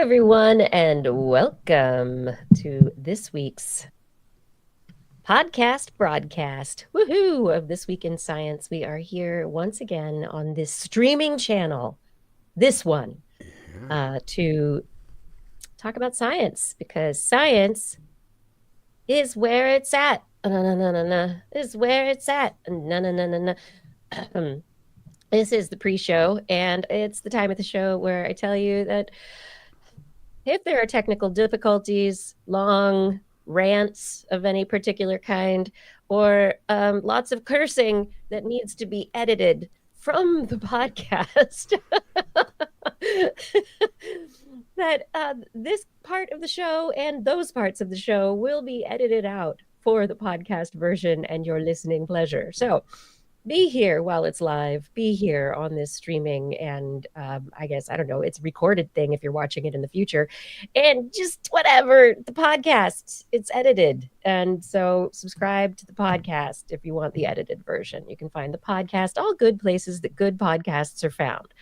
everyone, and welcome to this week's podcast broadcast. Woohoo! Of This Week in Science. We are here once again on this streaming channel, this one, to talk about science, because science is where it's at. Is where it's at. This is the pre-show, and it's the time of the show where I tell you that if there are technical difficulties, long rants of any particular kind, or lots of cursing that needs to be edited from the podcast, that this part of the show and those parts of the show will be edited out for the podcast version and your listening pleasure. So be here while it's live. Be here on this streaming and I guess, I don't know, it's a recorded thing if you're watching it in the future. And just whatever, the podcast, it's edited. And so subscribe to the podcast if you want the edited version. You can find the podcast, all good places that good podcasts are found.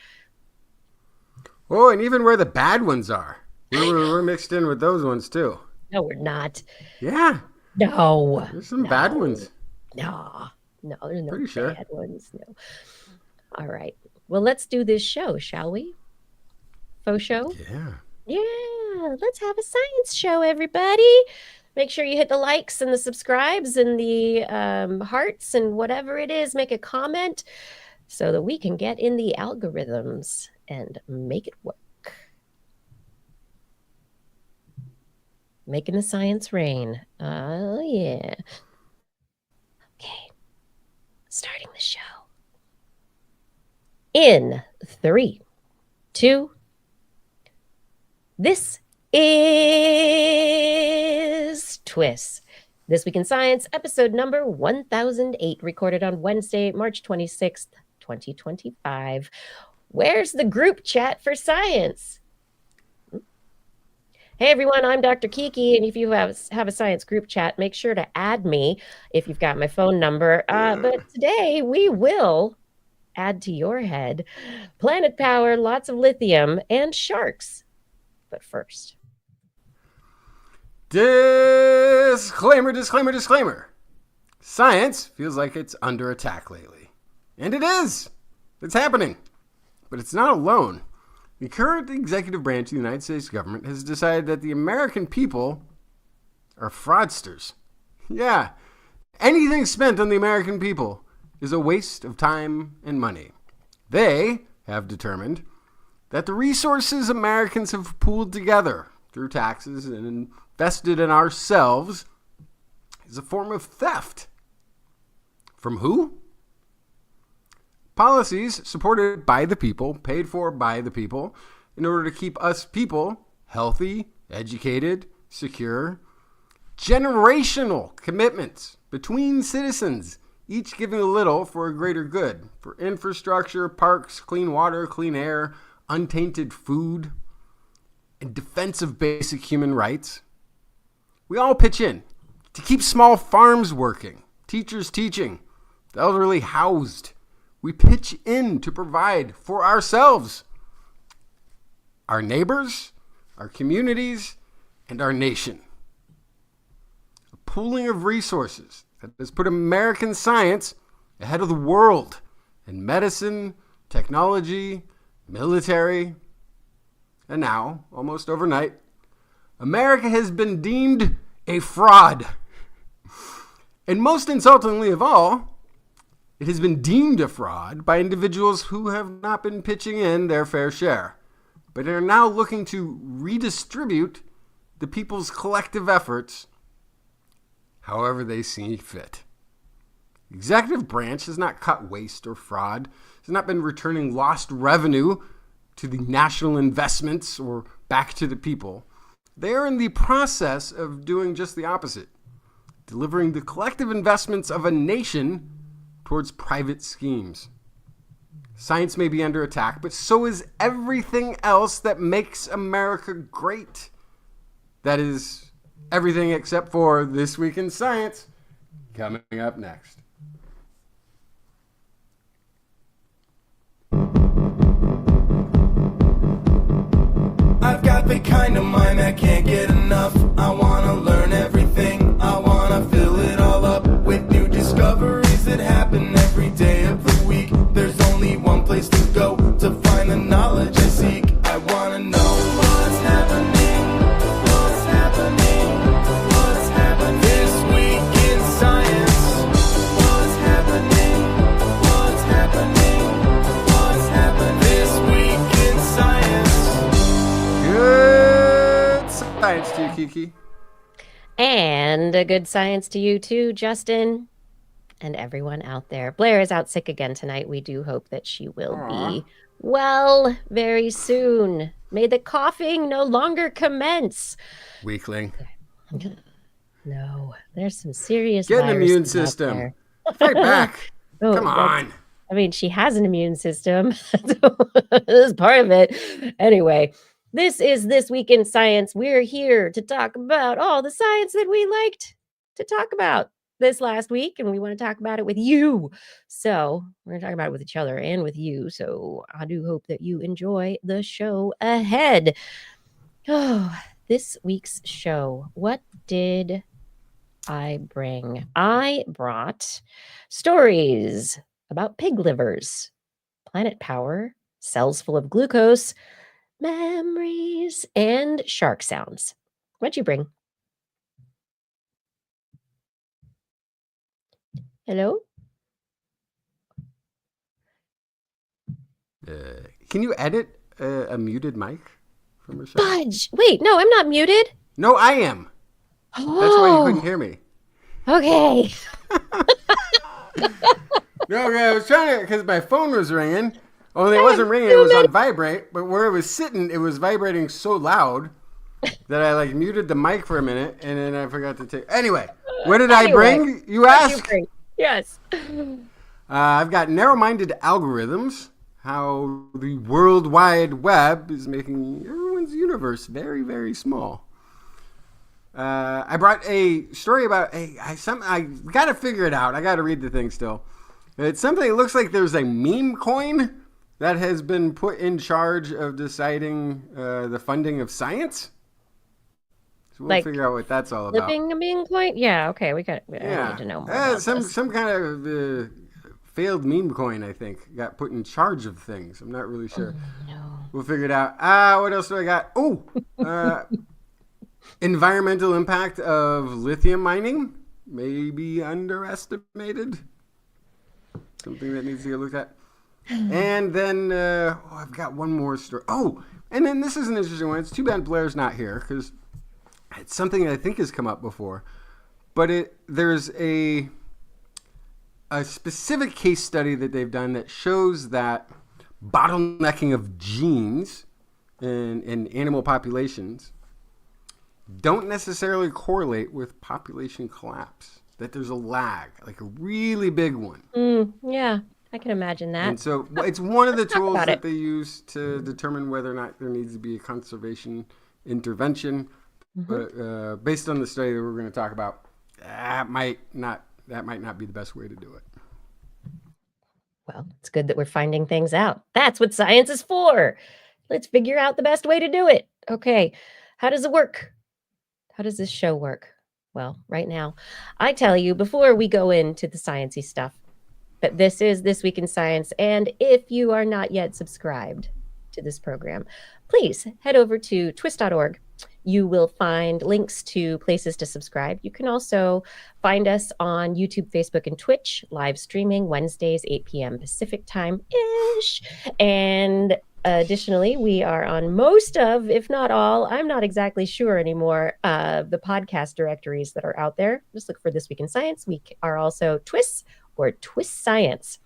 Oh, and even where the bad ones are. We're mixed in with those ones too. No, we're not. Yeah. No. There's some bad ones. No, there's no Pretty sure. bad ones. No. All right. Well, let's do this show, shall we? Faux show? Yeah. Let's have a science show, everybody. Make sure you hit the likes and the subscribes and the hearts and whatever it is. Make a comment so that we can get in the algorithms and make it work. Making the science rain. Oh, yeah. Okay. Starting the show. In 3, 2. This is TWIS. This Week in Science, episode number 1008, recorded on Wednesday, March 26th, 2025. Where's the group chat for science? Hey everyone, I'm Dr. Kiki, and if you have a science group chat, make sure to add me if you've got my phone number. But today we will add to your head planet power, lots of lithium, and sharks. But first. Disclaimer. Science feels like it's under attack lately. And it is. It's happening. But it's not alone. The current executive branch of the United States government has decided that the American people are fraudsters. Yeah, anything spent on the American people is a waste of time and money. They have determined that the resources Americans have pooled together through taxes and invested in ourselves is a form of theft. From who? Policies supported by the people, paid for by the people, in order to keep us people healthy, educated, secure. Generational commitments between citizens, each giving a little for a greater good, for infrastructure, parks, clean water, clean air, untainted food, and defense of basic human rights. We all pitch in to keep small farms working, teachers teaching, the elderly housed. We pitch in to provide for ourselves, our neighbors, our communities, and our nation. A pooling of resources that has put American science ahead of the world in medicine, technology, military, and now, almost overnight, America has been deemed a fraud. And most insultingly of all, it has been deemed a fraud by individuals who have not been pitching in their fair share, but are now looking to redistribute the people's collective efforts however they see fit. The executive branch has not cut waste or fraud, has not been returning lost revenue to the national investments or back to the people. They are in the process of doing just the opposite, delivering the collective investments of a nation towards private schemes. Science may be under attack, but so is everything else that makes America great. That is everything except for This Week in Science, coming up next. I've got got the kind of mind that can't get enough. I wanna learn everything, I wanna fill it all up with new discoveries that happen every day of the week. There's only one place to go to find the knowledge I seek. I wanna know what's happening, what's happening, what's happening this week in science. What's happening, what's happening, what's happening this week in science. Good science to you, Kiki. And a good science to you too, Justin, and everyone out there. Blair is out sick again tonight. We do hope that she will be well very soon. May the coughing no longer commence. Weakling. No, there's some serious Get an immune viruses out system. there. Fight back. Oh, Come on. I mean, she has an immune system. This is part of it. Anyway, this is This Week in Science. We're here to talk about all the science that we liked to talk about this last week, and we want to talk about it with you. So we're going to talk about it with each other and with you. So I do hope that you enjoy the show ahead. Oh, this week's show. What did I bring? I brought stories about pig livers, planet power, cells full of glucose, memories, and shark sounds. What'd you bring? Hello? Can you edit a muted mic from her show? Budge! Wait, no, I'm not muted. No, I am. Oh, That's why you couldn't hear me. okay. No, I was trying to, because my phone was ringing. Only it wasn't ringing, it was on vibrate. But where it was sitting, it was vibrating so loud that I like muted the mic for a minute, and then I forgot to take. Anyway, what did I bring? You ask? Yes. I've got narrow-minded algorithms. How the World Wide Web is making everyone's universe very, very small. I brought a story about I got to figure it out. I got to read the thing still. It's something. It looks like there's a meme coin that has been put in charge of deciding the funding of science. So we'll figure out what that's all about. Living a meme coin? Yeah. Okay. We need to know more. About some kind of failed meme coin, I think, got put in charge of things. I'm not really sure. Oh, no. We'll figure it out. What else do I got? Oh, environmental impact of lithium mining may be underestimated. Something that needs to get looked at. And then I've got one more story. Oh, and then this is an interesting one. It's too bad Blair's not here because it's something that I think has come up before. But there's a specific case study that they've done that shows that bottlenecking of genes in animal populations don't necessarily correlate with population collapse. That there's a lag, like a really big one. Yeah, I can imagine that. And so it's one of the tools that they use to determine whether or not there needs to be a conservation intervention. Mm-hmm. But based on the study that we're going to talk about, that might not be the best way to do it. Well, it's good that we're finding things out. That's what science is for. Let's figure out the best way to do it. Okay, how does it work? How does this show work? Well, right now, I tell you before we go into the sciencey stuff, but this is This Week in Science, and if you are not yet subscribed to this program, please head over to twis.org. You will find links to places to subscribe. You can also find us on YouTube, Facebook, and Twitch, live streaming Wednesdays, 8 p.m. Pacific time-ish. And additionally, we are on most of, if not all, I'm not exactly sure anymore, the podcast directories that are out there. Just look for This Week in Science. We are also TWIS or TWIS Science.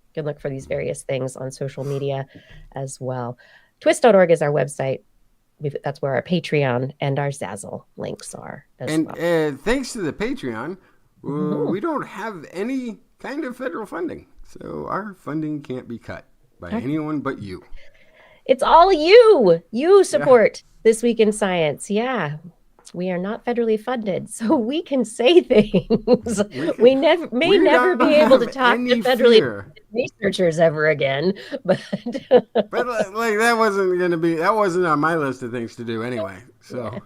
You can look for these various things on social media as well. Twis.org is our website. That's where our Patreon and our Zazzle links are as well. And thanks to the Patreon, we don't have any kind of federal funding. So our funding can't be cut by anyone but you. It's all you. You support This Week in Science. Yeah. we are not federally funded, so we can say things. We may never be able to talk to federally funded researchers ever again. But like that wasn't on my list of things to do anyway. So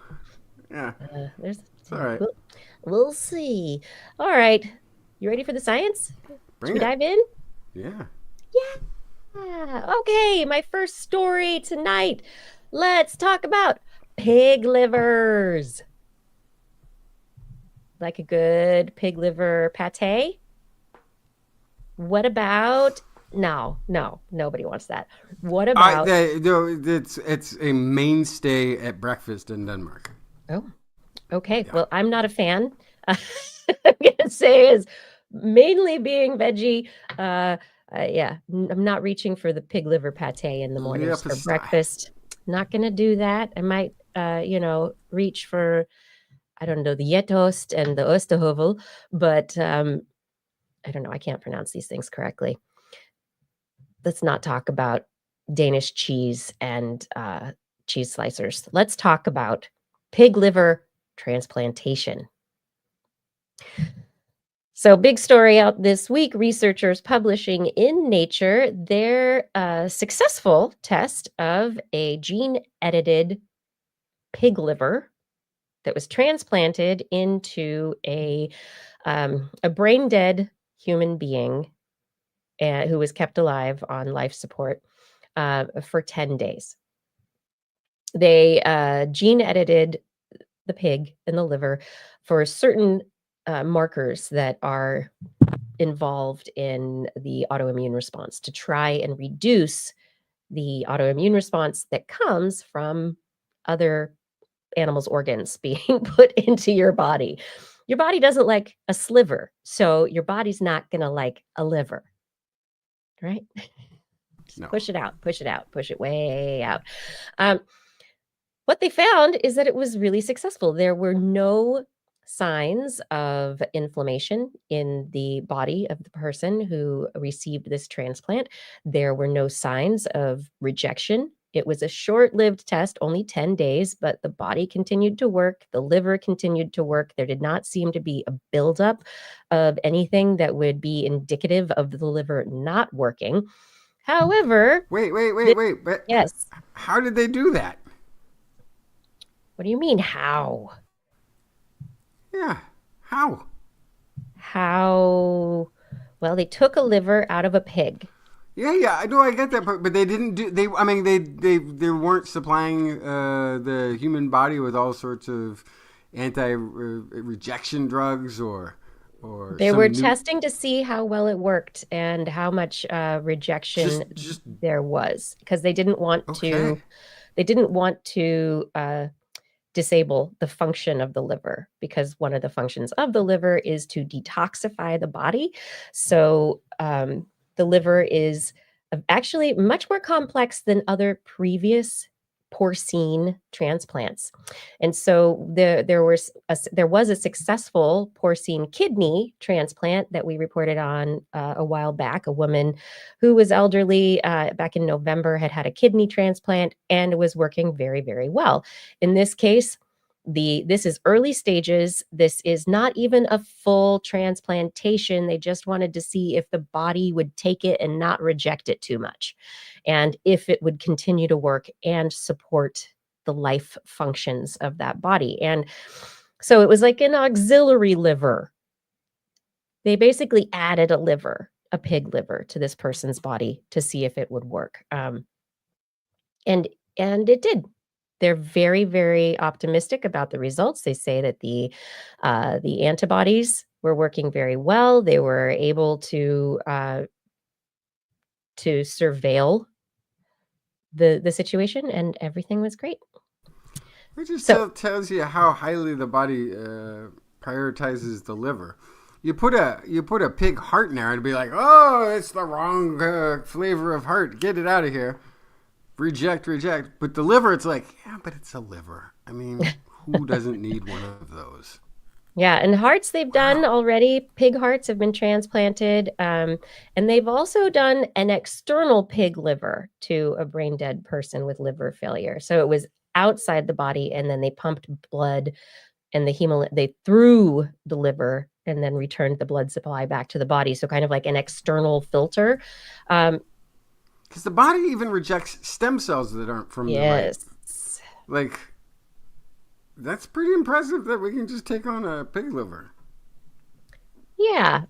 yeah, there's all right. We'll see. All right, you ready for the science? Should we dive in? Yeah. Yeah. Okay, my first story tonight. Let's talk about pig livers. Like a good pig liver pate? What about no, nobody wants that. What about it's a mainstay at breakfast in Denmark. Oh, okay. Yeah. Well, I'm not a fan. I'm gonna say is mainly being veggie. Yeah, I'm not reaching for the pig liver pate in the mornings for breakfast. Not gonna do that. I might, reach for, I don't know, the Jetost and the Oosterhovel, but I don't know. I can't pronounce these things correctly. Let's not talk about Danish cheese and cheese slicers. Let's talk about pig liver transplantation. So, big story out this week. Researchers publishing in Nature their successful test of a gene-edited pig liver that was transplanted into a brain-dead human being who was kept alive on life support for 10 days. They gene-edited the pig and the liver for certain markers that are involved in the autoimmune response to try and reduce the autoimmune response that comes from other animals' organs being put into your body. Your body doesn't like a sliver, so your body's not going to like a liver, right? No. Push it out, push it way out. What they found is that it was really successful. There were no signs of inflammation in the body of the person who received this transplant. There were no signs of rejection. It was a short-lived test, only 10 days, but the body continued to work. The liver continued to work. There did not seem to be a buildup of anything that would be indicative of the liver not working. However... Wait. But yes. How did they do that? What do you mean, how? Yeah, how? How? Well, they took a liver out of a pig. Yeah, I know, I get that, but they didn't do. They weren't supplying the human body with all sorts of anti-rejection drugs or. They were testing to see how well it worked and how much rejection there was, because they didn't want to. They didn't want to disable the function of the liver, because one of the functions of the liver is to detoxify the body. So the liver is actually much more complex than other previous porcine transplants. And so there was a successful porcine kidney transplant that we reported on a while back. A woman who was elderly back in November had a kidney transplant and was working very, very well. In this case, this is early stages. This is not even a full transplantation. They just wanted to see if the body would take it and not reject it too much, and if it would continue to work and support the life functions of that body. And so it was like an auxiliary liver. They basically added a liver, a pig liver, to this person's body to see if it would work. And it did. They're very, very optimistic about the results. They say that the antibodies were working very well. They were able to surveil the situation, and everything was great. It just tells you how highly the body prioritizes the liver. You put a pig heart in there and be like, oh, it's the wrong flavor of heart. Get it out of here. Reject. But the liver, it's like, yeah, but it's a liver. I mean, who doesn't need one of those? Yeah, and hearts they've done already. Pig hearts have been transplanted. And they've also done an external pig liver to a brain dead person with liver failure. So it was outside the body, and then they pumped blood and they through the liver and then returned the blood supply back to the body. So kind of like an external filter. Because the body even rejects stem cells that aren't from the right. Like, that's pretty impressive that we can just take on a pig liver. Yeah.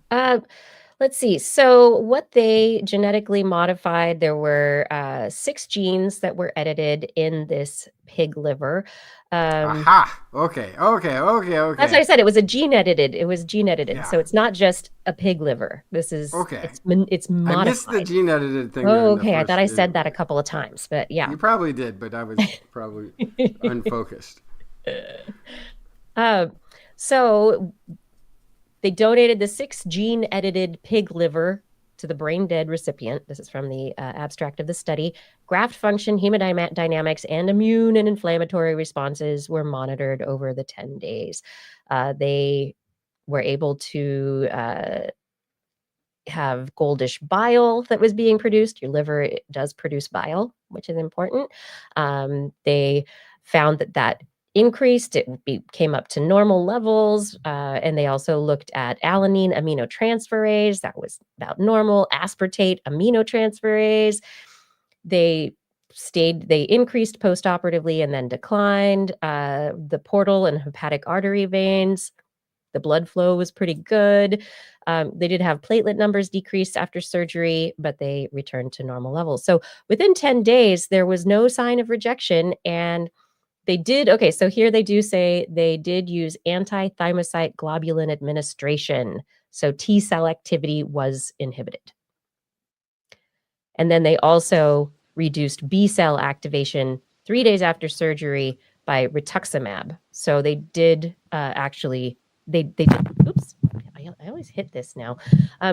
Let's see. So what they genetically modified, there were 6 genes that were edited in this pig liver. Aha. Okay. That's what I said. It was gene edited. Yeah. So it's not just a pig liver. This is it's modified. I missed the gene edited thing. Oh, okay. I thought I said that a couple of times, but yeah. You probably did, but I was probably unfocused. So they donated the 6 gene edited pig liver to the brain dead recipient. This is from the abstract of the study. Graft function, hemodynamics, and immune and inflammatory responses were monitored over the 10 days. They were able to have goldish bile that was being produced. Your liver does produce bile, which is important. They found that increased, came up to normal levels, and they also looked at alanine aminotransferase, that was about normal, aspartate aminotransferase. They increased postoperatively and then declined. The portal and hepatic artery veins, the blood flow was pretty good. They did have platelet numbers decrease after surgery, but they returned to normal levels. So within 10 days, there was no sign of rejection, and so here they do say they did use anti-thymocyte globulin administration. So T cell activity was inhibited. And then they also reduced B cell activation 3 days after surgery by rituximab. So they did oops, I always hit this now.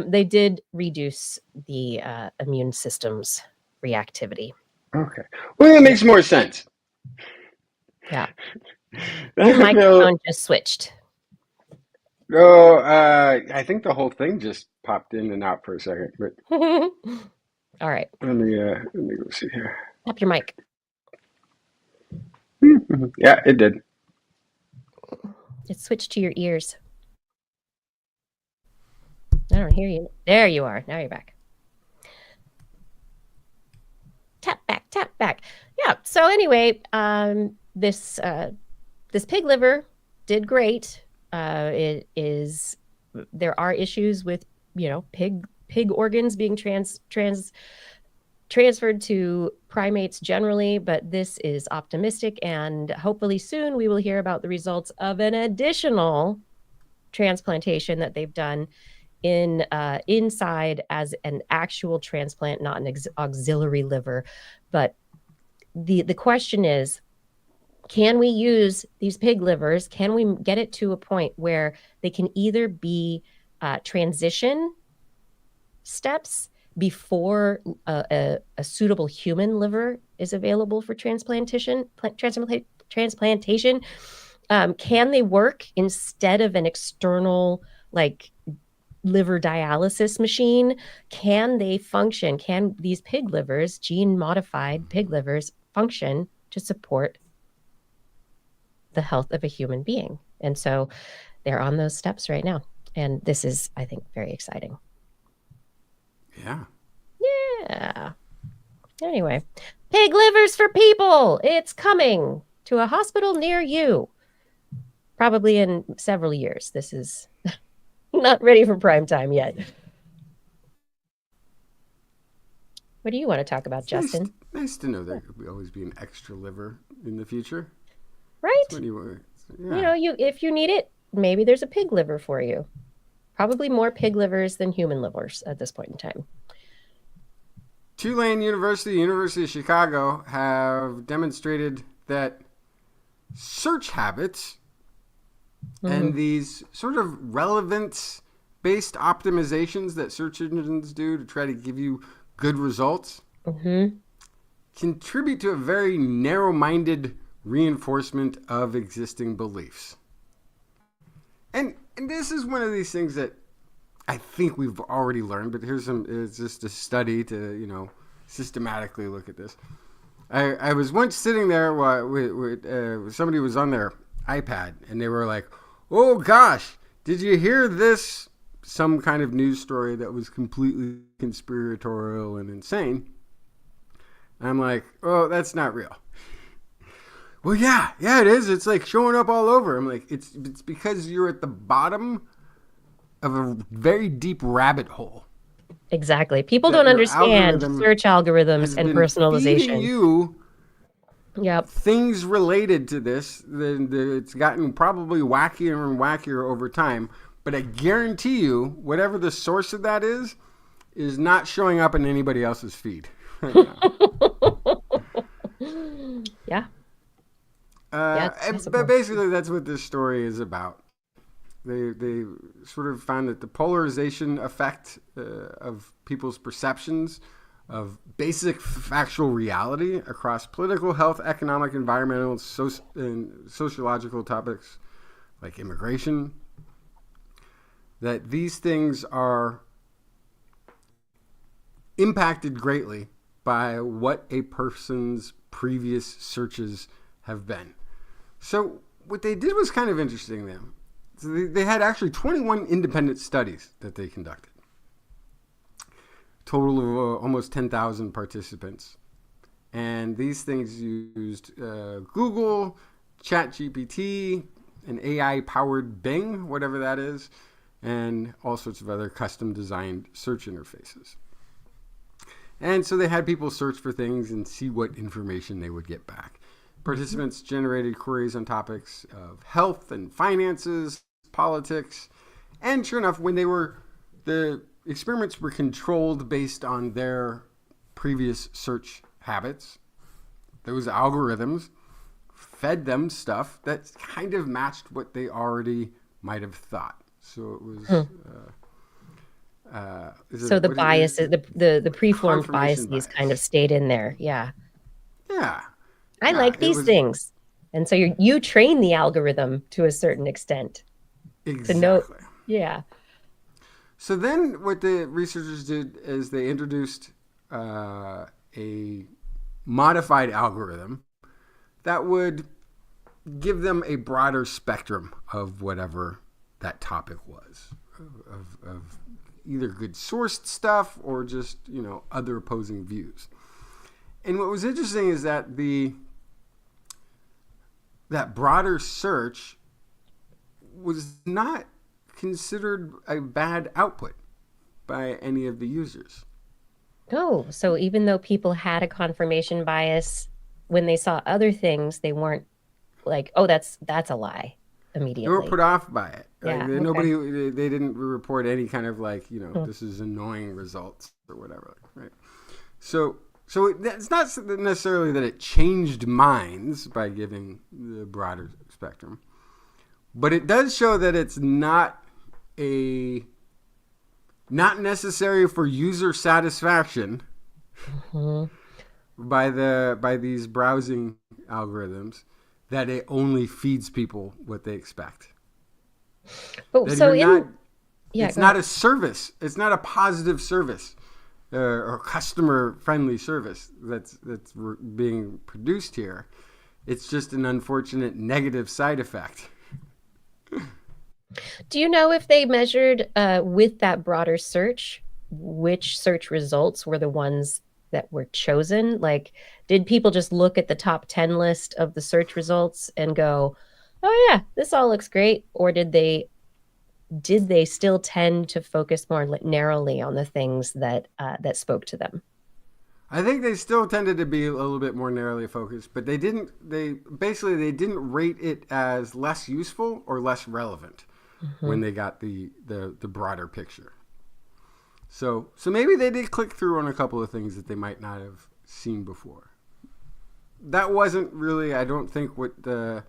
They did reduce the immune system's reactivity. Okay. Well, that makes more sense. Yeah. Your microphone just switched. Oh, I think the whole thing just popped in and out for a second. But all right. Let me go see here. Tap your mic. Yeah, it did. It switched to your ears. I don't hear you. There you are. Now you're back. Tap back. Yeah. So anyway, this pig liver did great. There are issues with, pig organs being transferred to primates generally, but this is optimistic, and hopefully soon we will hear about the results of an additional transplantation that they've done inside as an actual transplant, not an auxiliary liver. But the question is, can we use these pig livers? Can we get it to a point where they can either be transition steps before a suitable human liver is available for transplantation? Can they work instead of an external liver dialysis machine? Can they function? Can these pig livers, gene modified pig livers, function to support the health of a human being? And so they're on those steps right now. And this is, I think, very exciting. Yeah. Anyway, pig livers for people. It's coming to a hospital near you. Probably in several years. This is not ready for prime time yet. What do you want to talk about, Justin? Nice to know there could always be an extra liver in the future. Right? Yeah. If you need it, maybe there's a pig liver for you. Probably more pig livers than human livers at this point in time. Tulane University, University of Chicago have demonstrated that search habits and these sort of relevance-based optimizations that search engines do to try to give you good results contribute to a very narrow-minded reinforcement of existing beliefs. And this is one of these things that I think we've already learned, but it's just a study to, systematically look at this. I was once sitting there while somebody was on their iPad and they were like, "Oh gosh, did you hear this?" Some kind of news story that was completely conspiratorial and insane. I'm like, "Oh, that's not real." Well, yeah, it is. It's like showing up all over. I'm like, it's because you're at the bottom of a very deep rabbit hole. Exactly. People don't understand search algorithms and personalization. Feeding you Yep. things related to this. It's gotten probably wackier and wackier over time. But I guarantee you, whatever the source of that is not showing up in anybody else's feed. Yeah. But basically, that's what this story is about. They sort of found that the polarization effect of people's perceptions of basic factual reality across political, health, economic, environmental, and sociological topics like immigration, that these things are impacted greatly by what a person's previous searches have been. So what they did was kind of interesting then. So they had actually 21 independent studies that they conducted. Total of almost 10,000 participants. And these things used Google, ChatGPT, an AI-powered Bing, whatever that is, and all sorts of other custom-designed search interfaces. And so they had people search for things and see what information they would get back. Participants generated queries on topics of health and finances, politics, and sure enough, when the experiments were controlled based on their previous search habits, those algorithms fed them stuff that kind of matched what they already might have thought. So it was. So the biases, the preformed biases kind of stayed in there. Yeah. Yeah. I like these things. And so you train the algorithm to a certain extent. Exactly. To know, yeah. So then what the researchers did is they introduced a modified algorithm that would give them a broader spectrum of whatever that topic was, of either good sourced stuff or just, other opposing views. And what was interesting is that that broader search was not considered a bad output by any of the users. Oh, so even though people had a confirmation bias, when they saw other things, they weren't like, "Oh, that's a lie," immediately. They were put off by it. Yeah, They didn't report any kind of this is annoying results or whatever, right? So it's not necessarily that it changed minds by giving the broader spectrum, but it does show that it's not necessary for user satisfaction by these browsing algorithms, that it only feeds people what they expect. Oh, that so it's not a service. It's not a positive service. Or customer-friendly service that's being produced here. It's just an unfortunate negative side effect. Do you know if they measured with that broader search, which search results were the ones that were chosen? Like, did people just look at the top 10 list of the search results and go, "Oh yeah, this all looks great," or did they still tend to focus more narrowly on the things that spoke to them? I think they still tended to be a little bit more narrowly focused, but they didn't rate it as less useful or less relevant when they got the broader picture. So maybe they did click through on a couple of things that they might not have seen before. That wasn't really, I don't think, what that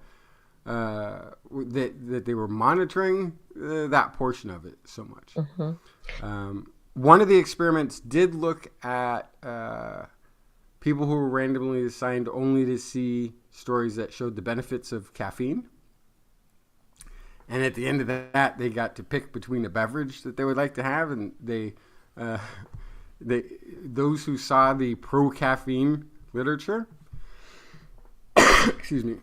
they were monitoring that portion of it so much. One of the experiments did look at people who were randomly assigned only to see stories that showed the benefits of caffeine. And at the end of that, they got to pick between a beverage that they would like to have, and those who saw the pro-caffeine literature excuse me,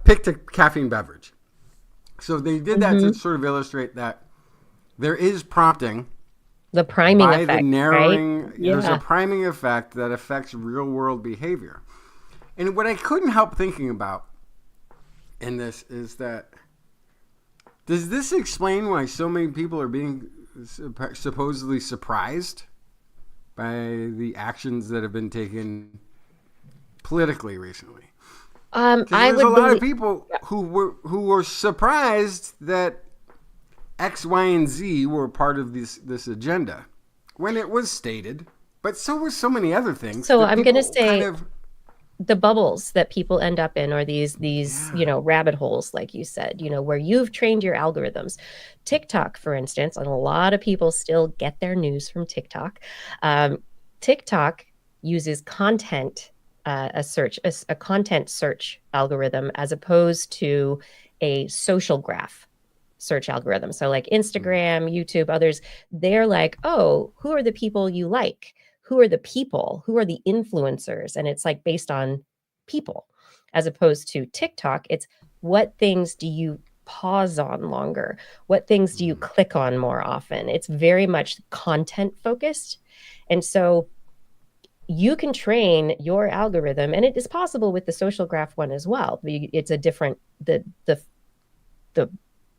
picked a caffeine beverage. So they did that to sort of illustrate that there is prompting. The priming by effect, the narrowing, right? there's a priming effect that affects real world behavior. And what I couldn't help thinking about in this is that, does this explain why so many people are being supposedly surprised by the actions that have been taken politically recently? There's a lot of people who were surprised that X, Y, and Z were part of this agenda when it was stated, but so were so many other things. So I'm going to say the bubbles that people end up in, or these rabbit holes, like you said, where you've trained your algorithms. TikTok, for instance, and a lot of people still get their news from TikTok. TikTok uses content, a content search algorithm, as opposed to a social graph search algorithm. So like Instagram, YouTube, others, they're like, oh, who are the people you like? Who are the people? Who are the influencers? And it's like based on people, as opposed to TikTok. It's what things do you pause on longer? What things do you click on more often? It's very much content focused. And so you can train your algorithm, and it is possible with the social graph one as well. It's a different, the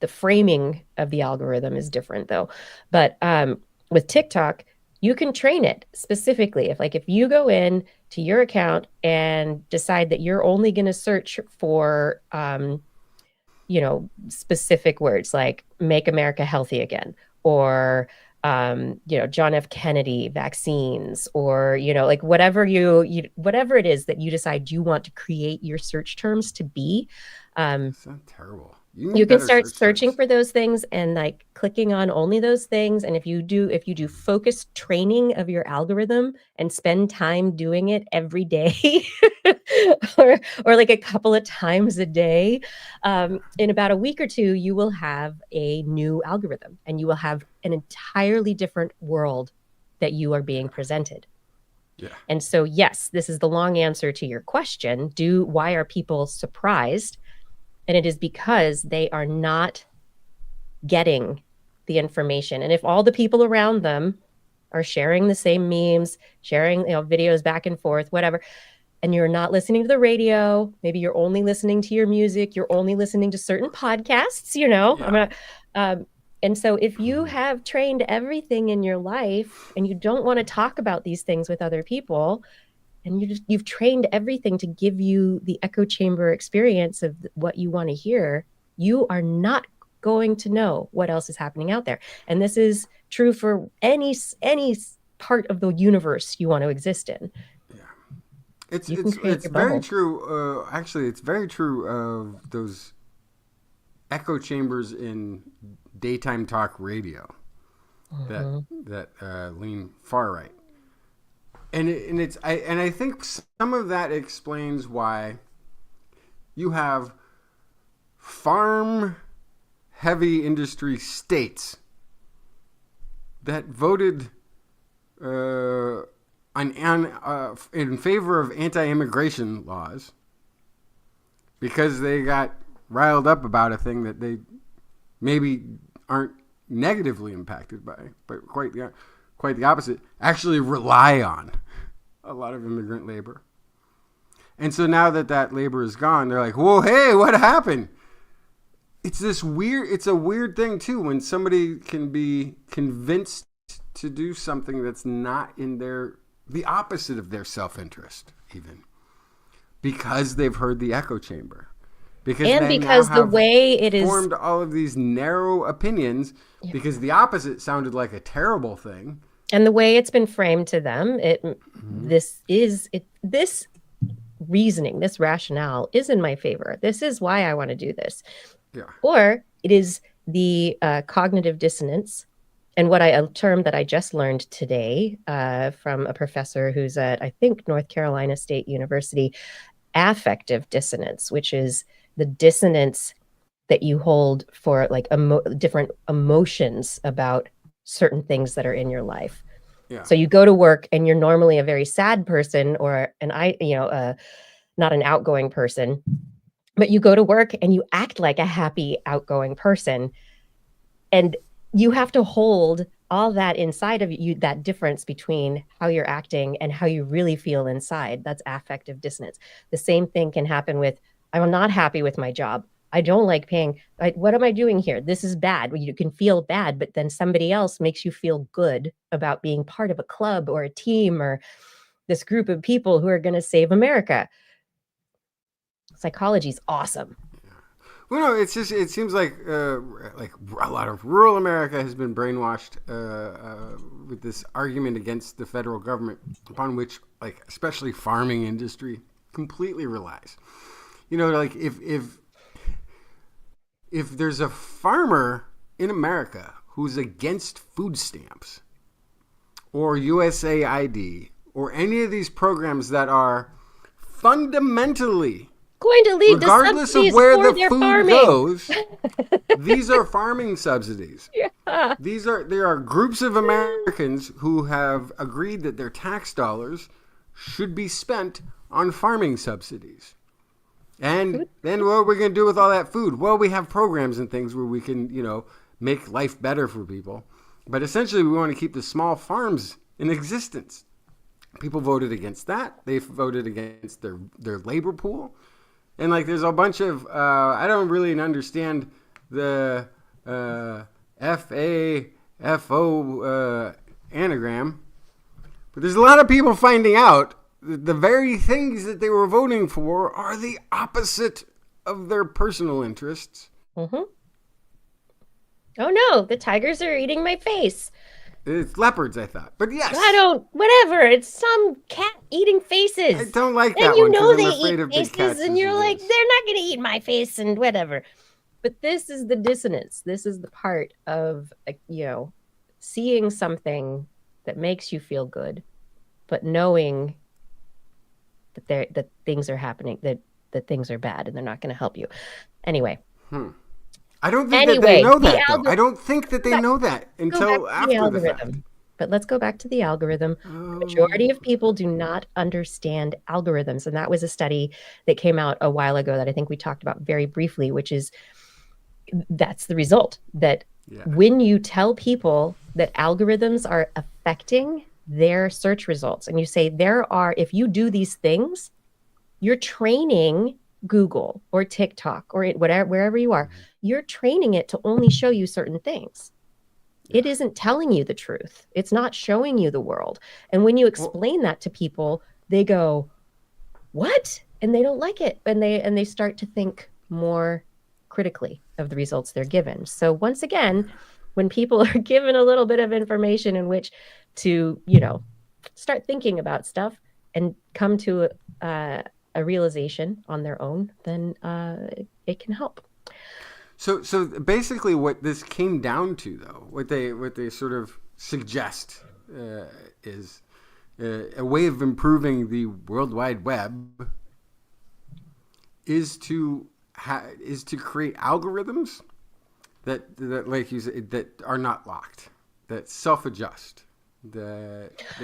framing of the algorithm is different though. But with TikTok, you can train it specifically. If you go in to your account and decide that you're only going to search for, specific words like "Make America Healthy Again," or John F. Kennedy vaccines, or like whatever whatever it is that you decide you want to create your search terms to be. It's not terrible. You can start searching for those things and like clicking on only those things. And if you do focused training of your algorithm and spend time doing it every day or like a couple of times a day, in about a week or two, you will have a new algorithm, and you will have an entirely different world that you are being presented. Yeah. And so, yes, this is the long answer to your question. Why are people surprised? And it is because they are not getting the information. And if all the people around them are sharing the same memes, sharing videos back and forth, whatever, and you're not listening to the radio, maybe you're only listening to your music, you're only listening to certain podcasts, Yeah. And so if you have trained everything in your life and you don't want to talk about these things with other people, and you've trained everything to give you the echo chamber experience of what you want to hear, you are not going to know what else is happening out there. And this is true for any part of the universe you want to exist in. Yeah. It's very true. Actually, it's very true of those echo chambers in daytime talk radio that lean far right. And I think some of that explains why you have farm heavy industry states that voted in favor of anti-immigration laws because they got riled up about a thing that they maybe aren't negatively impacted by, but quite the opposite, actually rely on a lot of immigrant labor. And so now that labor is gone, they're like, whoa, hey, what happened? It's a weird thing too, when somebody can be convinced to do something that's not in the opposite of their self-interest, even, because they've heard the echo chamber. Because the way it is formed all of these narrow opinions, because the opposite sounded like a terrible thing. And the way it's been framed to them, this reasoning, this rationale is in my favor. This is why I want to do this. Yeah. Or it is the cognitive dissonance, and a term that I just learned today from a professor who's at, I think, North Carolina State University, affective dissonance, which is the dissonance that you hold for like different emotions about certain things that are in your life. Yeah. So you go to work and you're normally a very sad person or not an outgoing person, but you go to work and you act like a happy, outgoing person. And you have to hold all that inside of you, that difference between how you're acting and how you really feel inside. That's affective dissonance. The same thing can happen with, I'm not happy with my job. I don't like paying. What am I doing here? This is bad. You can feel bad, but then somebody else makes you feel good about being part of a club or a team or this group of people who are going to save America. Psychology is awesome. Well, no, it seems like a lot of rural America has been brainwashed with this argument against the federal government, upon which, like, especially farming industry completely relies. You know, like if there's a farmer in America who's against food stamps or USAID or any of these programs that are fundamentally going to lead regardless to of where the food farming goes, these are farming subsidies. Yeah. There are groups of Americans who have agreed that their tax dollars should be spent on farming subsidies. And then what are we going to do with all that food? Well, we have programs and things where we can, make life better for people. But essentially, we want to keep the small farms in existence. People voted against that. They voted against their labor pool. And, like, there's a bunch of, I don't really understand the FAFO anagram. But there's a lot of people finding out that the very things that they were voting for are the opposite of their personal interests. Mm-hmm. Oh, no, the tigers are eating my face. It's leopards, I thought. But yes. Whatever. It's some cat eating faces. I don't like that and you one. know they I'm afraid eat of big faces cats and you're like, this. they're not going to eat my face and whatever. But this is the dissonance. This is the part of, seeing something that makes you feel good, but knowing that things are happening, that things are bad and they're not going to help you. Anyway. I don't think that they know that, though. I don't think that they know that until after the fact. But let's go back to the algorithm. The majority of people do not understand algorithms. And that was a study that came out a while ago that I think we talked about very briefly, which is that's the result. That when you tell people that algorithms are affecting their search results, and you say if you do these things, you're training Google or TikTok or wherever you are, you're training it to only show you certain things. It isn't telling you the truth. It's not showing you the world. And when you explain that to people, they go, what? And they don't like it. And they start to think more critically of the results they're given. So once again, when people are given a little bit of information in which to, start thinking about stuff and come to a realization on their own, then it can help. So basically, what this came down to, though, what they sort of suggest is a way of improving the World Wide Web is to create algorithms that like you said, that are not locked, that self-adjust.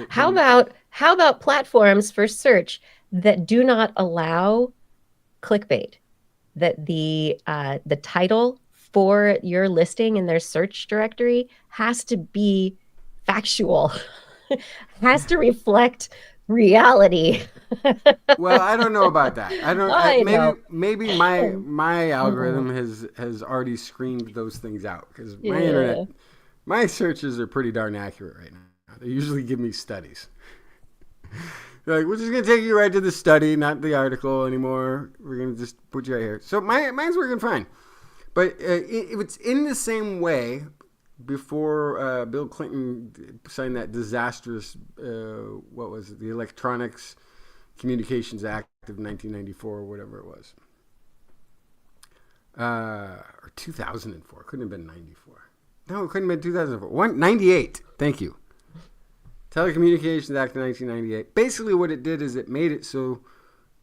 How about platforms for search that do not allow clickbait? That the title for your listing in their search directory has to be factual, has to reflect reality. Well, I don't know about that. Maybe my algorithm has already screened those things out because my searches are pretty darn accurate right now. They usually give me studies. They're like, we're just going to take you right to the study, not the article anymore. We're going to just put you right here. So mine's working fine. But it's in the same way before Bill Clinton signed that disastrous, what was it, the Electronics Communications Act of 1994 or whatever it was. Or 2004. Couldn't have been 94. No, it couldn't have been 2004. 98. Thank you. Telecommunications Act of 1998. Basically what it did is it made it so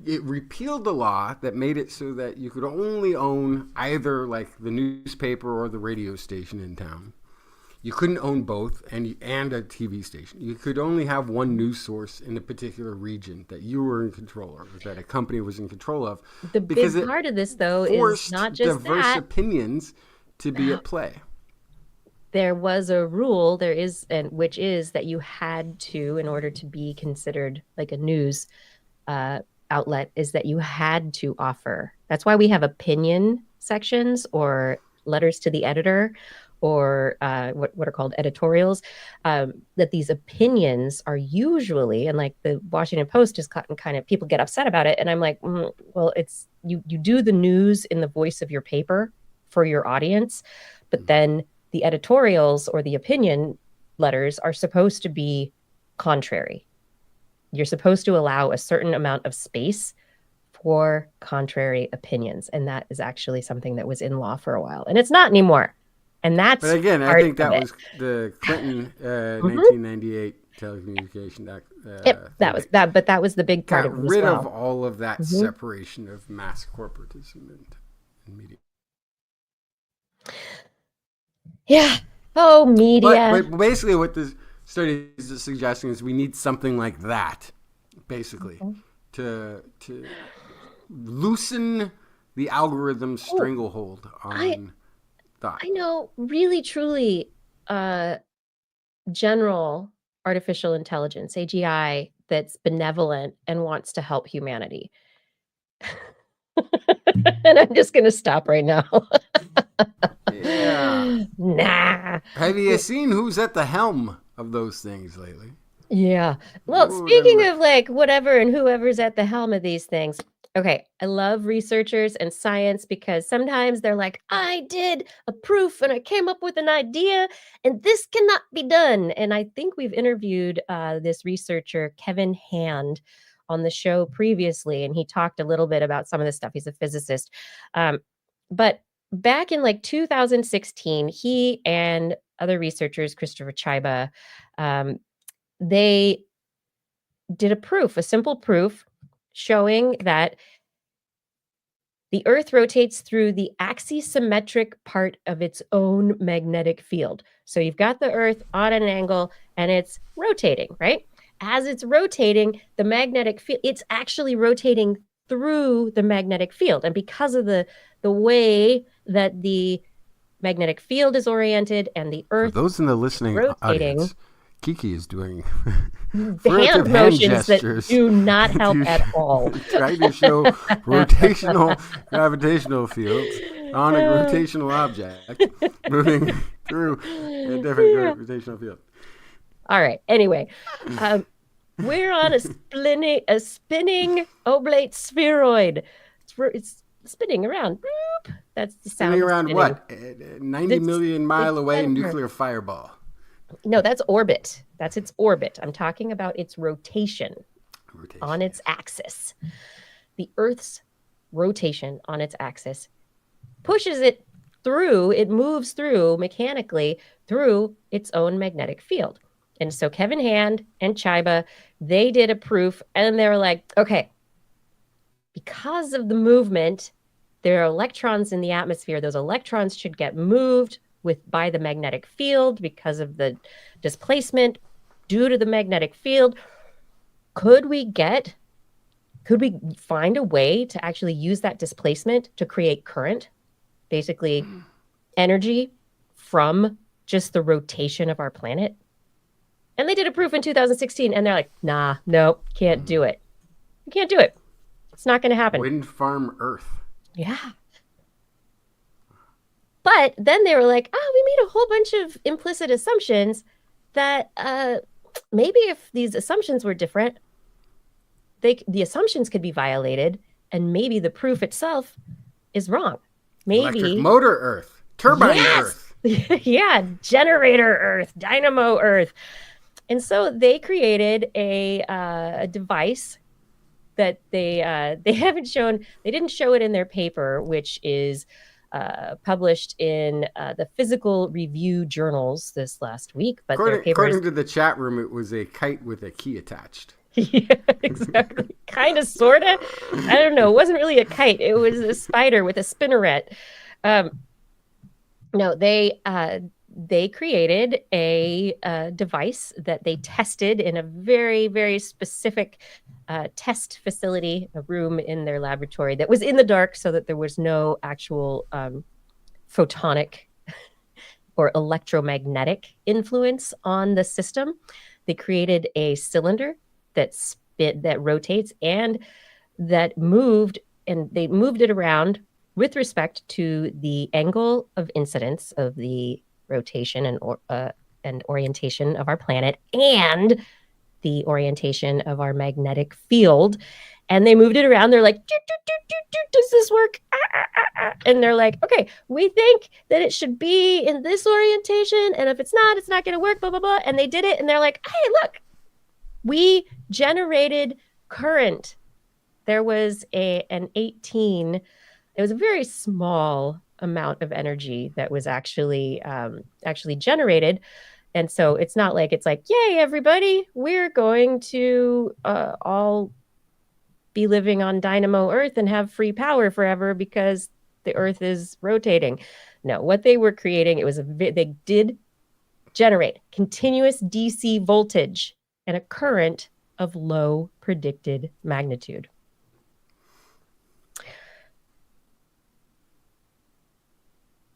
it repealed the law that made it so that you could only own either like the newspaper or the radio station in town. You couldn't own both and a TV station. You could only have one news source in a particular region that you were in control of, or that a company was in control of. The big part of this, though, is not just diverse opinions to be at play. There was a rule, which is that you had to, in order to be considered like a news outlet, is that you had to offer. That's why we have opinion sections or letters to the editor, or what are called editorials, that these opinions are usually, and like the Washington Post has gotten kind of, people get upset about it. And I'm like, well, it's, you do the news in the voice of your paper for your audience, but then the editorials or the opinion letters are supposed to be contrary. You're supposed to allow a certain amount of space for contrary opinions. And that is actually something that was in law for a while. And it's not anymore. And that's, but again, I think that was the Clinton 1998 Telecommunication Act. But that was the big part of it. Got rid of all of that separation of mass corporatism and media. Yeah. Oh, media. But basically, what this study is suggesting is we need something like that, basically, to loosen the algorithm's stranglehold on thought. I know, really, truly, general artificial intelligence, AGI, that's benevolent and wants to help humanity. And I'm just going to stop right now. Yeah. Nah. Have you seen who's at the helm of those things lately? Yeah. Well, speaking of like whatever and whoever's at the helm of these things. Okay. I love researchers and science because sometimes they're like, I did a proof and I came up with an idea and this cannot be done. And I think we've interviewed this researcher, Kevin Aaaand, on the show previously. And he talked a little bit about some of this stuff. He's a physicist. But back in like 2016, he and other researchers, Christopher Chiba, they did a simple proof showing that the Earth rotates through the axisymmetric part of its own magnetic field. So you've got the Earth on an angle and it's rotating, right? As it's rotating, the magnetic field, it's actually rotating through the magnetic field. And because of the way that the magnetic field is oriented and the Earth, for those in the listening audience, Kiki is doing hand motions that do not help at all. Trying to show rotational gravitational fields on a rotational object moving through a different gravitational field. All right. Anyway, we're on a spinning oblate spheroid. It's spinning around. That's the sound. Spinning around what? 90 million mile away nuclear fireball. No, that's orbit. That's its orbit. I'm talking about its rotation on its axis. The Earth's rotation on its axis pushes it through, it moves through mechanically through its own magnetic field. And so Kevin Aaaand and Chiba, they did a proof and they were like, okay, because of the movement, there are electrons in the atmosphere. Those electrons should get moved by the magnetic field because of the displacement due to the magnetic field. Could we find a way to actually use that displacement to create current, basically energy from just the rotation of our planet? And they did a proof in 2016 and they're like, nah, nope, can't do it. You can't do it. It's not going to happen. Wind farm Earth. Yeah. But then they were like, we made a whole bunch of implicit assumptions that maybe if these assumptions were different, the assumptions could be violated and maybe the proof itself is wrong. Maybe electric motor Earth, turbine Earth. Yeah, generator Earth, dynamo Earth. And so they created a device that they didn't show it in their paper, which is published in the Physical Review journals this last week. But according to the chat room, it was a kite with a key attached. Yeah, exactly. Kind of, sort of. I don't know. It wasn't really a kite. It was a spider with a spinneret. No, they created a device that they tested in a very, very specific test facility, a room in their laboratory that was in the dark so that there was no actual photonic or electromagnetic influence on the system. They created a cylinder that rotates and that moved, and they moved it around with respect to the angle of incidence of the rotation and orientation of our planet and the orientation of our magnetic field. And they moved it around. They're like, does this work? And they're like, okay, we think that it should be in this orientation. And if it's not going to work, blah, blah, blah. And they did it. And they're like, hey, look, we generated current. There was an 18, it was a very small amount of energy that was actually generated. And so it's not like, it's like, yay, everybody, we're going to all be living on dynamo Earth and have free power forever because the Earth is rotating. No, what they were creating, they did generate continuous DC voltage and a current of low predicted magnitude.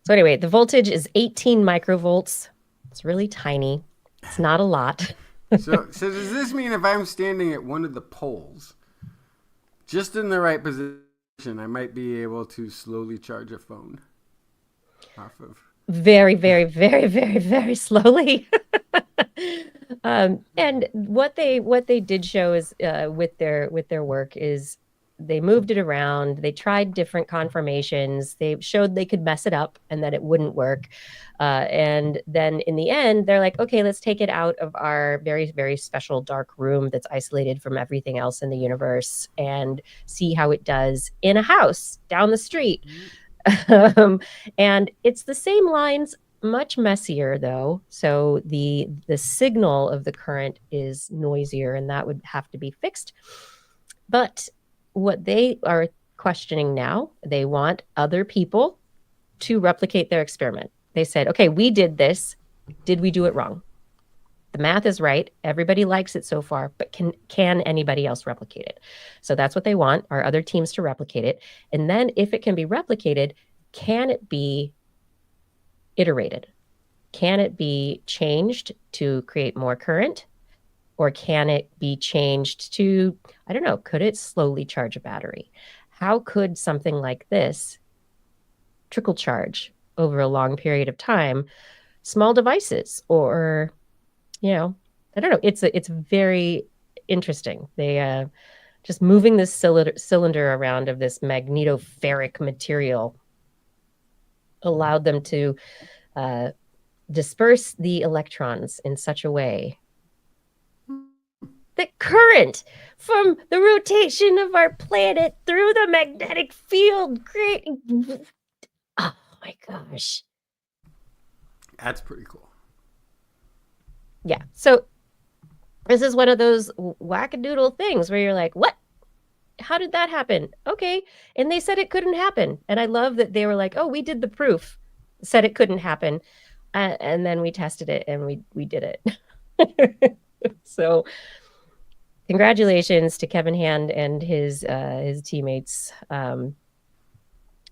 So anyway, the voltage is 18 microvolts. It's really tiny. It's not a lot. So does this mean if I'm standing at one of the poles, just in the right position, I might be able to slowly charge a phone off of? Very, very, very, very, very slowly. And what they did show is with their work is they moved it around. They tried different conformations. They showed they could mess it up and that it wouldn't work. And then in the end, they're like, okay, let's take it out of our very, very special dark room that's isolated from everything else in the universe and see how it does in a house down the street. And it's the same lines, much messier though. So the signal of the current is noisier and that would have to be fixed. But what they are questioning now, they want other people to replicate their experiment. They said, okay, we did this. Did we do it wrong? The math is right. Everybody likes it so far, but can anybody else replicate it? So that's what they want, our other teams to replicate it. And then if it can be replicated, can it be iterated? Can it be changed to create more current? Or can it be changed to, I don't know, could it slowly charge a battery? How could something like this trickle charge over a long period of time, small devices? Or, I don't know. It's very interesting. They just moving this cylinder around of this magnetoferric material allowed them to disperse the electrons in such a way that current from the rotation of our planet through the magnetic field creating. Oh my gosh. That's pretty cool. Yeah. So this is one of those wackadoodle things where you're like, what? How did that happen? Okay. And they said it couldn't happen. And I love that they were like, oh, we did the proof, said it couldn't happen. And then we tested it and we did it. So congratulations to Kevin Hand and his teammates. I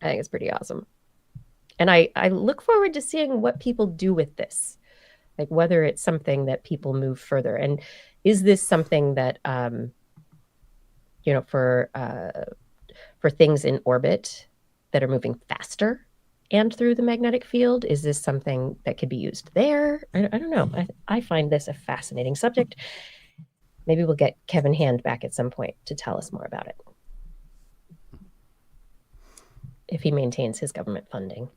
think it's pretty awesome. And I look forward to seeing what people do with this, like whether it's something that people move further. And is this something that, for things in orbit that are moving faster and through the magnetic field, is this something that could be used there? I don't know. I find this a fascinating subject. Maybe we'll get Kevin Hand back at some point to tell us more about it, if he maintains his government funding.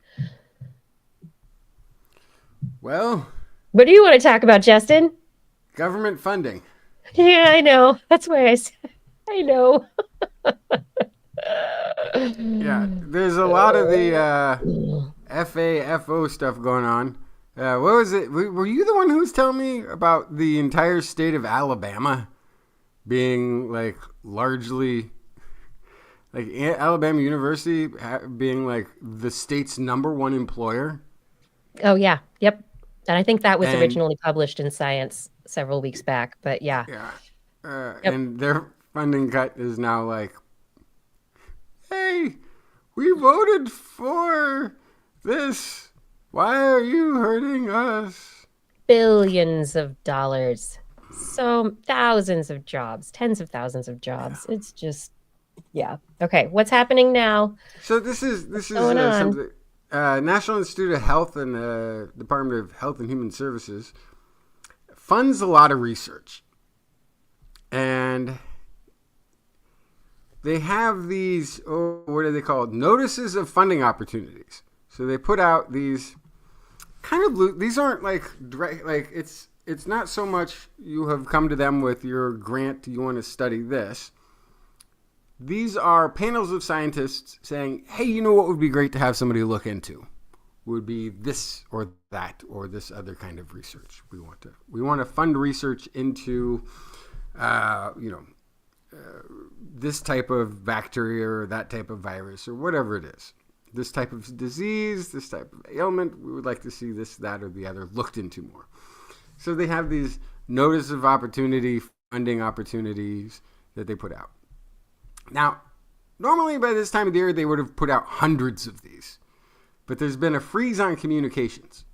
Well, what do you want to talk about, Justin? Government funding. Yeah, I know. That's why I know. Yeah, there's a lot of the FAFO stuff going on. What was it? Were you the one who was telling me about the entire state of Alabama being like largely, like Alabama University being like the state's #1 employer? Oh yeah, yep. And I think that was And originally published in Science several weeks back. But yeah. yeah, Yep. and their funding cut is now like, hey, we voted for this. Why are you hurting us? Billions of dollars. So thousands of jobs, tens of thousands of jobs. It's just, yeah. Okay, what's happening now? So this is going on? something. National Institute of Health and the Department of Health and Human Services funds a lot of research, and they have these, what are they called? Notices of funding opportunities. So they put out these these aren't like direct, like it's not so much you have come to them with your grant, you want to study this. These are panels of scientists saying, hey, you know what would be great to have somebody look into? Would be this or that or this other kind of research. We want to fund research into, this type of bacteria or that type of virus or whatever it is. This type of disease, this type of ailment, we would like to see this, that, or the other looked into more. So they have these notice of opportunity, funding opportunities that they put out. Now, normally by this time of the year, they would have put out hundreds of these. But there's been a freeze on communications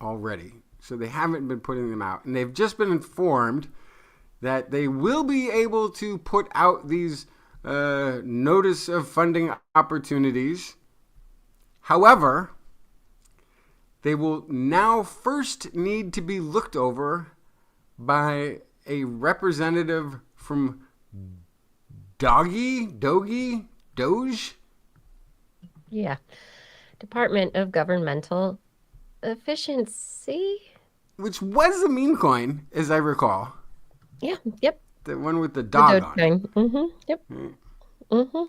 already. So they haven't been putting them out. And they've just been informed that they will be able to put out these notice of funding opportunities. However, they will now first need to be looked over by a representative from Doge? Yeah. Department of Governmental Efficiency. Which was a meme coin, as I recall. Yeah. Yep. The one with the dog on it. Mm-hmm. Yep. Mm-hmm.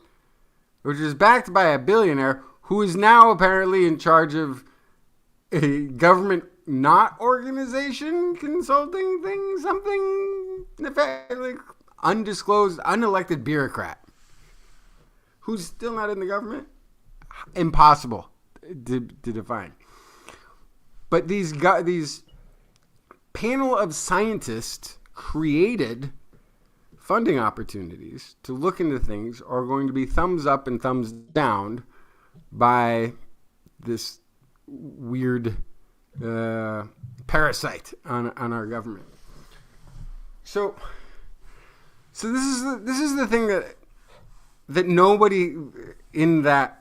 Which is backed by a billionaire who is now apparently in charge of a government not organization consulting thing, something, like undisclosed, unelected bureaucrat who's still not in the government. Impossible to define. But these panel of scientists created funding opportunities to look into things are going to be thumbs up and thumbs down by this weird parasite on our government. So this is the thing that nobody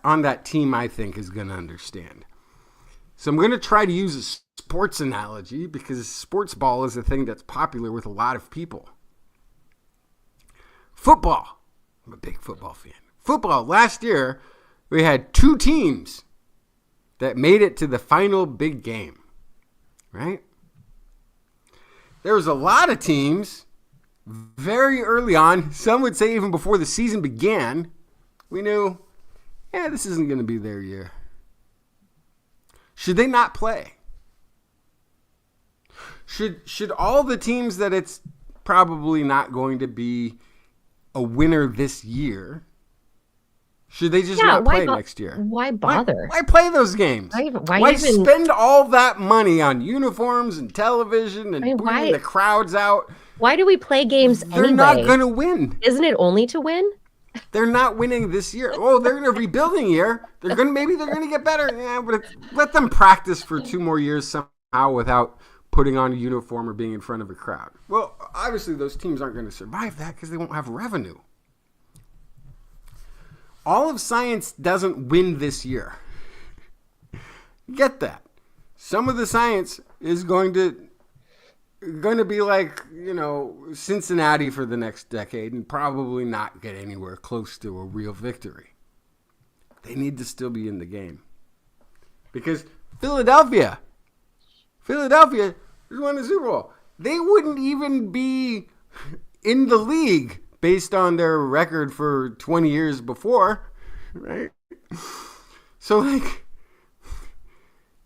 on that team, I think, is going to understand. So I'm going to try to use a sports analogy because sports ball is a thing that's popular with a lot of people. Football. I'm a big football fan. Football. Last year, we had 2 teams that made it to the final big game. Right? There was a lot of teams very early on, some would say even before the season began, we knew, this isn't going to be their year. Should they not play? Should all the teams that it's probably not going to be a winner this year, should they just not play next year? Why bother? Why play those games? Why spend all that money on uniforms and television and bringing the crowds out? Why do we play games anyway? They're not going to win. Isn't it only to win? They're not winning this year. Oh, they're in a rebuilding year. Maybe they're going to get better. Yeah, but let them practice for 2 more years somehow without putting on a uniform or being in front of a crowd. Well, obviously those teams aren't going to survive that because they won't have revenue. All of science doesn't win this year. Get that. Some of the science is going to be like, Cincinnati for the next decade and probably not get anywhere close to a real victory. They need to still be in the game. Because Philadelphia just won the Super Bowl. They wouldn't even be in the league based on their record for 20 years before, right? So,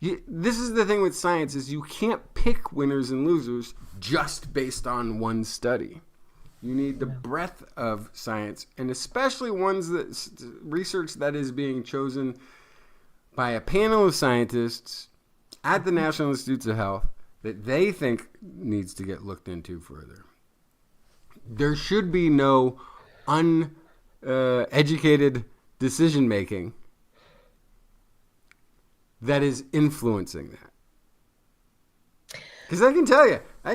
this is the thing with science is you can't pick winners and losers just based on one study. You need the breadth of science, and especially research that is being chosen by a panel of scientists at the National Institutes of Health that they think needs to get looked into further. There should be no uneducated decision making that is influencing that. Because I can tell you. I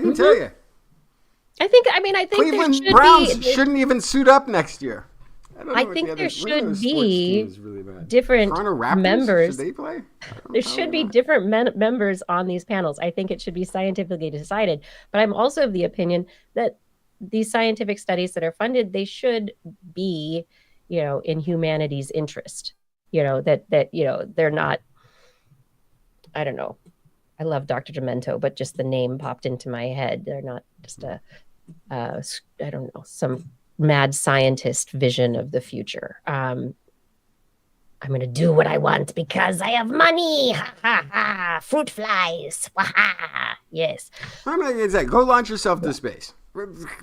think Cleveland there should Browns be, shouldn't even suit up next year. I think there should be different Toronto Raptors, members. Should they play? There should be different members on these panels. I think it should be scientifically decided. But I'm also of the opinion that these scientific studies that are funded, they should be, in humanity's interest. That they're not. I don't know. I love Dr. Demento, but just the name popped into my head. They're not just I don't know, some mad scientist vision of the future. I'm going to do what I want because I have money. Ha, ha, ha. Fruit flies. Ha, ha. Yes. I'm not going to say, go launch yourself to space.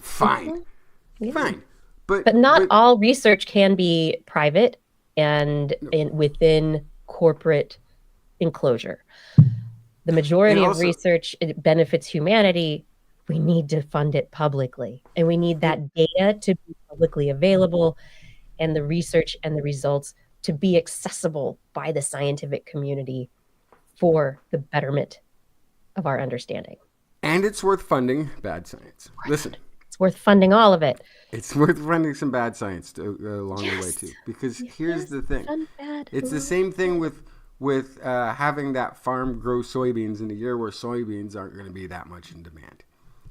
Fine. Yeah. Fine. But not all research can be private and within corporate enclosure. The majority of research, it benefits humanity. We need to fund it publicly, and we need that data to be publicly available, and the research and the results to be accessible by the scientific community for the betterment of our understanding. And it's worth funding bad science. Listen. It's worth funding all of it. It's worth funding some bad science along the way too. Because here's the thing. It's the same thing with having that farm grow soybeans in a year where soybeans aren't going to be that much in demand.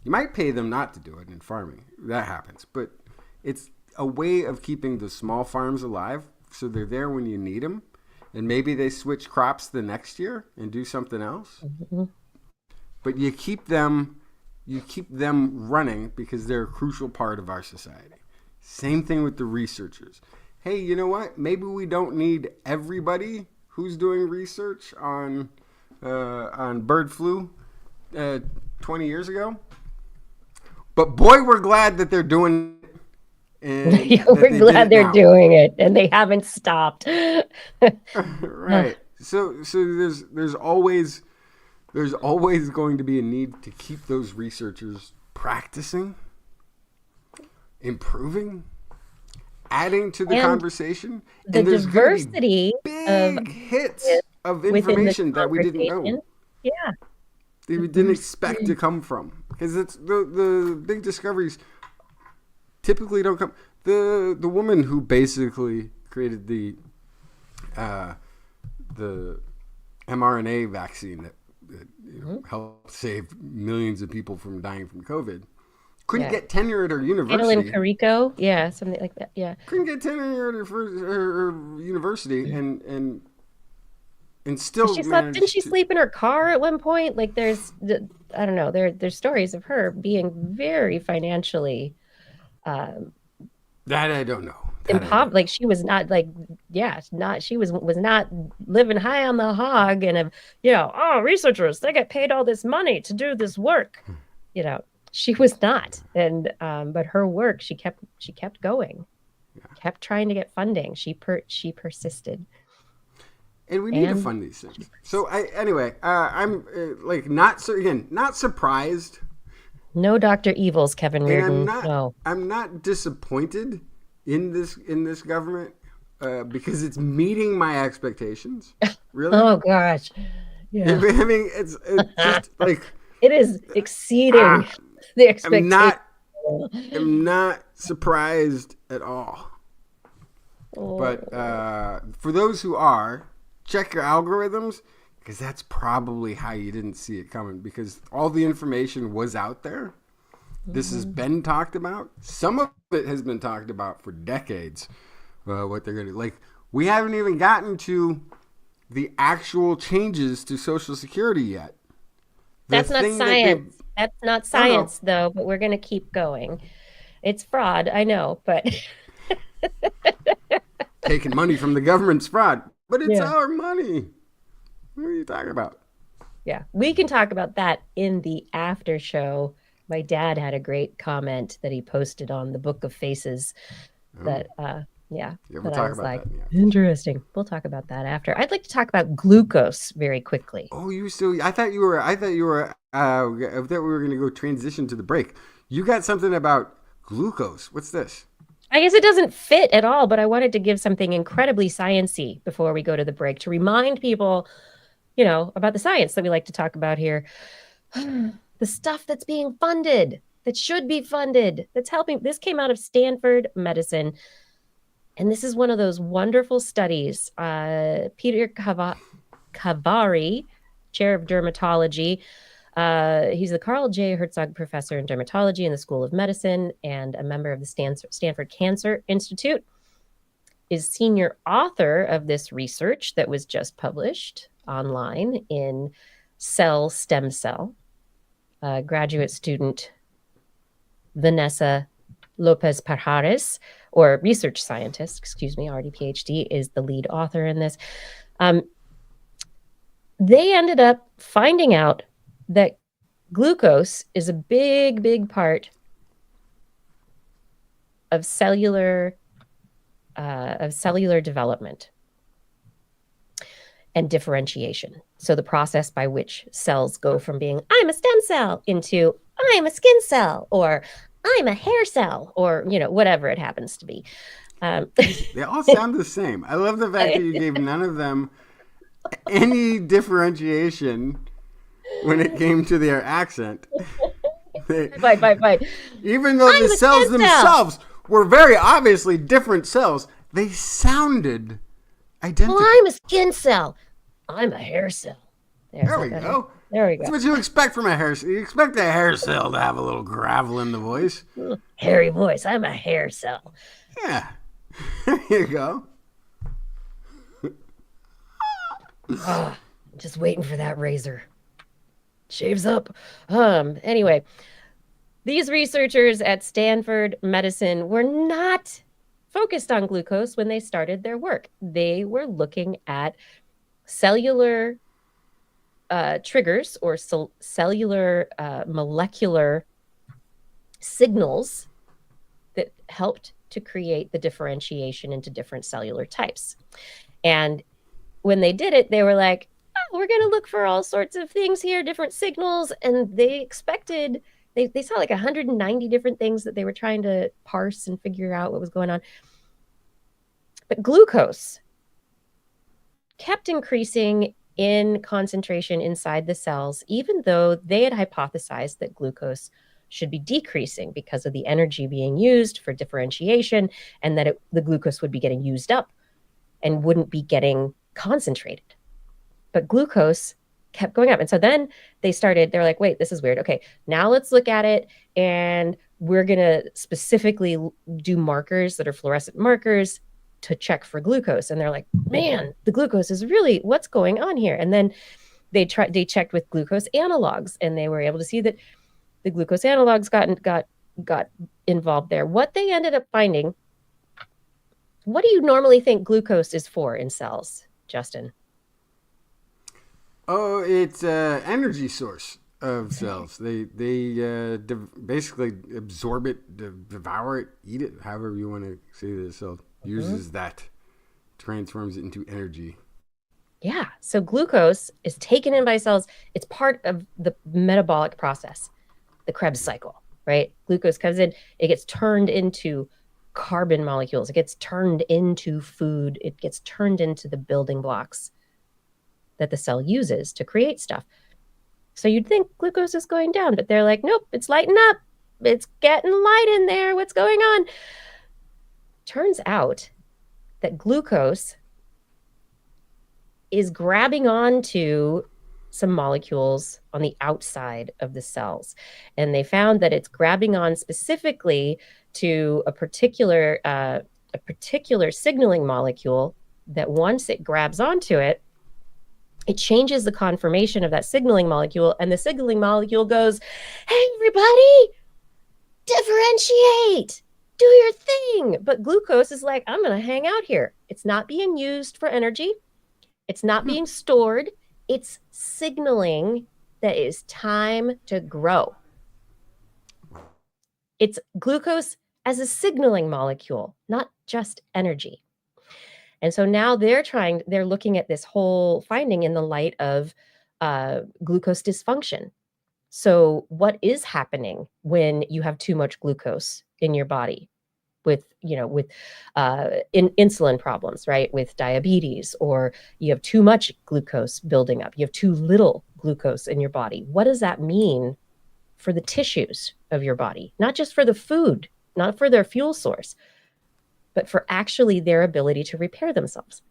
You might pay them not to do it in farming. That happens. But it's a way of keeping the small farms alive so they're there when you need them. And maybe they switch crops the next year and do something else. Mm-hmm. But you keep them running because they're a crucial part of our society. Same thing with the researchers. Hey, you know what? Maybe we don't need everybody who's doing research on bird flu 20 years ago. But boy, we're glad that they're doing it. And we're glad they're doing it, and they haven't stopped. Right. So there's always going to be a need to keep those researchers practicing, improving, adding to the conversation. The diversity big hits of information that we didn't know. Yeah. That we didn't expect to come from. Because it's the big discoveries typically don't come. The woman who basically created the mRNA vaccine that helped save millions of people from dying from COVID couldn't get tenure at her university. Madeline Carrico, something like that. Yeah, couldn't get tenure at her university, and still didn't she sleep in her car at one point? Like there's stories of her being very financially that I don't know. Like she was not she was not living high on the hog and researchers, they get paid all this money to do this work. She was not. And but her work, she kept going. Kept trying to get funding. She persisted. And we need to fund these things. So I'm not surprised. No Dr. Evils, Kevin Reardon. I'm not disappointed in this government because it's meeting my expectations. Really? Oh gosh. Yeah. I mean, it's just like it is exceeding the expectations. I'm not surprised at all. But for those who are, check your algorithms, because that's probably how you didn't see it coming, because all the information was out there. This has been talked about. Some of it has been talked about for decades, what they're going to do. Like, we haven't even gotten to the actual changes to Social Security yet. That's not science. That's not science, though, but we're going to keep going. It's fraud, I know, but... Taking money from the government's fraud. But it's our money. What are you talking about? Yeah, we can talk about that in the after show. My dad had a great comment that he posted on the Book of Faces. That we'll talk about that. Interesting. We'll talk about that after. I'd like to talk about glucose very quickly. Oh, I thought you were I thought we were going to go transition to the break. You got something about glucose. What's this? I guess it doesn't fit at all, but I wanted to give something incredibly sciencey before we go to the break to remind people, about the science that we like to talk about here. The stuff that's being funded, that should be funded, that's helping. This came out of Stanford Medicine. And this is one of those wonderful studies. Peter Kavari, chair of dermatology. He's the Carl J. Herzog Professor in Dermatology in the School of Medicine and a member of the Stanford Cancer Institute, is senior author of this research that was just published online in Cell Stem Cell. Graduate student Vanessa Lopez Pajares, or research scientist, already PhD, is the lead author in this. They ended up finding out that glucose is a big, big part of cellular development and differentiation. So the process by which cells go from being, I'm a stem cell, into I'm a skin cell, or I'm a hair cell, or, whatever it happens to be. They all sound the same. I love the fact that you gave none of them any differentiation when it came to their accent. Fine. Even though the cells themselves were very obviously different cells, they sounded identical. Well, I'm a skin cell. I'm a hair cell. There we go. There we go. That's what you expect from a hair cell. You expect a hair cell to have a little gravel in the voice. Hairy voice. I'm a hair cell. Yeah. There you go. Just waiting for that razor. Shaves up. Anyway, these researchers at Stanford Medicine were not focused on glucose when they started their work. They were looking at cellular triggers or cellular molecular signals that helped to create the differentiation into different cellular types. And when they did it, they were like, oh, we're going to look for all sorts of things here, different signals. And they expected, they saw like 190 different things that they were trying to parse and figure out what was going on. But glucose kept increasing in concentration inside the cells, even though they had hypothesized that glucose should be decreasing because of the energy being used for differentiation, and that the glucose would be getting used up and wouldn't be getting concentrated. But glucose kept going up. And so then they're like, wait, this is weird. Okay, now let's look at it, and we're going to specifically do markers that are fluorescent markers to check for glucose. And they're like, man, the glucose is really what's going on here. And then they checked with glucose analogs, and they were able to see that the glucose analogs got involved there. What they ended up finding, what do you normally think glucose is for in cells, Justin? Oh, it's an energy source of cells. They basically absorb it, devour it, eat it, however you want to say the cell uses that, transforms it into energy. Yeah. So glucose is taken in by cells. It's part of the metabolic process, the Krebs cycle, right? Glucose comes in, it gets turned into carbon molecules. It gets turned into food. It gets turned into the building blocks that the cell uses to create stuff. So you'd think glucose is going down, but they're like, nope, it's lighting up. It's getting light in there. What's going on? Turns out that glucose is grabbing onto some molecules on the outside of the cells. And they found that it's grabbing on specifically to a particular signaling molecule that once it grabs onto it, it changes the conformation of that signaling molecule, and the signaling molecule goes, hey, everybody, differentiate, do your thing. But glucose is like, I'm going to hang out here. It's not being used for energy. It's not being stored. It's signaling that it's time to grow. It's glucose as a signaling molecule, not just energy. And so now they're looking at this whole finding in the light of glucose dysfunction. So what is happening when you have too much glucose in your body with, with insulin problems, right? With diabetes, or you have too much glucose building up, you have too little glucose in your body. What does that mean for the tissues of your body? Not just for the food, not for their fuel source, but for actually their ability to repair themselves.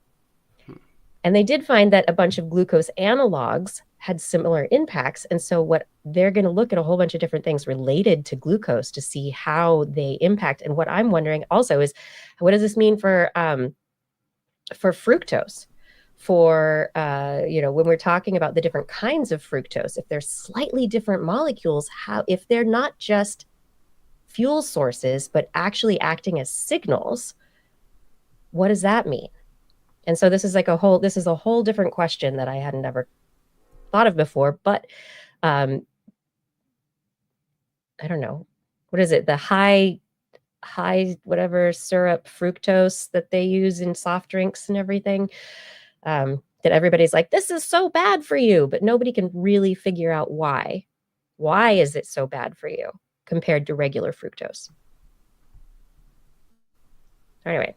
And they did find that a bunch of glucose analogs had similar impacts. And so what they're going to look at a whole bunch of different things related to glucose to see how they impact. And what I'm wondering also is, what does this mean for fructose? For, when we're talking about the different kinds of fructose, if they're slightly different molecules, if they're not just fuel sources, but actually acting as signals, what does that mean? And so this is a whole different question that I hadn't ever thought of before, but I don't know. What is it? The high whatever syrup fructose that they use in soft drinks and everything, that everybody's like, this is so bad for you, but nobody can really figure out why. Why is it so bad for you compared to regular fructose? Anyway,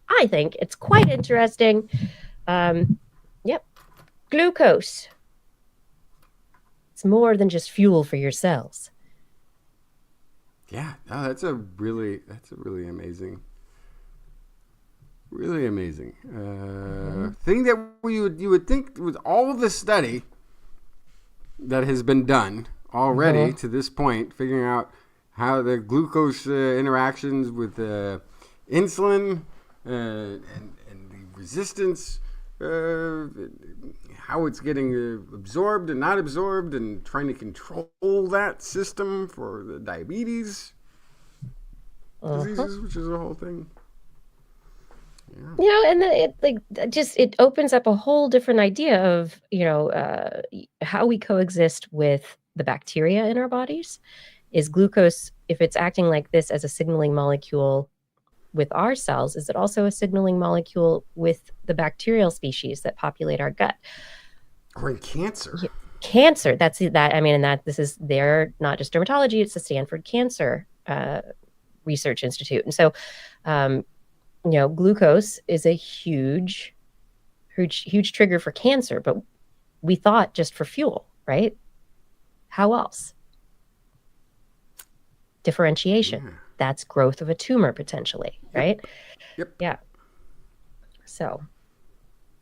I think it's quite interesting. Yep. Glucose. It's more than just fuel for your cells. Yeah, no, that's a really amazing, thing that you would think with all the study that has been done already to this point, figuring out how the glucose interactions with insulin and the resistance, how it's getting absorbed and not absorbed, and trying to control that system for the diabetes diseases, which is a whole thing. Yeah. And it opens up a whole different idea of, how we coexist with the bacteria in our bodies. Is glucose, if it's acting like this as a signaling molecule with our cells, is it also a signaling molecule with the bacterial species that populate our gut? Or in cancer. Yeah, cancer. They're not just dermatology, it's the Stanford Cancer Research Institute. And so, glucose is a huge trigger for cancer, but we thought just for fuel, right? How else? Differentiation. Yeah. That's growth of a tumor potentially, right? Yep. Yeah. So,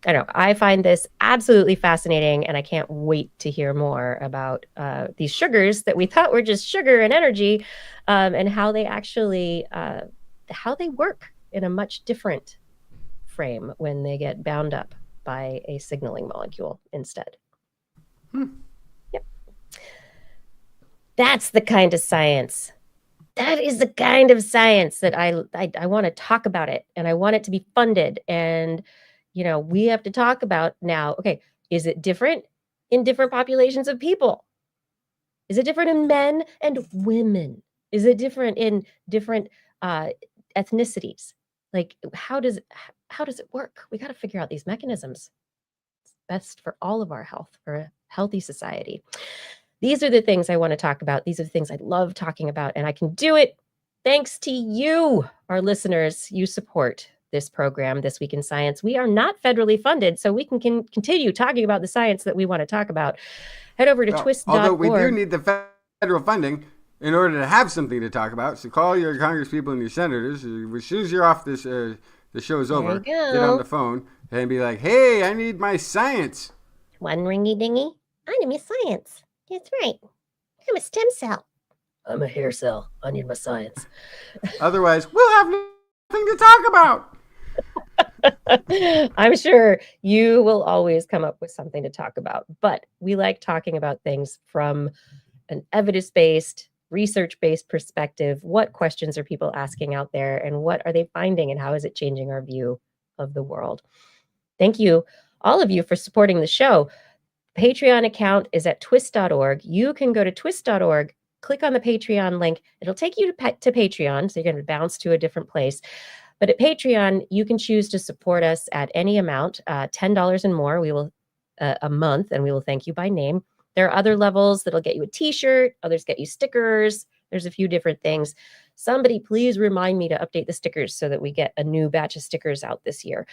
I don't know. I find this absolutely fascinating, and I can't wait to hear more about these sugars that we thought were just sugar and energy, and how they actually how they work in a much different frame when they get bound up by a signaling molecule instead. Yep. That's the kind of science. That is the kind of science that I want to talk about it, and I want it to be funded. And, we have to talk about now, okay, is it different in different populations of people? Is it different in men and women? Is it different in different ethnicities? Like, how does it work? We got to figure out these mechanisms. It's best for all of our health, for a healthy society. These are the things I want to talk about. These are the things I love talking about, and I can do it thanks to you, our listeners. You support this program, This Week in Science. We are not federally funded, so we can continue talking about the science that we want to talk about. Head over to TWIS.org. Although we do need the federal funding in order to have something to talk about, so call your congresspeople and your senators. As soon as you're off this, the show is over, get on the phone and be like, hey, I need my science. One ringy dingy. I need my science. That's right. I'm a stem cell. I'm a hair cell. I need my science. Otherwise, we'll have nothing to talk about. I'm sure you will always come up with something to talk about, but we like talking about things from an evidence-based, research-based perspective. What questions are people asking out there, and what are they finding, and how is it changing our view of the world? Thank you, all of you, for supporting the show. Patreon account is at TWIS.org. You can go to TWIS.org, click on the Patreon link. It'll take you to Patreon, so you're going to bounce to a different place. But at Patreon, you can choose to support us at any amount, $10 and more. We will a month, and we will thank you by name. There are other levels that'll get you a t-shirt, others get you stickers. There's a few different things. Somebody please remind me to update the stickers so that we get a new batch of stickers out this year.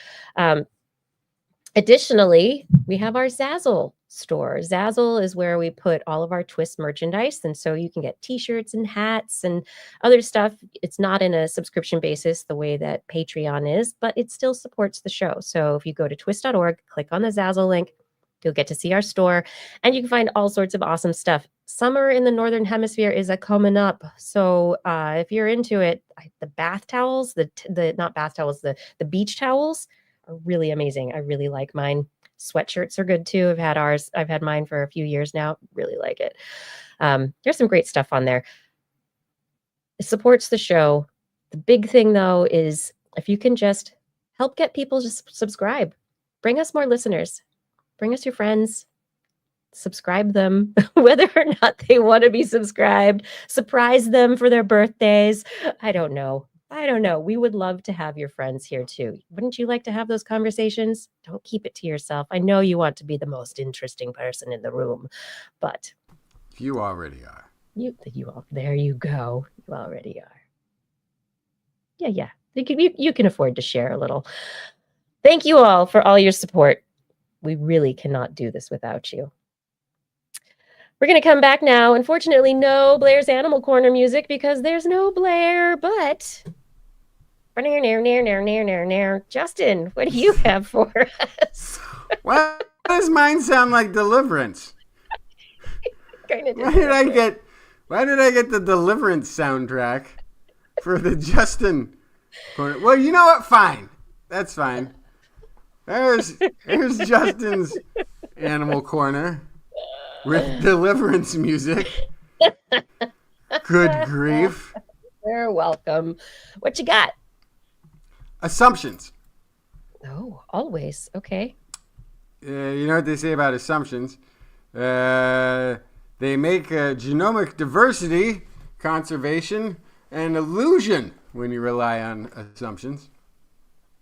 Additionally, we have our Zazzle store. Zazzle is where we put all of our TWIS merchandise. And so you can get t-shirts and hats and other stuff. It's not in a subscription basis the way that Patreon is, but it still supports the show. So if you go to twis.org, click on the Zazzle link, you'll get to see our store and you can find all sorts of awesome stuff. Summer in the Northern Hemisphere is coming up. So if you're into it, the bath towels, not bath towels, the beach towels are really amazing. I really like mine. Sweatshirts are good too. I've had mine for a few years now. Really like it. There's some great stuff on there. It supports the show. The big thing though is if you can just help get people to subscribe, bring us more listeners, bring us your friends, subscribe them, whether or not they want to be subscribed, surprise them for their birthdays. I don't know. We would love to have your friends here too. Wouldn't you like to have those conversations? Don't keep it to yourself. I know you want to be the most interesting person in the room, but you already are. There you go. You already are. Yeah. You can afford to share a little. Thank you all for all your support. We really cannot do this without you. We're going to come back now. Unfortunately, no Blair's Animal Corner music because there's no Blair, but Justin, what do you have for us? Why does mine sound like Deliverance? Why did I get the Deliverance soundtrack for the Justin corner? Well, you know what? Fine. That's fine. There's Justin's Animal Corner with Deliverance music. Good grief. You're welcome. What you got? Assumptions. Oh, always. Okay. You know what they say about assumptions? They make genomic diversity, conservation, an illusion when you rely on assumptions.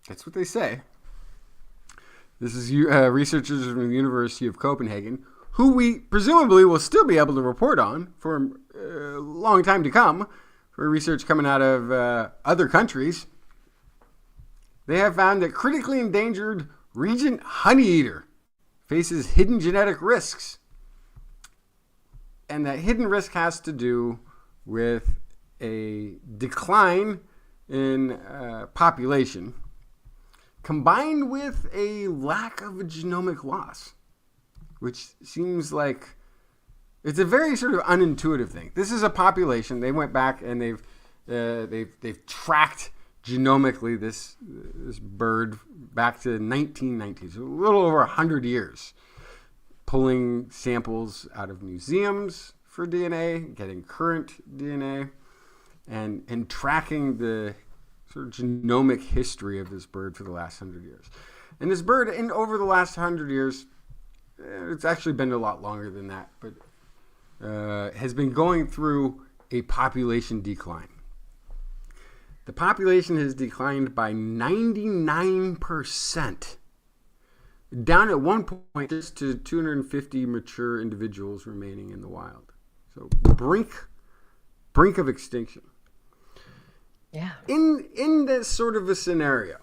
That's what they say. This is researchers from the University of Copenhagen, who we presumably will still be able to report on for a long time to come, for research coming out of other countries. They have found that critically endangered regent honeyeater faces hidden genetic risks. And that hidden risk has to do with a decline in population combined with a lack of a genomic loss, which seems like it's a very sort of unintuitive thing. This is a population. They went back and they've tracked genomically this bird back to 1919, so a little over 100 years, pulling samples out of museums for DNA, getting current DNA, and tracking the sort of genomic history of this bird for the last 100 years. And this bird, over the last 100 years, it's actually been a lot longer than that, but has been going through a population decline. The population has declined by 99%, down at one point just to 250 mature individuals remaining in the wild. So brink of extinction. Yeah. In this sort of a scenario,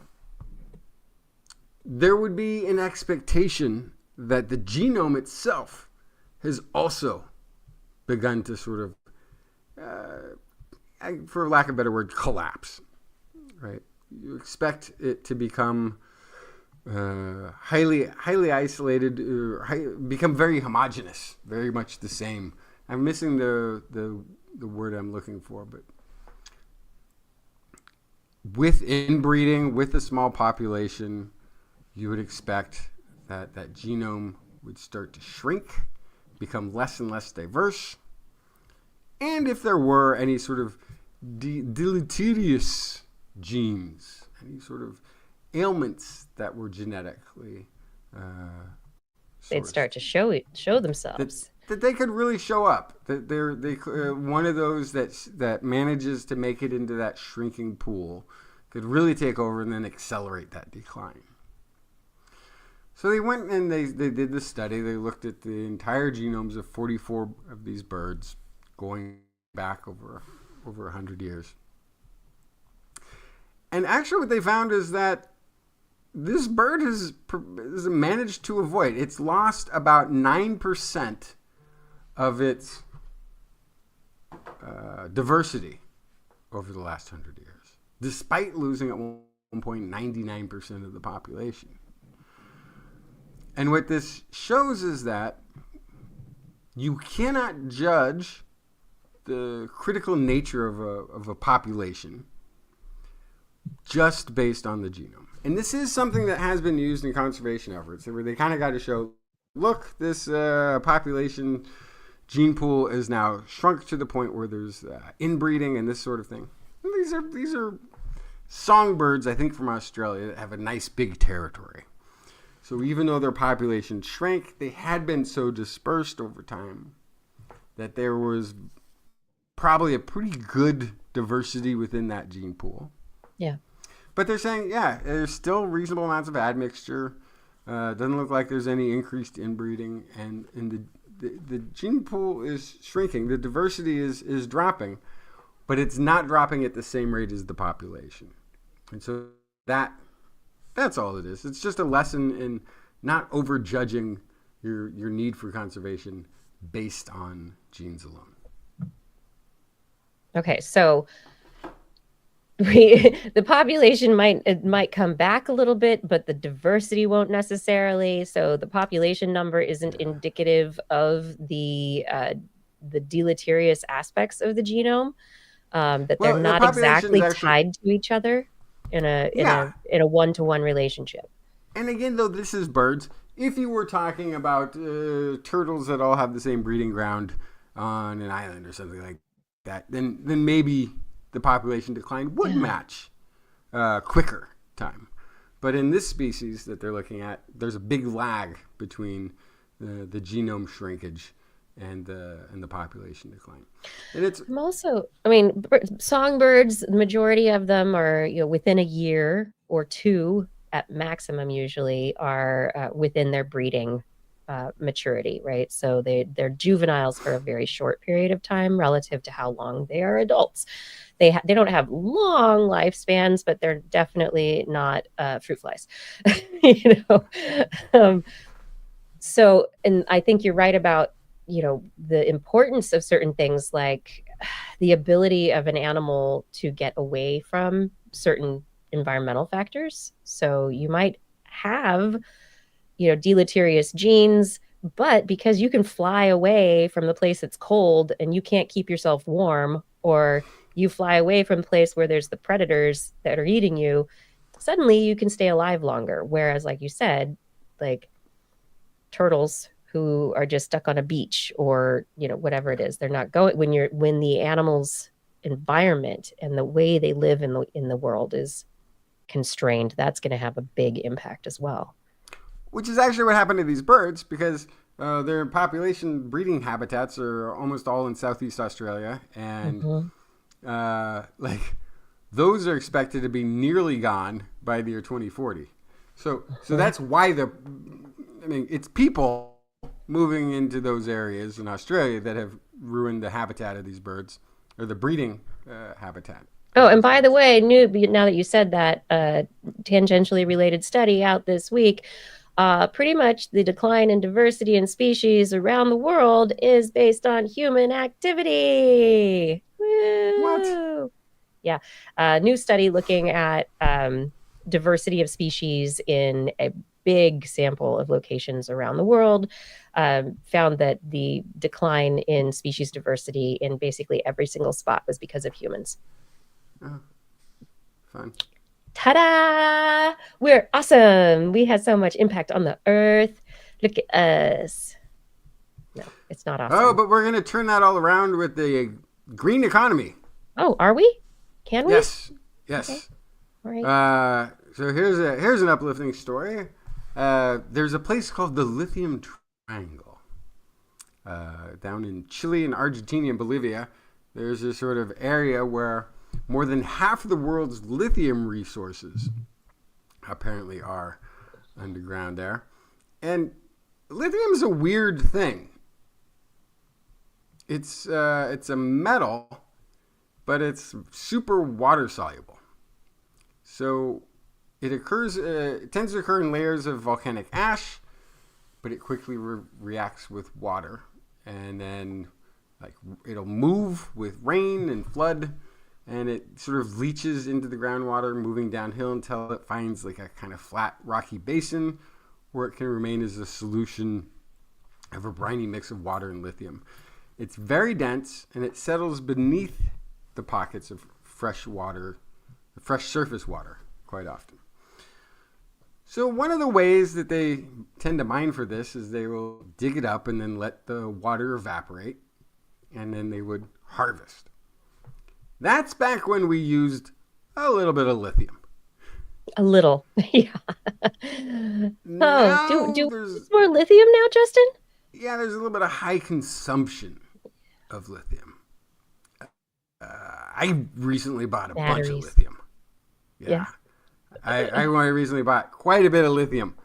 there would be an expectation that the genome itself has also begun to sort of, for lack of a better word, collapse, right? You expect it to become highly isolated, or become very homogeneous, very much the same. I'm missing the word I'm looking for, but with inbreeding, with a small population, you would expect that genome would start to shrink, become less and less diverse. And if there were any sort of deleterious genes, any sort of ailments that were genetically they'd start to show themselves. That they could really show up. That they're one of those that manages to make it into that shrinking pool could really take over and then accelerate that decline. So they went and they did the study. They looked at the entire genomes of 44 of these birds going back over 100 years. And actually what they found is that this bird has managed to avoid. It's lost about 9% of its diversity over the last 100 years, despite losing at one point 99% of the population. And what this shows is that you cannot judge the critical nature of a population just based on the genome. And this is something that has been used in conservation efforts, where they kind of got to show, look, this population gene pool is now shrunk to the point where there's inbreeding and this sort of thing. And these are songbirds, I think, from Australia that have a nice big territory. So even though their population shrank, they had been so dispersed over time that there was probably a pretty good diversity within that gene pool. Yeah. But they're saying, yeah, there's still reasonable amounts of admixture. Doesn't look like there's any increased inbreeding, and the gene pool is shrinking. The diversity is dropping, but it's not dropping at the same rate as the population. And so that's all it is. It's just a lesson in not overjudging your need for conservation based on genes alone. Okay, so the population might come back a little bit, but the diversity won't necessarily. So the population number isn't indicative of the deleterious aspects of the genome. That they're not exactly tied to each other in a one-to-one relationship. And again, though, this is birds. If you were talking about turtles that all have the same breeding ground on an island or something like that, then maybe the population decline would match quicker time. But in this species that they're looking at, there's a big lag between the genome shrinkage and the population decline. And it's also, songbirds, the majority of them are within a year or two at maximum, usually are within their breeding maturity, right? So they're juveniles for a very short period of time relative to how long they are adults. They don't have long lifespans, but they're definitely not fruit flies, So, and I think you're right about the importance of certain things, like the ability of an animal to get away from certain environmental factors. So you might have deleterious genes, but because you can fly away from the place that's cold and you can't keep yourself warm, or you fly away from the place where there's the predators that are eating you, suddenly you can stay alive longer. Whereas, like you said, like turtles who are just stuck on a beach or whatever it is, they're not going when the animal's environment and the way they live in the world is constrained. That's going to have a big impact as well. Which is actually what happened to these birds, because their population breeding habitats are almost all in Southeast Australia, and those are expected to be nearly gone by the year 2040. So that's why it's people moving into those areas in Australia that have ruined the habitat of these birds, or the breeding habitat. Oh, and by the way, now that you said that, tangentially related study out this week, pretty much the decline in diversity in species around the world is based on human activity. Woo! What? Yeah. New study looking at diversity of species in a big sample of locations around the world found that the decline in species diversity in basically every single spot was because of humans. Oh, fun. Ta-da! We're awesome. We had so much impact on the earth. Look at us. No, it's not awesome. Oh, but we're going to turn that all around with the green economy. Oh, are we? Can we? Yes. Okay. All right. So here's an uplifting story. There's a place called the Lithium Triangle down in Chile and Argentina and Bolivia. There's this sort of area where more than half of the world's lithium resources apparently are underground there. And lithium is a weird thing. It's a metal, but it's super water soluble. So it occurs. It tends to occur in layers of volcanic ash, but it quickly reacts with water, and then like it'll move with rain and flood, and it sort of leaches into the groundwater, moving downhill until it finds like a kind of flat, rocky basin where it can remain as a solution of a briny mix of water and lithium. It's very dense, and it settles beneath the pockets of fresh water, fresh surface water, quite often. So one of the ways that they tend to mine for this is they will dig it up and then let the water evaporate, and then they would harvest. That's back when we used a little bit of lithium. A little, yeah. Now do we use more lithium now, Justin? Yeah, there's a little bit of high consumption of lithium. I recently bought a bunch of lithium. Yeah. I recently bought quite a bit of lithium,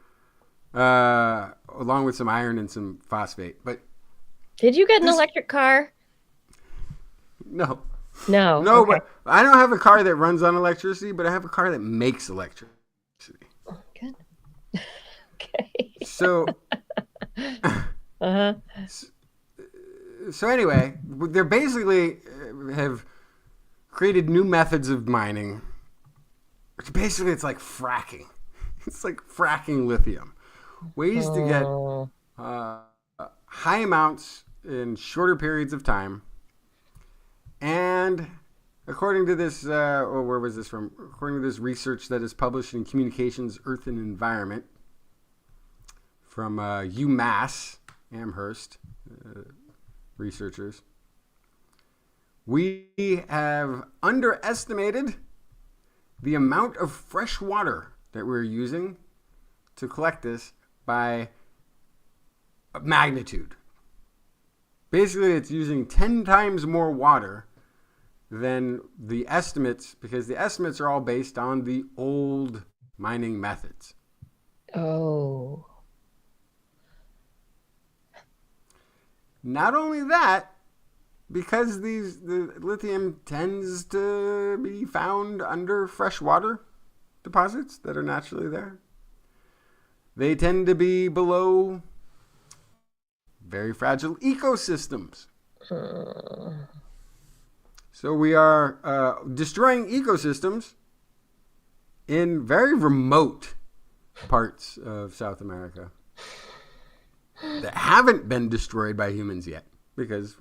along with some iron and some phosphate. But did you get an electric car? No. No. Okay. But I don't have a car that runs on electricity, but I have a car that makes electricity. Oh, good. Okay. So. So anyway, they're basically have created new methods of mining. Basically, it's like fracking. It's like fracking lithium. Ways to get high amounts in shorter periods of time. And according to this, where was this from? According to this research that is published in Communications, Earth and Environment from UMass Amherst researchers, we have underestimated the amount of fresh water that we're using to collect this by a magnitude. Basically, it's using 10 times more water than the estimates, because the estimates are all based on the old mining methods. Oh. Not only that, because the lithium tends to be found under freshwater deposits that are naturally there, they tend to be below very fragile ecosystems. So we are destroying ecosystems in very remote parts of South America that haven't been destroyed by humans yet, because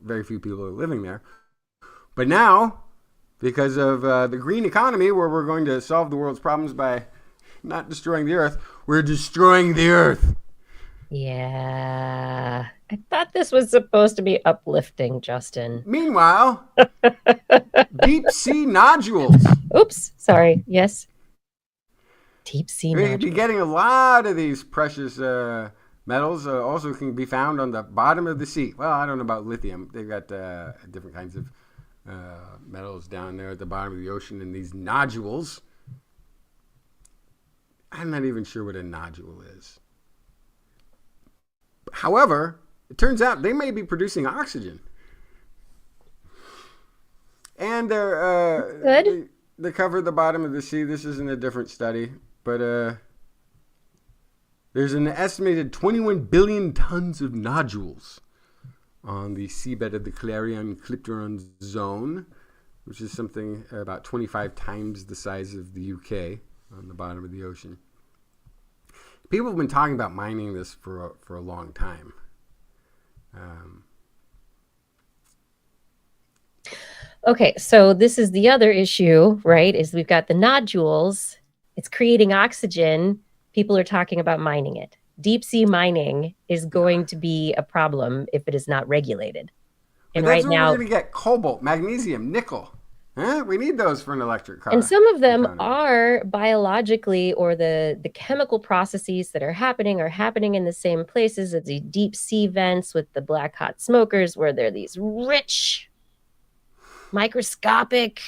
very few people are living there. But now, because of the green economy, where we're going to solve the world's problems by not destroying the earth, we're destroying the earth. Yeah. I thought this was supposed to be uplifting, Justin. Meanwhile, deep sea nodules. Oops, sorry. Yes. Deep sea nodules. We'll be getting a lot of these precious metals. Also can be found on the bottom of the sea. Well, I don't know about lithium. They've got different kinds of metals down there at the bottom of the ocean, and these nodules. I'm not even sure what a nodule is. However, it turns out they may be producing oxygen. And they cover the bottom of the sea. This isn't a different study, but there's an estimated 21 billion tons of nodules on the seabed of the Clarion-Clipperon zone, which is something about 25 times the size of the UK on the bottom of the ocean. People have been talking about mining this for a long time. Okay, so this is the other issue, right? Is we've got the nodules. It's creating oxygen. People are talking about mining it. Deep sea mining is going to be a problem if it is not regulated. And right now, we're going to get cobalt, magnesium, nickel. We need those for an electric car. And some of them are biologically, or the chemical processes that are happening in the same places as the deep sea vents with the black hot smokers, where they're these rich, microscopic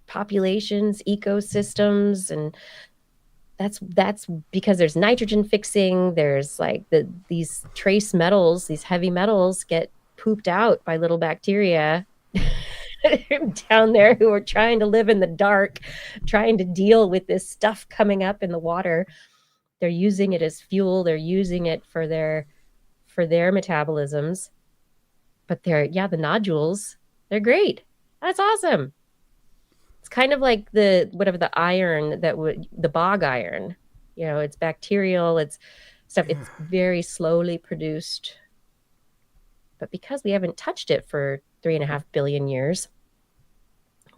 populations, ecosystems, and that's because there's nitrogen fixing. There's like these trace metals, these heavy metals get pooped out by little bacteria down there who are trying to live in the dark, trying to deal with this stuff coming up in the water. They're using it as fuel. They're using it for their metabolisms. But the nodules, they're great. That's awesome. It's kind of like the iron the bog iron. It's bacterial, it's stuff. It's very slowly produced. But because we haven't touched it for 3.5 billion years,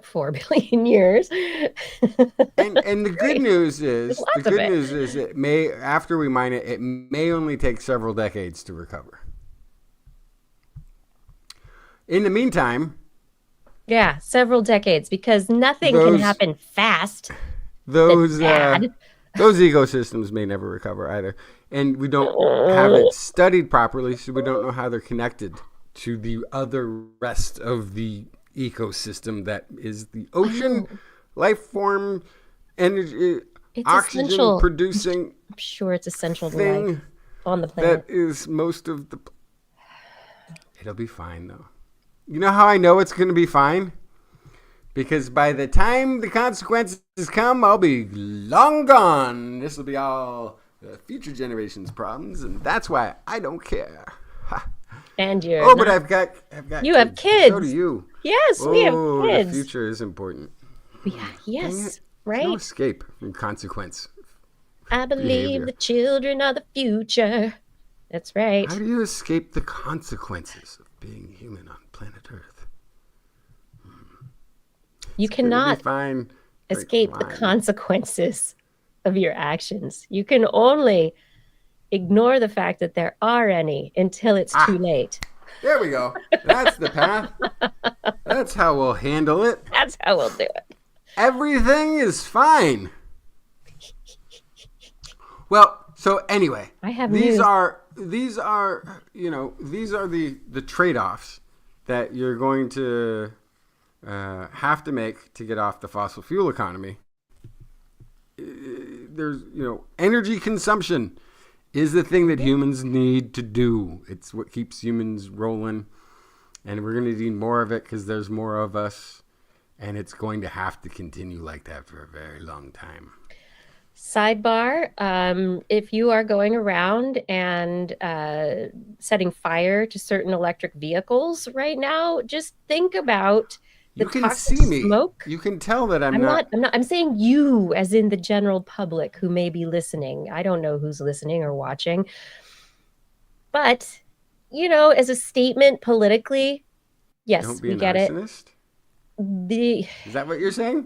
4 billion years. and the good news is it may, after we mine it, it may only take several decades to recover. In the meantime, yeah, several decades, because nothing can happen fast. Those ecosystems may never recover either. And we don't have it studied properly, so we don't know how they're connected to the other rest of the ecosystem that is the ocean, life form, energy, oxygen producing. I'm sure it's essential to life on the planet. That is most of the. It'll be fine though. You know how I know it's going to be fine? Because by the time the consequences come, I'll be long gone. This will be all the future generations' problems, and that's why I don't care. And you're but I've got you have kids. So do you. Yes, we have kids. The future is important. Yes, right? There's no escape from consequence. I believe the children are the future. That's right. How do you escape the consequences of being human on planet Earth? You cannot escape the consequences of your actions. You can only ignore the fact that there are any until it's too late. There we go. That's the path. That's how we'll handle it. That's how we'll do it. Everything is fine. Well, so anyway, I have these news. are these are the trade-offs that you're going to have to make to get off the fossil fuel economy. There's energy consumption is the thing that humans need to do. It's what keeps humans rolling, and we're going to need more of it because there's more of us, and it's going to have to continue like that for a very long time. Sidebar, if you are going around and setting fire to certain electric vehicles right now, just think about the toxic smoke. You can tell that I'm not. I'm saying you, as in the general public who may be listening. I don't know who's listening or watching. But, as a statement politically, yes, we get it. Is that what you're saying?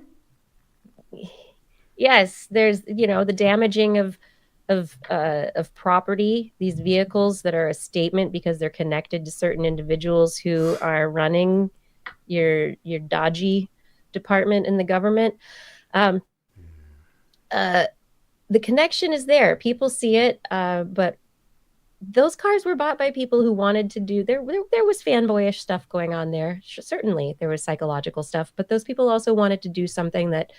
Yes, there's the damaging of property, these vehicles that are a statement because they're connected to certain individuals who are running your dodgy department in the government. The connection is there. People see it, but those cars were bought by people who wanted to do there was fanboyish stuff going on there. Certainly there was psychological stuff, but those people also wanted to do something that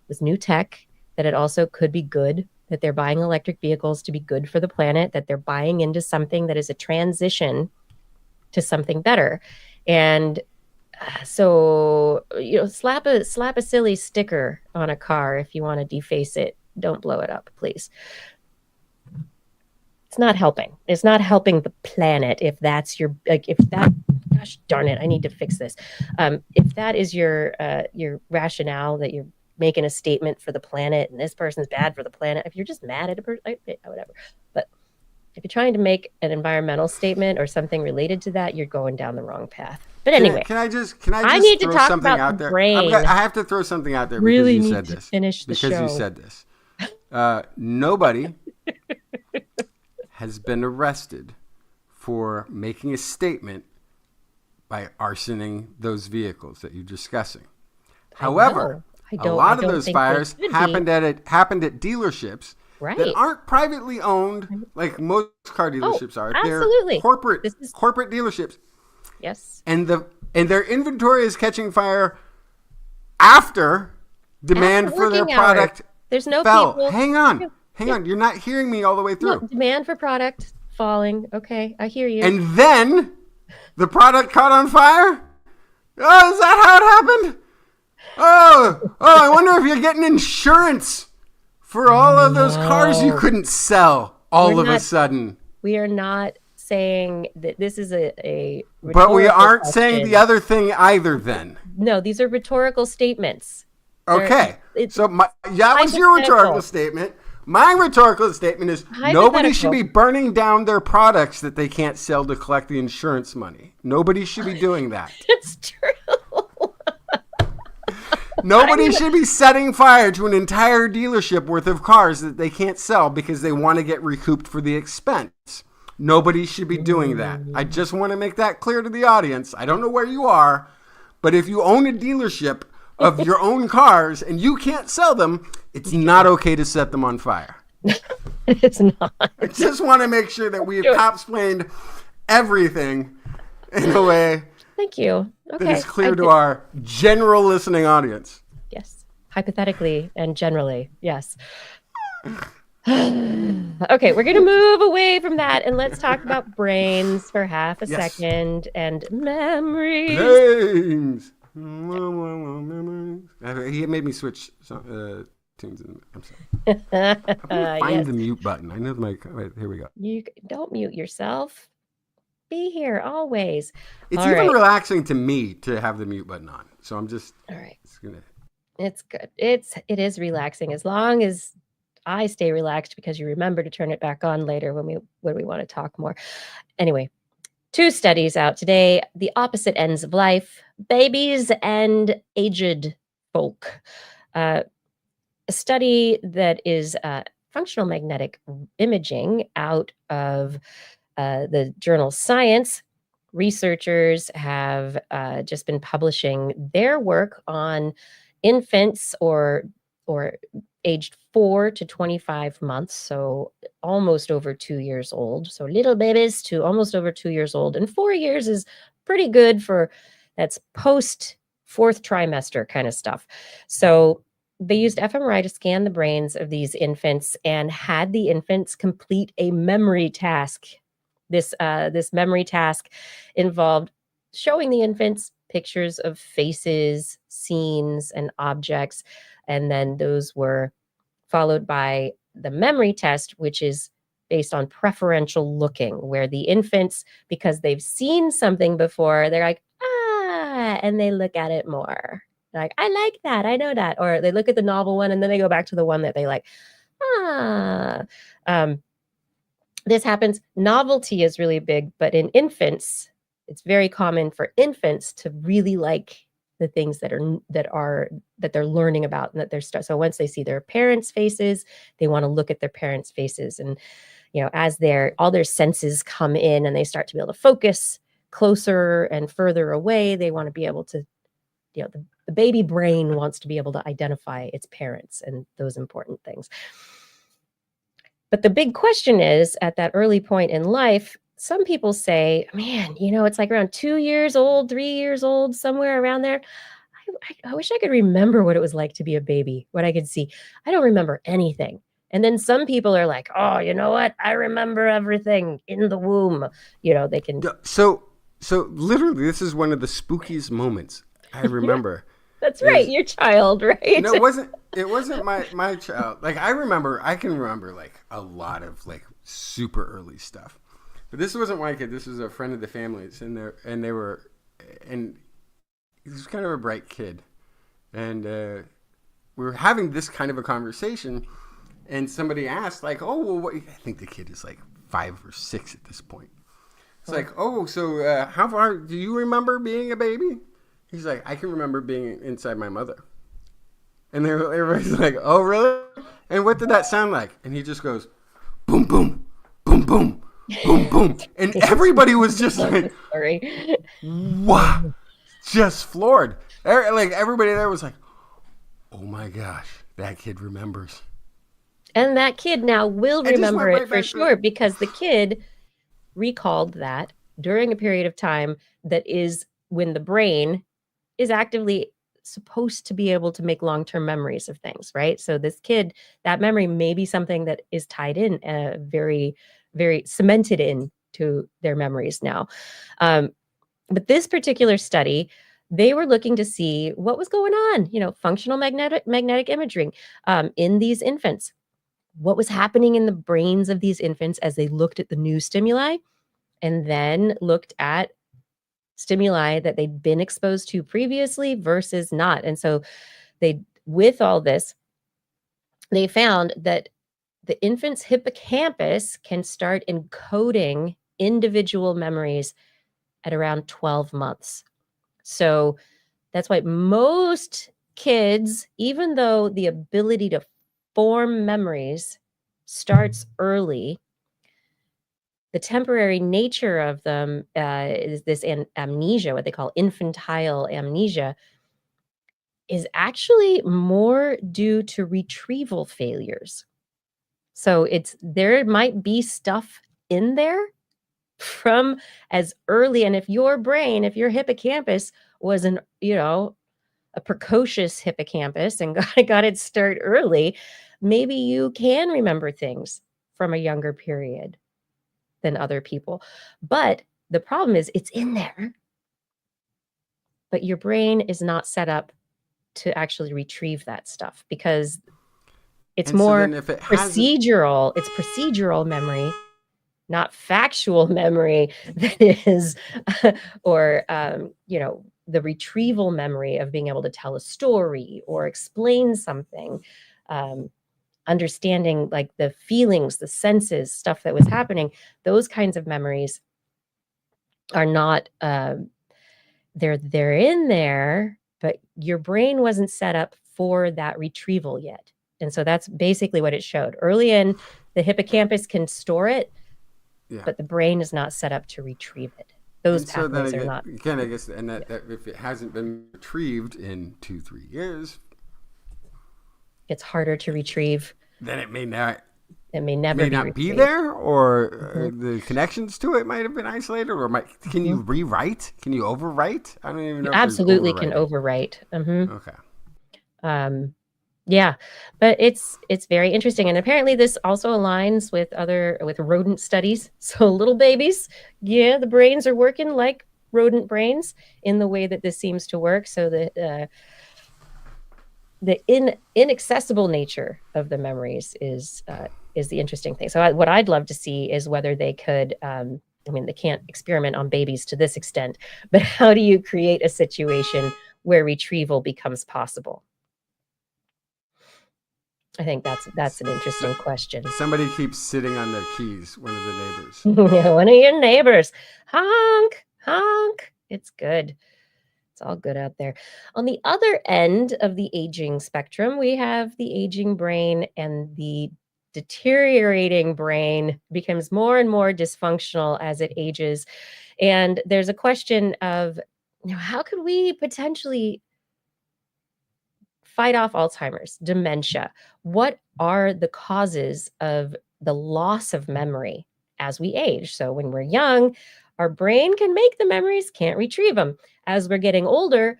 was new tech, that it also could be good, that they're buying electric vehicles to be good for the planet, that they're buying into something that is a transition to something better. And so, slap a silly sticker on a car if you want to deface it. Don't blow it up, please. It's not helping. It's not helping the planet if that's your, gosh darn it, I need to fix this. If that is your rationale, that you're making a statement for the planet and this person's bad for the planet, if you're just mad at a person, whatever. But if you're trying to make an environmental statement or something related to that, you're going down the wrong path. But anyway, can I just I need to throw talk something about out the there? brain. I have to throw something out there really because you need said to this. finish the show. Because you said this. Nobody has been arrested for making a statement by arsoning those vehicles that you're discussing. However, a lot of those fires happened at dealerships that aren't privately owned like most car dealerships are. Absolutely. They're corporate dealerships. Yes. And their inventory is catching fire after demand for their product There's no fell. people. Hang on. You're not hearing me all the way through. No, demand for product falling. Okay, I hear you. And then the product caught on fire? Oh, is that how it happened? Oh, I wonder if you're getting insurance for all of those cars you couldn't sell all of a sudden. We are not saying that this is a But we aren't question. saying the other thing either then. No, these are rhetorical statements. Okay. So that was your rhetorical statement. My rhetorical statement is nobody should be burning down their products that they can't sell to collect the insurance money. Nobody should be doing that. It's true. Nobody should be setting fire to an entire dealership worth of cars that they can't sell because they want to get recouped for the expense. Nobody should be doing that. I just want to make that clear to the audience. I don't know where you are, but if you own a dealership of your own cars and you can't sell them, it's not okay to set them on fire. It's not. I just want to make sure that we have top-explained everything in a way Thank you. Okay. that is clear to our general listening audience. Yes. Hypothetically and generally. Yes. Okay, we're going to move away from that and let's talk about brains for half a second and memories. Brains. He made me switch tunes. I'm sorry. Find the mute button. I know here we go. You don't mute yourself. Be here always. It's even relaxing to me to have the mute button on. So I'm just. All right. It's good. It is relaxing as long as I stay relaxed because you remember to turn it back on later when we want to talk more. Anyway. 2 studies out today, the opposite ends of life, babies and aged folk. A study that is functional magnetic imaging out of the journal Science. Researchers have just been publishing their work on infants or aged 4 to 25 months, so almost over 2 years old. So little babies to almost over 2 years old. And 4 years is pretty good that's post 4th trimester kind of stuff. So they used fMRI to scan the brains of these infants and had the infants complete a memory task. This memory task involved showing the infants pictures of faces, scenes, and objects. And then those were followed by the memory test, which is based on preferential looking, where the infants, because they've seen something before, they're like, and they look at it more. They're like, I like that. I know that. Or they look at the novel one and then they go back to the one that they like. This happens. Novelty is really big, but in infants, it's very common for infants to really like the things that they're learning about and that they're so once they see their parents' faces, they want to look at their parents' faces. And as all their senses come in and they start to be able to focus closer and further away, they want to be able to, the baby brain wants to be able to identify its parents and those important things. But the big question is, at that early point in life, some people say, man, it's like around 2 years old, 3 years old, somewhere around there. I wish I could remember what it was like to be a baby, what I could see. I don't remember anything. And then some people are like, oh, you know what? I remember everything in the womb. They can. So literally, this is one of the spookiest moments I remember. That's right. Your child, right? No, it wasn't my child. Like, I can remember like a lot of like super early stuff. But this wasn't my kid. This was a friend of the family's, and he was kind of a bright kid, and we were having this kind of a conversation, and somebody asked, like, "Oh, well, what?" I think the kid is like 5 or 6 at this point. It's like, "Oh, so how far do you remember being a baby?" He's like, "I can remember being inside my mother," and everybody's like, "Oh, really? And what did that sound like?" And he just goes, "Boom, boom, boom, boom." Boom, boom. And everybody was just like, wow, just floored. Like, everybody there was like, oh my gosh, that kid remembers. And that kid now will remember it for sure, because the kid recalled that during a period of time that is when the brain is actively supposed to be able to make long-term memories of things, right? So this kid, that memory may be something that is tied in, very, very cemented in to their memories now. But this particular study, they were looking to see what was going on, functional magnetic imaging in these infants. What was happening in the brains of these infants as they looked at the new stimuli and then looked at stimuli that they'd been exposed to previously versus not. And so with all this, they found that the infant's hippocampus can start encoding individual memories at around 12 months. So that's why most kids, even though the ability to form memories starts early, the temporary nature of them is this amnesia, what they call infantile amnesia, is actually more due to retrieval failures. So there might be stuff in there from as early, and if your hippocampus was a precocious hippocampus and got its start early, maybe you can remember things from a younger period than other people. But the problem is it's in there, but your brain is not set up to actually retrieve that stuff because it's more procedural. It's procedural memory, not factual memory that is, or, the retrieval memory of being able to tell a story or explain something, understanding like the feelings, the senses, stuff that was happening. Those kinds of memories are not, they're in there, but your brain wasn't set up for that retrieval yet. And so that's basically what it showed. Early in, the hippocampus can store it, but the brain is not set up to retrieve it. Those pathways are not. Again, I guess, and that if it hasn't been retrieved in 2-3 years, it's harder to retrieve. Then it may not. It may never be there, or the connections to it might have been isolated, or can you rewrite? Can you overwrite? I don't even know. You absolutely can overwrite. Okay. Yeah, but it's very interesting, and apparently this also aligns with rodent studies. So little babies, the brains are working like rodent brains in the way that this seems to work. So the inaccessible nature of the memories is the interesting thing. So what I'd love to see is whether they could. They can't experiment on babies to this extent, but how do you create a situation where retrieval becomes possible? I think that's an interesting question. Somebody keeps sitting on their keys. One of the neighbors. Yeah, one of your neighbors. Honk, honk. It's good. It's all good out there. On the other end of the aging spectrum, we have the aging brain, and the deteriorating brain becomes more and more dysfunctional as it ages. And there's a question of, how could we potentially fight off Alzheimer's, dementia? What are the causes of the loss of memory as we age? So when we're young, our brain can make the memories, can't retrieve them. As we're getting older,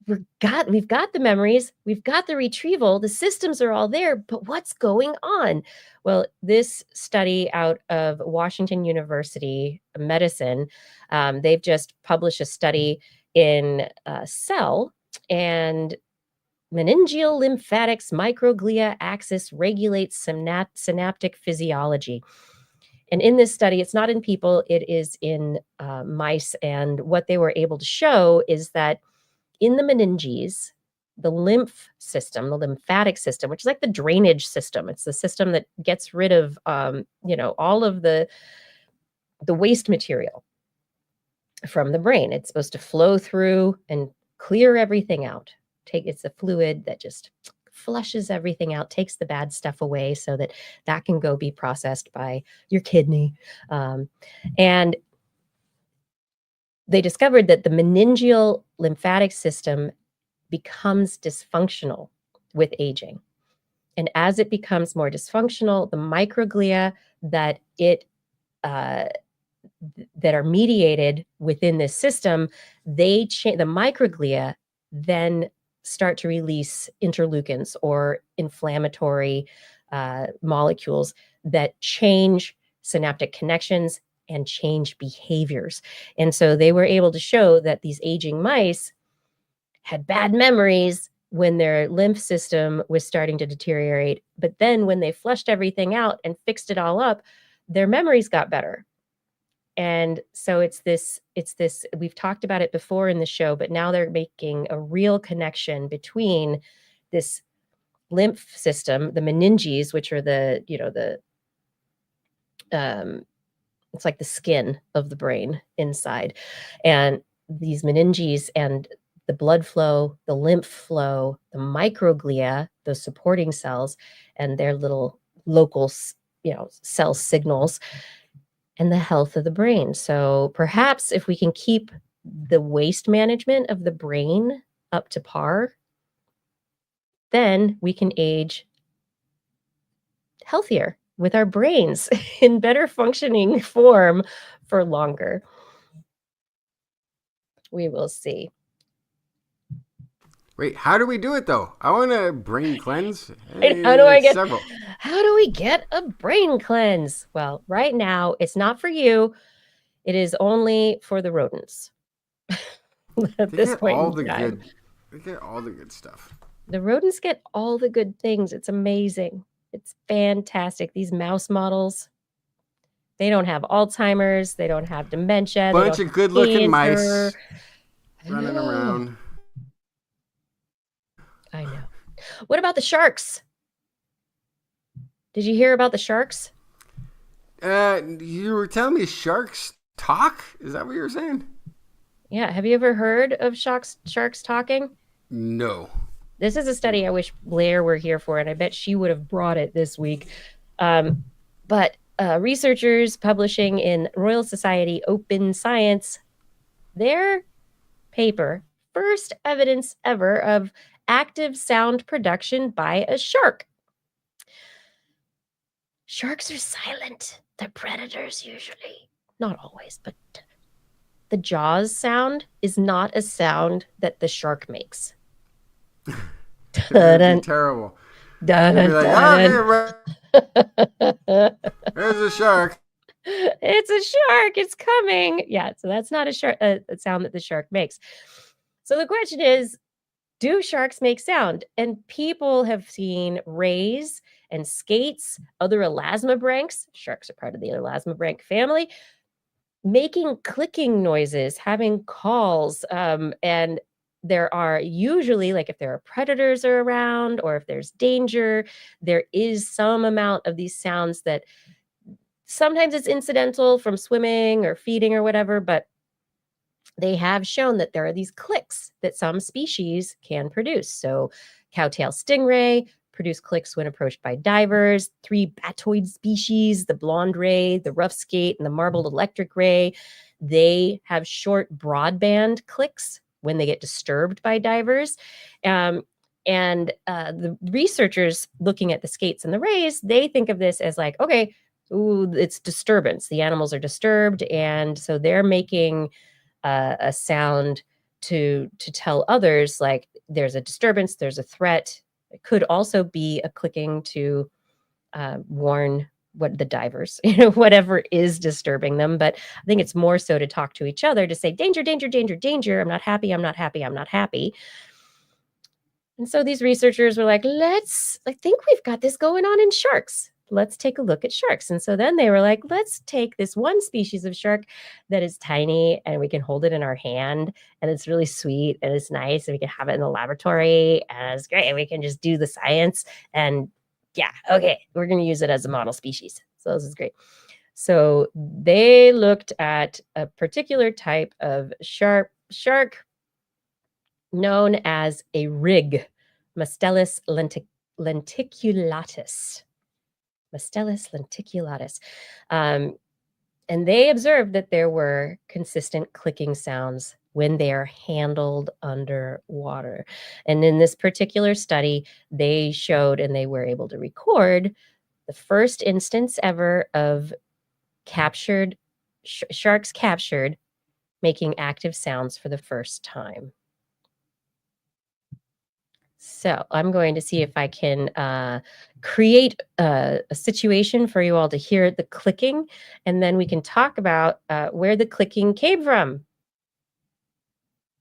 we've got the memories, we've got the retrieval, the systems are all there, but what's going on? Well, this study out of Washington University Medicine, they've just published a study in Cell, and meningeal lymphatics microglia axis regulates synaptic physiology. And in this study, it's not in people, it is in mice. And what they were able to show is that in the meninges, the lymph system, the lymphatic system, which is like the drainage system, it's the system that gets rid of, all of the waste material from the brain. It's supposed to flow through and clear everything out. It's a fluid that just flushes everything out, takes the bad stuff away so that can go be processed by your kidney. And they discovered that the meningeal lymphatic system becomes dysfunctional with aging. And as it becomes more dysfunctional, the microglia that are mediated within this system, the microglia then start to release interleukins or inflammatory molecules that change synaptic connections and change behaviors. And so they were able to show that these aging mice had bad memories when their lymph system was starting to deteriorate. But then when they flushed everything out and fixed it all up, their memories got better. And so it's this, we've talked about it before in the show, but now they're making a real connection between this lymph system, the meninges, which are the, it's like the skin of the brain inside. And these meninges and the blood flow, the lymph flow, the microglia, those supporting cells, and their little local, cell signals, and the health of the brain. So perhaps if we can keep the waste management of the brain up to par, then we can age healthier with our brains in better functioning form for longer. We will see. Wait, how do we do it though? I want to brain cleanse. How do we get a brain cleanse? Well, right now it's not for you. It is only for the rodents. At this point in time. They get all the good stuff. The rodents get all the good things. It's amazing. It's fantastic. These mouse models, they don't have Alzheimer's. They don't have dementia. Bunch of good-looking mice running around. I know. What about the sharks? Did you hear about the sharks? You were telling me sharks talk? Is that what you were saying? Yeah. Have you ever heard of sharks talking? No. This is a study I wish Blair were here for, and I bet she would have brought it this week. But researchers publishing in Royal Society Open Science, their paper, first evidence ever of active sound production by a shark. Sharks are silent. They're predators usually. Not always, but the jaws sound is not a sound that the shark makes. That'd be terrible. There's a shark. It's a shark. It's coming. Yeah, so that's not a sound that the shark makes. So the question is, do sharks make sound? And people have seen rays and skates, other elasmobranchs, sharks are part of the elasmobranch family, making clicking noises, having calls, and there are usually, like if there are predators are around or if there's danger, there is some amount of these sounds that sometimes it's incidental from swimming or feeding or whatever, but they have shown that there are these clicks that some species can produce. So cowtail stingray produce clicks when approached by divers. 3 batoid species, the blonde ray, the rough skate, and the marbled electric ray, they have short broadband clicks when they get disturbed by divers. And the researchers looking at the skates and the rays, they think of this as like, okay, it's disturbance. The animals are disturbed. And so they're making a sound to tell others, like there's a disturbance, there's a threat. It could also be a clicking to warn what the divers, whatever is disturbing them. But I think it's more so to talk to each other to say, danger, danger, danger, danger. I'm not happy. I'm not happy. I'm not happy. And so these researchers were like, I think we've got this going on in sharks. Let's take a look at sharks. And so then they were like, let's take this one species of shark that is tiny and we can hold it in our hand and it's really sweet and it's nice and we can have it in the laboratory and it's great and we can just do the science and yeah, okay, we're going to use it as a model species. So this is great. So they looked at a particular type of shark known as a rig, Mustellus lenticulatus. Mustellus lenticulatus. And they observed that there were consistent clicking sounds when they are handled underwater. And in this particular study, they showed and they were able to record the first instance ever of captured sharks captured making active sounds for the first time. So I'm going to see if I can create a situation for you all to hear the clicking, and then we can talk about where the clicking came from.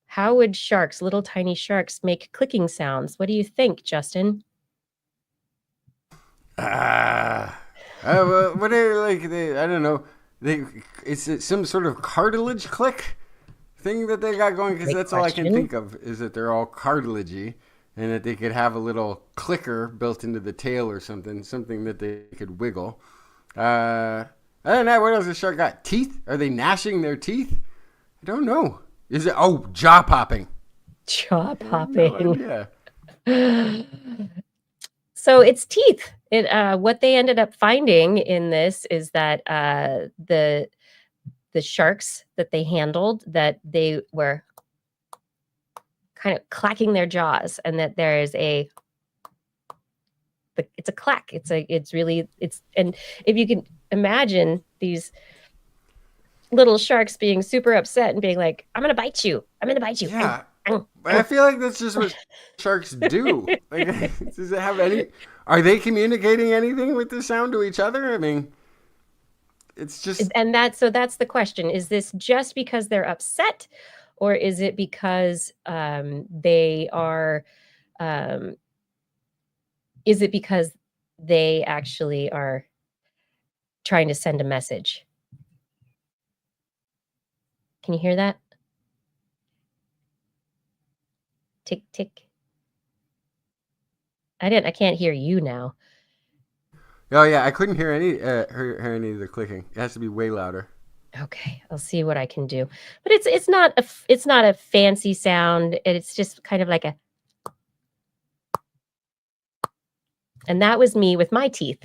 How would sharks, little tiny sharks, make clicking sounds? What do you think, Justin? What are like? I don't know. It's some sort of cartilage click thing that they got going, because Great that's all I can question. think of, is that they're all cartilagey, and that they could have a little clicker built into the tail or something that they could wiggle. Other than that, what else has a shark got? Teeth? Are they gnashing their teeth? I don't know. Is it jaw popping? Jaw I have popping. no idea. So it's teeth. What they ended up finding in this is that the sharks that they handled, that they were kind of clacking their jaws, and that there is it's a clack. And if you can imagine these little sharks being super upset and being like, I'm gonna bite you. I'm gonna bite you. Yeah. But I feel like that's just what sharks do. Like, does it have any? Are they communicating anything with the sound to each other? I mean, it's just. And that's the question. Is this just because they're upset, or is it because they are? Is it because they actually are trying to send a message? Can you hear that? Tick, tick. I can't hear you now. Oh yeah, I couldn't hear any of the clicking. It has to be way louder. Okay, I'll see what I can do. But it's not a fancy sound. It's just kind of like a, and that was me with my teeth.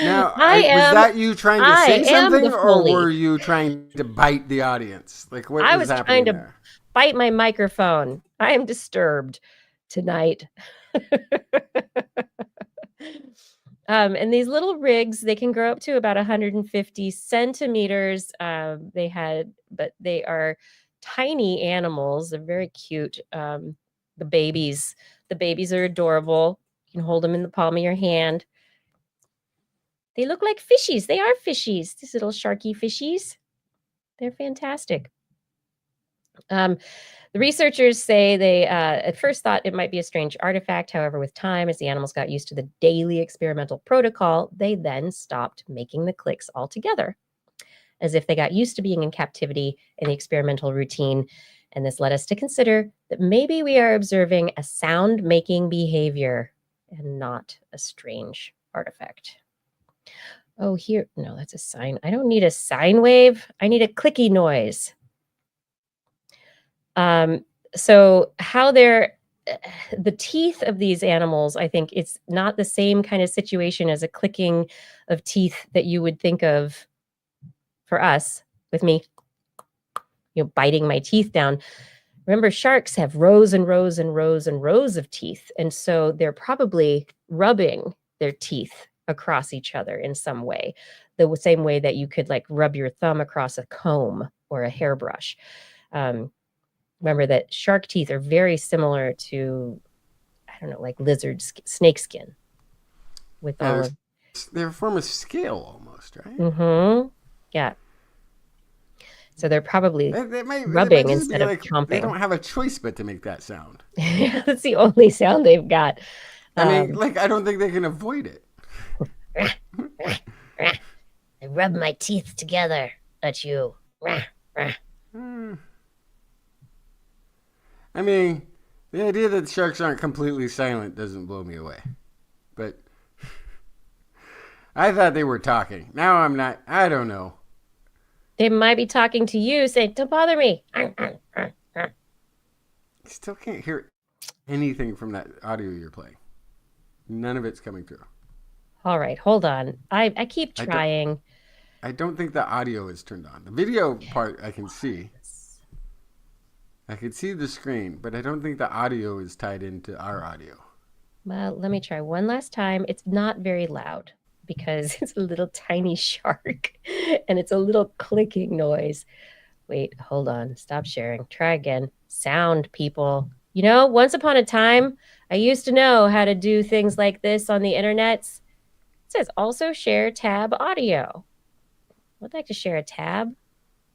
Now, was that you trying to say something, or were you trying to bite the audience? Like, what was happening there? I was trying to bite my microphone. I am disturbed tonight. And these little rigs, they can grow up to about 150 centimeters. But they are tiny animals. They're very cute. The babies are adorable. You can hold them in the palm of your hand. They look like fishies. They are fishies. These little sharky fishies. They're fantastic. The researchers say they at first thought it might be a strange artifact. However, with time, as the animals got used to the daily experimental protocol, they then stopped making the clicks altogether, as if they got used to being in captivity in the experimental routine. And this led us to consider that maybe we are observing a sound-making behavior and not a strange artifact. Oh, here, no, that's a sine. I don't need a sine wave. I need a clicky noise. So how the teeth of these animals, I think it's not the same kind of situation as a clicking of teeth that you would think of for us, with me, biting my teeth down. Remember, sharks have rows and rows and rows and rows of teeth. And so they're probably rubbing their teeth across each other in some way, the same way that you could like rub your thumb across a comb or a hairbrush. Remember that shark teeth are very similar to, I don't know, like snake skin. With all they're a form of scale almost, right? Mm-hmm. Yeah. So they're probably rubbing instead of chomping. They don't have a choice but to make that sound. That's the only sound they've got. I mean, I don't think they can avoid it. I rub my teeth together at you. I mean, the idea that sharks aren't completely silent doesn't blow me away. But I thought they were talking. Now I'm not. I don't know. They might be talking to you, saying, don't bother me. I still can't hear anything from that audio you're playing. None of it's coming through. All right, hold on. I keep trying. I don't think the audio is turned on. The video part I can see. I can see the screen, but I don't think the audio is tied into our audio. Well, let me try one last time. It's not very loud because it's a little tiny shark and it's a little clicking noise. Wait, hold on. Stop sharing. Try again. Sound, people. You know, once upon a time, I used to know how to do things like this on the internet. It says also share tab audio. I'd like to share a tab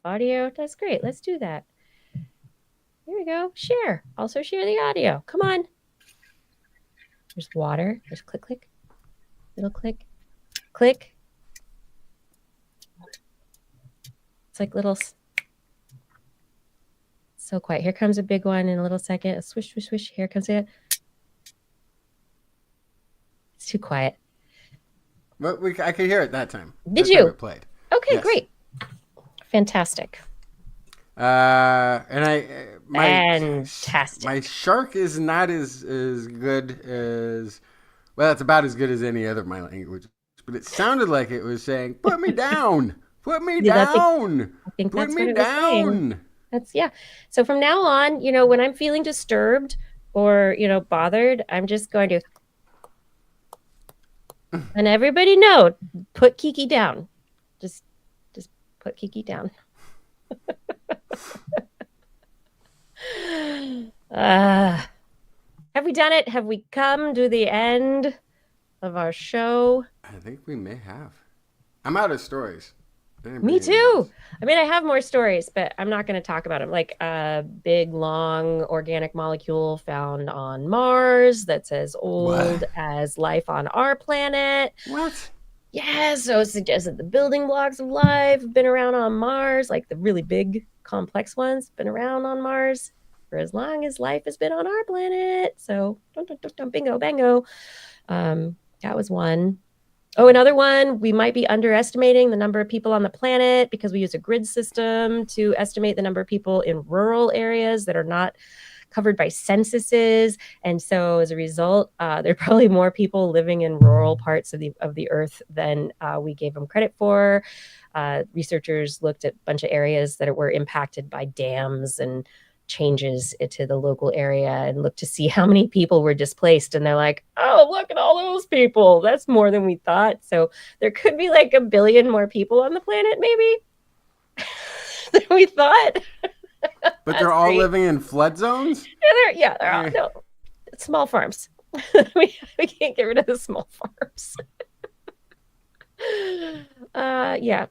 audio. That's great. Let's do that. Here we go. Share. Also share the audio. Come on. There's water. There's click, click. Little click. Click. It's like little... So quiet. Here comes a big one in a little second. A swish, swish, swish. Here comes it. It's too quiet. But I could hear it that time. Did that you? Time it played. Okay, Yes. great. Fantastic. Fantastic. My shark is not as good as... Well, it's about as good as any other of my language. But it sounded like it was saying, put me down. Put me down. I think put that's me what it was saying. down. Yeah. So from now on, you know, when I'm feeling disturbed or, you know, bothered, I'm just going to... And everybody know, put Kiki down. Just put Kiki down. Have we done it? Have we come to the end of our show? I think we may have. I'm out of stories. Me too. I mean, I have more stories, but I'm not going to talk about them. Like a big, long organic molecule found on Mars that's as old as life on our planet. What? Yeah, so it suggests that the building blocks of life have been around on Mars, like the really big, complex ones, been around on Mars for as long as life has been on our planet. So, bingo, bango. That was one. Oh, another one, we might be underestimating the number of people on the planet because we use a grid system to estimate the number of people in rural areas that are not covered by censuses. And so as a result, there are probably more people living in rural parts of the earth than we gave them credit for. Researchers looked at a bunch of areas that were impacted by dams and changes to the local area and look to see how many people were displaced. And they're like, oh, look at all those people. That's more than we thought. So there could be like 1 billion more people on the planet, maybe, than we thought. But they're all living in flood zones? They're all no, small farms. we can't get rid of the small farms. Yeah.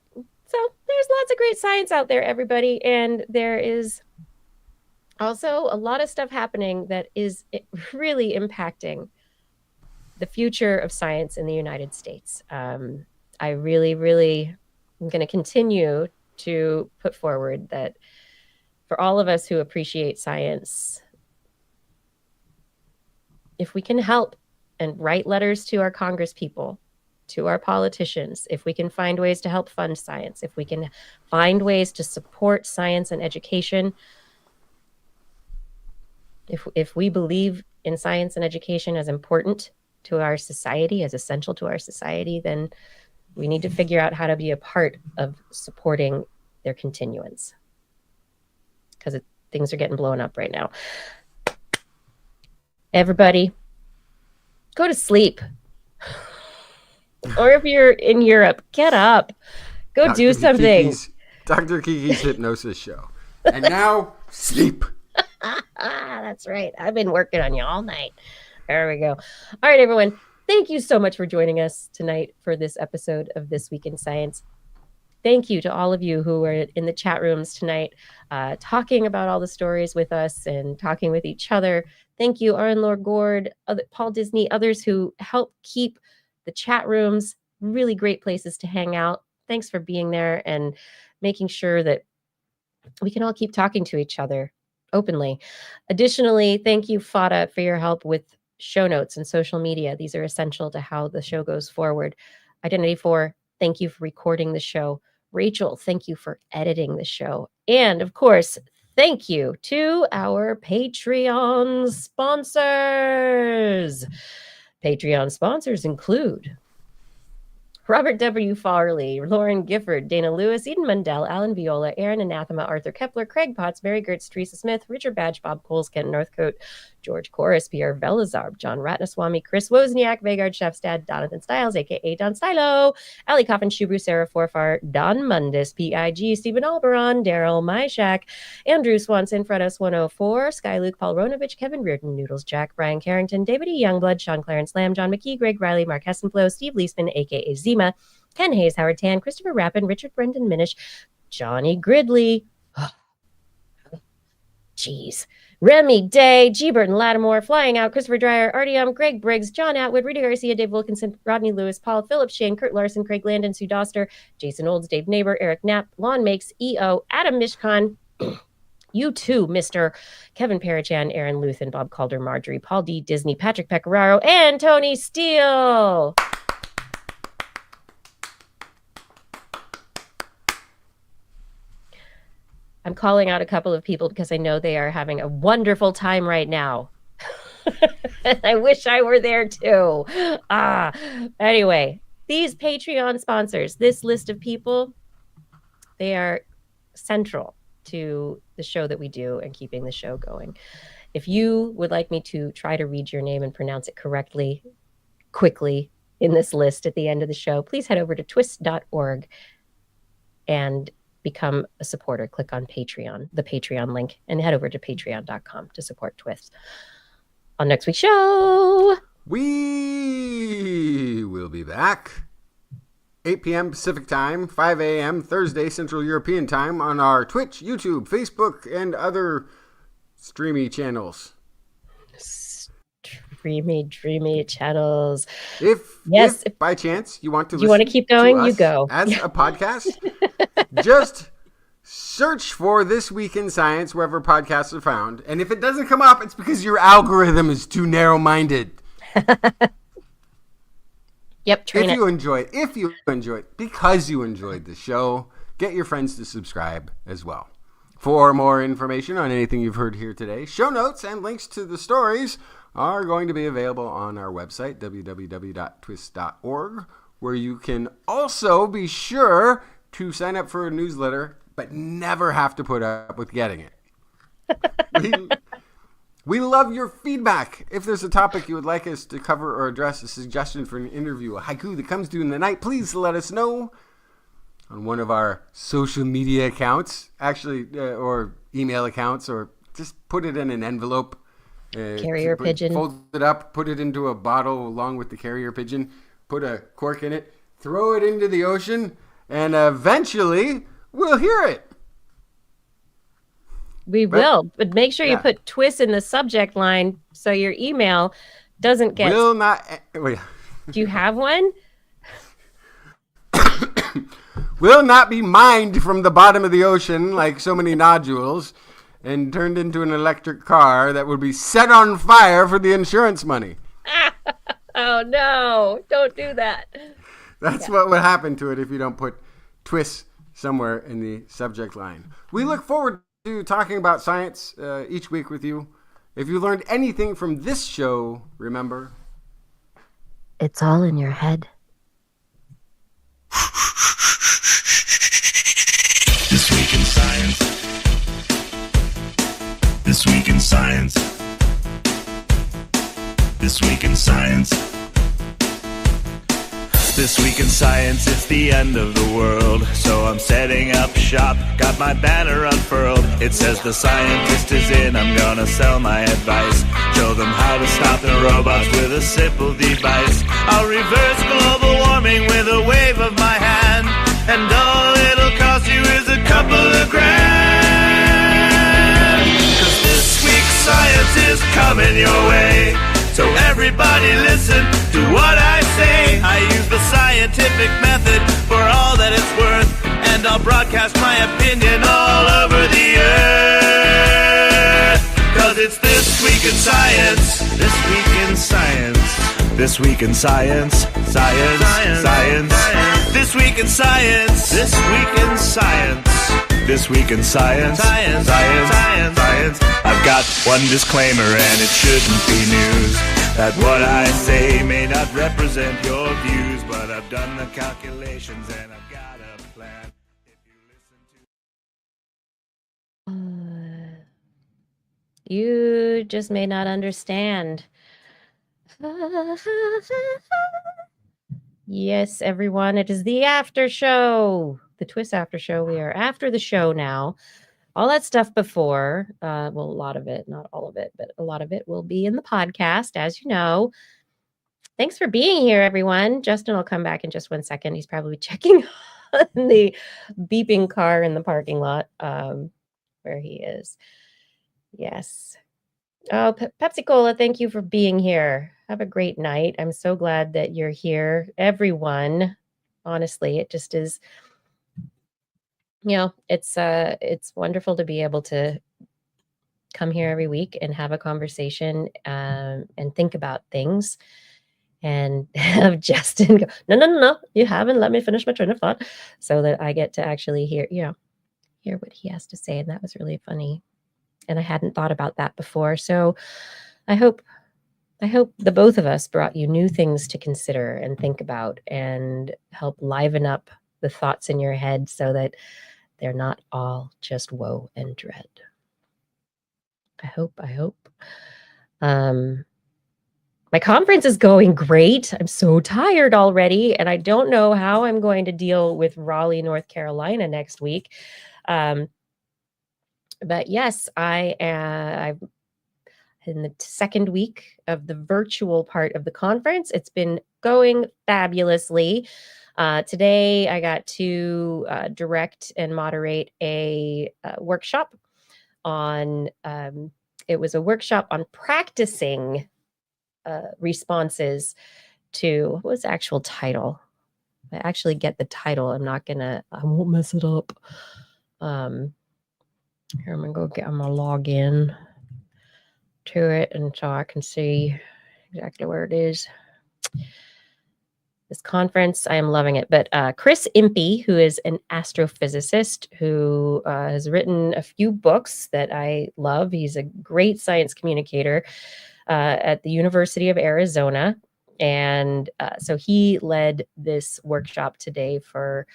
So there's lots of great science out there, everybody. And there is also a lot of stuff happening that is really impacting the future of science in the United States. I really, really am going to continue to put forward that for all of us who appreciate science, if we can help and write letters to our congresspeople, to our politicians, if we can find ways to help fund science, if we can find ways to support science and education, if we believe in science and education as important to our society, as essential to our society, then we need to figure out how to be a part of supporting their continuance. Because things are getting blown up right now. Everybody, go to sleep. Or if you're in Europe, get up. Go do something. Dr. Kiki's hypnosis show. And now, sleep. That's right. I've been working on you all night. There we go. All right, everyone. Thank you so much for joining us tonight for this episode of This Week in Science. Thank you to all of you who are in the chat rooms tonight, talking about all the stories with us and talking with each other. Thank you, Aaron Lord Gord, Paul Disney, others who help keep the chat rooms really great places to hang out. Thanks for being there and making sure that we can all keep talking to each other openly. Additionally, thank you, Fada, for your help with show notes and social media. These are essential to how the show goes forward. Identity 4, thank you for recording the show. Rachel, thank you for editing the show. And of course, thank you to our Patreon sponsors. Patreon sponsors include Robert W. Farley, Lauren Gifford, Dana Lewis, Eden Mundell, Alan Viola, Aaron Anathema, Arthur Kepler, Craig Potts, Mary Gertz, Teresa Smith, Richard Badge, Bob Coles, Kent Northcote, George Corris, Pierre Velazarb, John Ratnaswamy, Chris Wozniak, Vegard Chefstad, Jonathan Stiles, aka Don Stylo, Ali Coffin, Shubru, Sarah Forfar, Don Mundis, PIG, Stephen Alberon, Daryl Myshak, Andrew Swanson, Fredos 104, Sky Luke, Paul Ronovich, Kevin Reardon, Noodles Jack, Brian Carrington, David E. Youngblood, Sean Clarence Lamb, John McKee, Greg Riley, Mark Hessenflow, Steve Leisman, aka Zima, Ken Hayes, Howard Tan, Christopher Rappin, Richard Brendan Minish, Johnny Gridley, jeez, Remy Day, G. Burton Lattimore, Flying Out, Christopher Dreyer, Artyom, Greg Briggs, John Atwood, Rudy Garcia, Dave Wilkinson, Rodney Lewis, Paul, Philip Shane, Kurt Larson, Craig Landon, Sue Doster, Jason Olds, Dave Neighbor, Eric Knapp, Lon Makes, EO, Adam Mishkan, you too, Mr. Kevin Parachan, Aaron Luthen, Bob Calder, Marjorie, Paul D. Disney, Patrick Pecoraro, and Tony Steele. I'm calling out a couple of people because I know they are having a wonderful time right now. I wish I were there too. Anyway, these Patreon sponsors, this list of people, they are central to the show that we do and keeping the show going. If you would like me to try to read your name and pronounce it correctly, quickly in this list at the end of the show, please head over to twis.org and become a supporter. Click on Patreon, the Patreon link, and head over to patreon.com to support TWIS. On next week's show, we will be back 8 p.m. Pacific Time, 5 a.m. Thursday Central European Time on our Twitch, YouTube, Facebook, and other streamy channels. Dreamy channels. If by chance you want to you want to keep going, you go. As a podcast, just search for This Week in Science wherever podcasts are found. And if it doesn't come up, it's because your algorithm is too narrow-minded. Yep, if you enjoy it, because you enjoyed the show, get your friends to subscribe as well. For more information on anything you've heard here today, show notes and links to the stories are going to be available on our website, www.twis.org, where you can also be sure to sign up for a newsletter, but never have to put up with getting it. We love your feedback. If there's a topic you would like us to cover or address, a suggestion for an interview, a haiku that comes due in the night, please let us know on one of our social media accounts, or email accounts, or just put it in an envelope. Carrier pigeon. Fold it up, put it into a bottle along with the carrier pigeon, put a cork in it, throw it into the ocean, and eventually we'll hear it. We will, but make sure you put TWIS in the subject line so your email doesn't get... Will not... Wait. Do you have one? Will not be mined from the bottom of the ocean like so many nodules and turned into an electric car that would be set on fire for the insurance money. Oh, no. Don't do that. That's what would happen to it if you don't put TWIS somewhere in the subject line. We look forward to talking about science each week with you. If you learned anything from this show, remember, it's all in your head. This week in science. This week in science. This week in science. This week in science, it's the end of the world. So I'm setting up shop, got my banner unfurled. It says the scientist is in, I'm gonna sell my advice. Show them how to stop the robots with a simple device. I'll reverse global warming with a wave of my hand. And all it'll cost you is a couple of grand. 'Cause this week's science is coming your way. So everybody listen to what I say. I use the scientific method for all that it's worth. And I'll broadcast my opinion all over the earth. 'Cause it's This Week in Science. This Week in Science. This Week in Science. Science. Science. This Week in Science. This Week in Science. This Week in Science. Science. Science. Science. I've got one disclaimer and it shouldn't be news. That what I say may not represent your views. But I've done the calculations and I've got a plan. If you listen You just may not understand. Yes, everyone, it is the after show, the TWIS after show. We are after the show now. All that stuff before, well, a lot of it, not all of it, but a lot of it will be in the podcast, as you know. Thanks for being here, everyone. Justin will come back in just 1 second. He's probably checking on the beeping car in the parking lot where he is. Yes. Oh, Pepsi Cola, thank you for being here. Have a great night. I'm so glad that you're here, everyone. Honestly, it just is, it's wonderful to be able to come here every week and have a conversation and think about things and have Justin go, no, you haven't let me finish my train of thought, so that I get to actually hear what he has to say. And that was really funny. And I hadn't thought about that before. So I hope the both of us brought you new things to consider and think about and help liven up the thoughts in your head so that they're not all just woe and dread. I hope. My conference is going great. I'm so tired already, and I don't know how I'm going to deal with Raleigh, North Carolina next week. But yes, I'm in the second week of the virtual part of the conference. It's been going fabulously. Today, I got to direct and moderate a workshop on, it was a workshop on practicing responses to, what was the actual title? I actually get the title. I won't mess it up. Here, I'm gonna log in to it, and so I can see exactly where it is. This conference, I am loving it. But Chris Impey, who is an astrophysicist who has written a few books that I love. He's a great science communicator at the University of Arizona. And so he led this workshop today for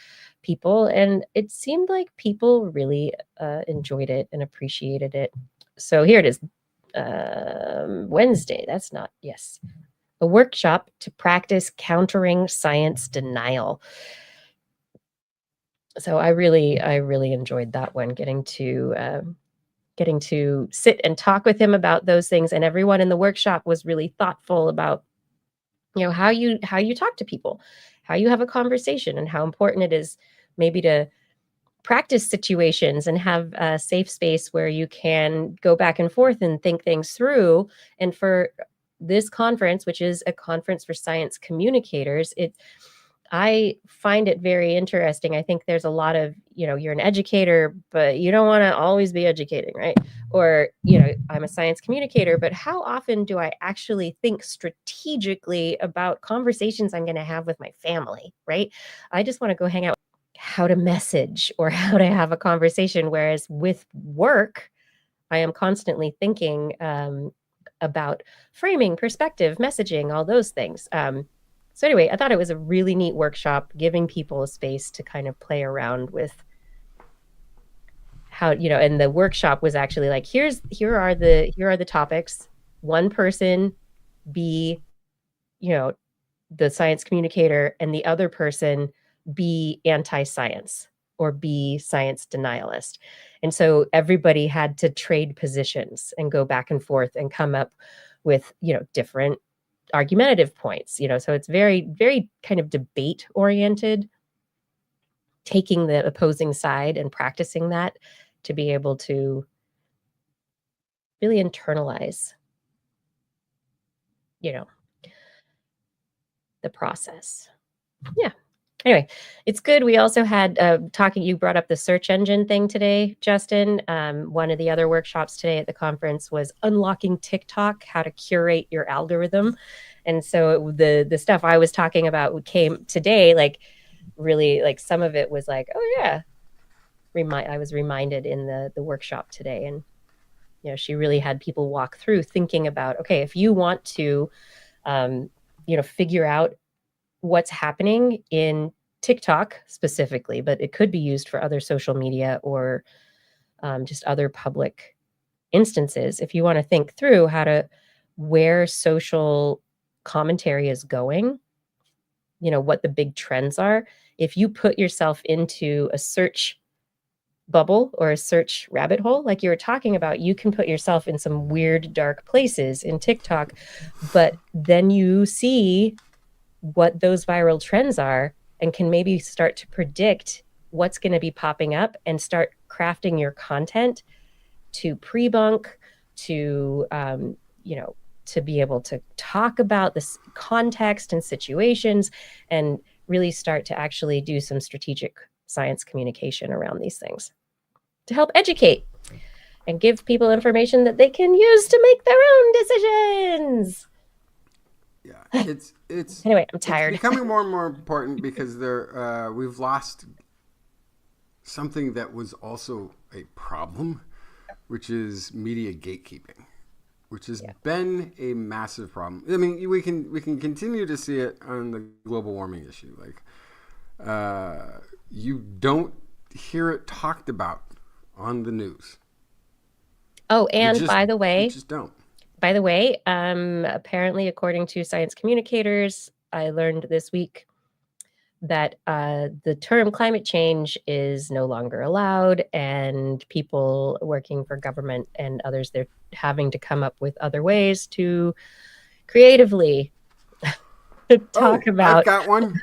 people. And it seemed like people really enjoyed it and appreciated it. So here it is. Wednesday. A workshop to practice countering science denial. So I really enjoyed that one, getting to sit and talk with him about those things. And everyone in the workshop was really thoughtful about, how you talk to people, how you have a conversation, and how important it is maybe to practice situations and have a safe space where you can go back and forth and think things through. And for this conference, which is a conference for science communicators, I find it very interesting. I think there's a lot of, you're an educator, but you don't want to always be educating, right? Or, I'm a science communicator, but how often do I actually think strategically about conversations I'm going to have with my family, right? I just want to go hang out, how to message or how to have a conversation. Whereas with work, I am constantly thinking about framing, perspective, messaging, all those things. So anyway, I thought it was a really neat workshop, giving people a space to kind of play around with how, and the workshop was actually like, here are the topics. One person be, the science communicator, and the other person be anti-science or be science denialist. And so everybody had to trade positions and go back and forth and come up with, different argumentative points, so it's very, very kind of debate oriented, taking the opposing side and practicing that to be able to really internalize, the process. Yeah. Anyway, it's good. We also had you brought up the search engine thing today, Justin. One of the other workshops today at the conference was unlocking TikTok, how to curate your algorithm. And so the stuff I was talking about came today, like really, like some of it was like, oh yeah, I was reminded in the workshop today. And, she really had people walk through thinking about, okay, if you want to, figure out what's happening in TikTok specifically, but it could be used for other social media or just other public instances, if you want to think through where social commentary is going, what the big trends are, if you put yourself into a search bubble or a search rabbit hole, like you were talking about, you can put yourself in some weird, dark places in TikTok, but then you see what those viral trends are and can maybe start to predict what's going to be popping up and start crafting your content to pre-bunk, to, to be able to talk about this context and situations and really start to actually do some strategic science communication around these things to help educate and give people information that they can use to make their own decisions. Yeah, it's anyway, I'm tired. It's becoming more and more important because we've lost something that was also a problem, which is media gatekeeping, which has been a massive problem. I mean, we can continue to see it on the global warming issue. Like, you don't hear it talked about on the news. Oh, and by the way, you just don't. By the way, apparently, according to science communicators, I learned this week that the term climate change is no longer allowed, and people working for government and others, they're having to come up with other ways to creatively talk about I've got one.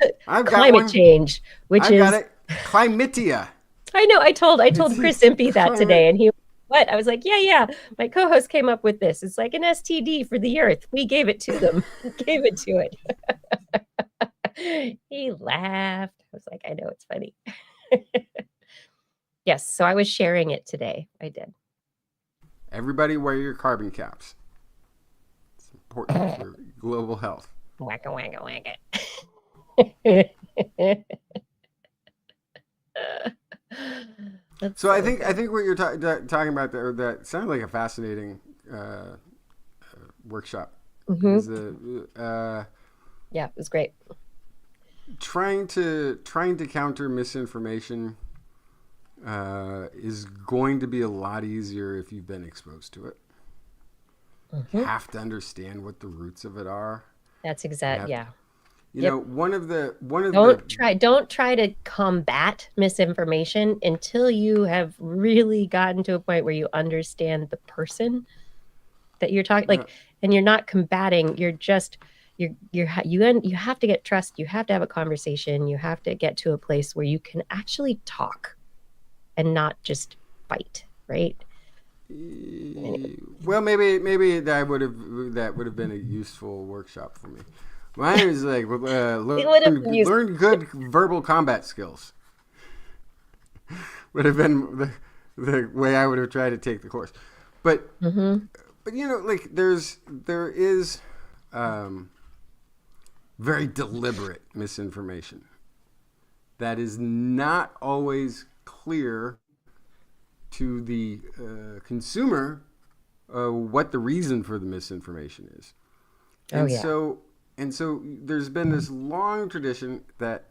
Climate change, which I've is got it. Climatia. I know. I told Chris Impey that today, and he what? I was like, yeah. My co-host came up with this. It's like an STD for the earth. We gave it to them. Gave it to it. He laughed. I was like, I know, it's funny. Yes, so I was sharing it today. I did. Everybody wear your carbon caps. It's important for global health. Wacka, wacka, wacka. So I think what you're talking about there, that sounded like a fascinating workshop. Mm-hmm. Yeah, it was great. Trying to counter misinformation is going to be a lot easier if you've been exposed to it. Mm-hmm. You have to understand what the roots of it are. That's exact. Yeah. You know, one of the don't try to combat misinformation until you have really gotten to a point where you understand the person that you're talking and you're not combating, you're just you have to get trust, you have to have a conversation, you have to get to a place where you can actually talk and not just fight, right? Well, maybe that would have been a useful workshop for me. Mine is like learn good verbal combat skills. Would have been the way I would have tried to take the course, but you know, like there is very deliberate misinformation that is not always clear to the consumer what the reason for the misinformation is, and so there's been this long tradition that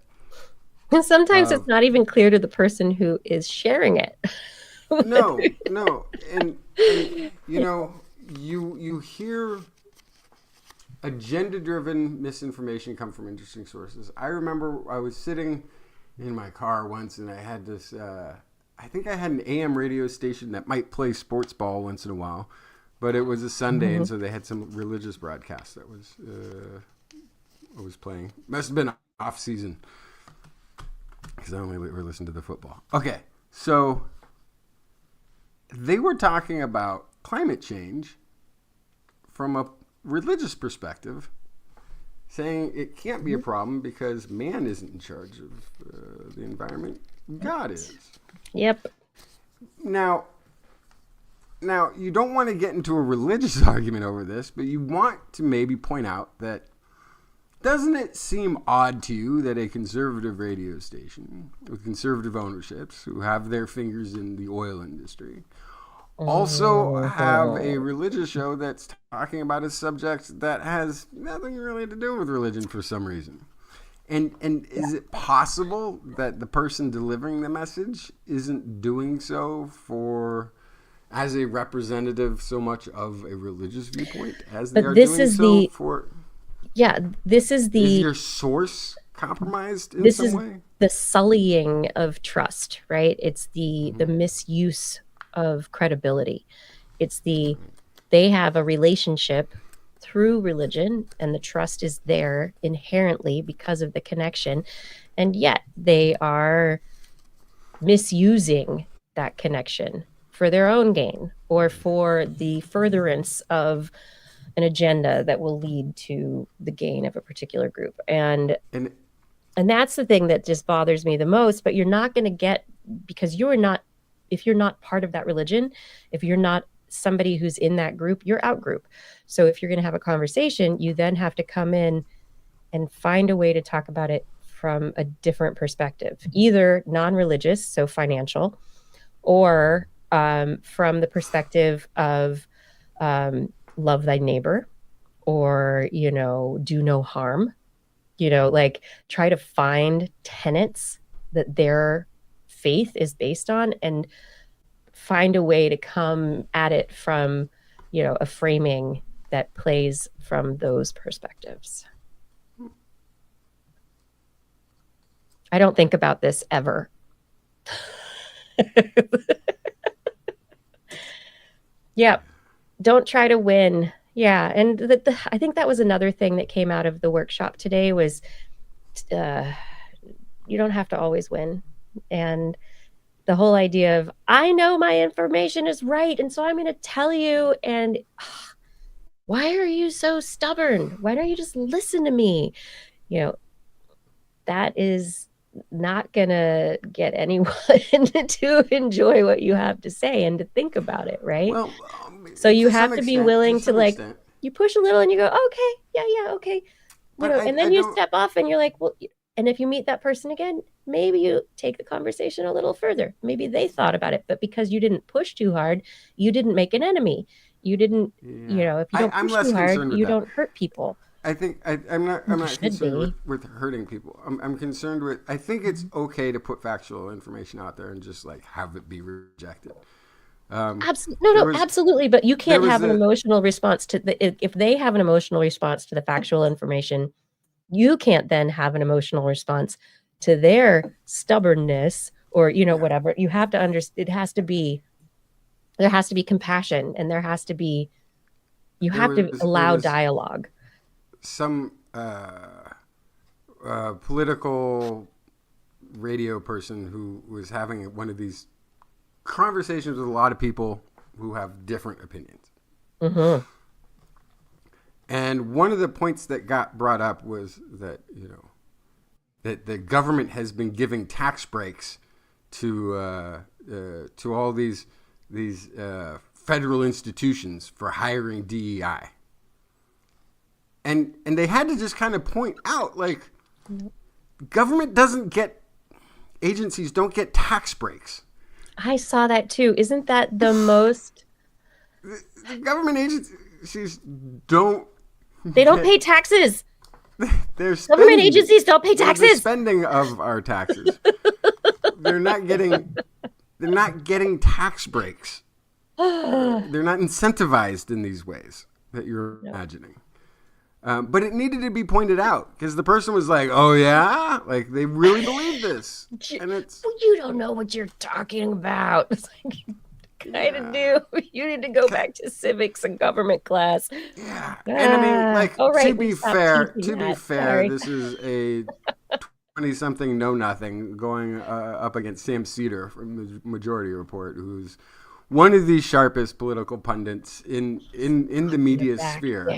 and sometimes it's not even clear to the person who is sharing it. no, and you know, you hear agenda-driven misinformation come from interesting sources. I remember I was sitting in my car once, and I had this. I think I had an AM radio station that might play sports ball once in a while, but it was a Sunday, and so they had some religious broadcast that was playing. Must have been off season because I only were listening to the football. Okay, so they were talking about climate change from a religious perspective, saying it can't be a problem because man isn't in charge of the environment. God is. Yep. Now, you don't want to get into a religious argument over this, but you want to maybe point out that doesn't it seem odd to you that a conservative radio station with conservative ownerships who have their fingers in the oil industry also have a religious show that's talking about a subject that has nothing really to do with religion for some reason? And is it possible that the person delivering the message isn't doing so for as a representative so much of a religious viewpoint as they But are this doing is so the for. this is the Is your source compromised in this some is way? the sullying of trust, right? It's the misuse of credibility. It's they have a relationship through religion, and the trust is there inherently because of the connection, and yet they are misusing that connection for their own gain or for the furtherance of an agenda that will lead to the gain of a particular group. And that's the thing that just bothers me the most. But you're not going to get, because if you're not part of that religion, if you're not somebody who's in that group, you're out group. So if you're going to have a conversation, you then have to come in and find a way to talk about it from a different perspective, either non-religious, so financial, or from the perspective of love thy neighbor, or, do no harm, like try to find tenets that their faith is based on and find a way to come at it from, a framing that plays from those perspectives. I don't think about this ever. Yeah. Don't try to win. Yeah. And I think that was another thing that came out of the workshop today was you don't have to always win. And the whole idea of, I know my information is right, and so I'm going to tell you, and why are you so stubborn? Why don't you just listen to me? That is not going to get anyone to enjoy what you have to say and to think about it, right? Well, so you have to be willing to you push a little and you go, okay, yeah, okay. And then you step off and you're like, well, and if you meet that person again, maybe you take the conversation a little further. Maybe they thought about it, but because you didn't push too hard, you didn't make an enemy. You didn't, if you don't push too hard, you don't hurt people. I think I'm not concerned with hurting people. I'm concerned with, I think it's okay to put factual information out there and just like have it be rejected. Absolutely. But you can't have an emotional response to if they have an emotional response to the factual information, you can't then have an emotional response to their stubbornness or, whatever. You have to understand, there has to be compassion, and you have to allow dialogue. Some political radio person who was having one of these conversations with a lot of people who have different opinions. Mm-hmm. And one of the points that got brought up was that, that the government has been giving tax breaks to all these federal institutions for hiring DEI. And they had to just kind of point out, like, agencies don't get tax breaks. I saw that too. Isn't that the most? The government agencies don't. They don't pay taxes. Government agencies don't pay taxes. They're spending of our taxes. They're not getting tax breaks. They're not incentivized in these ways that you're imagining. But it needed to be pointed out because the person was like, "Oh yeah, like they really believe this," and it's. Well, you don't know what you're talking about. It's like, kind of do. You need to go back to civics and government class. Yeah, and I mean, like, to be fair, this is a 20-something know-nothing going up against Sam Cedar from the Majority Report, who's one of the sharpest political pundits in the media sphere.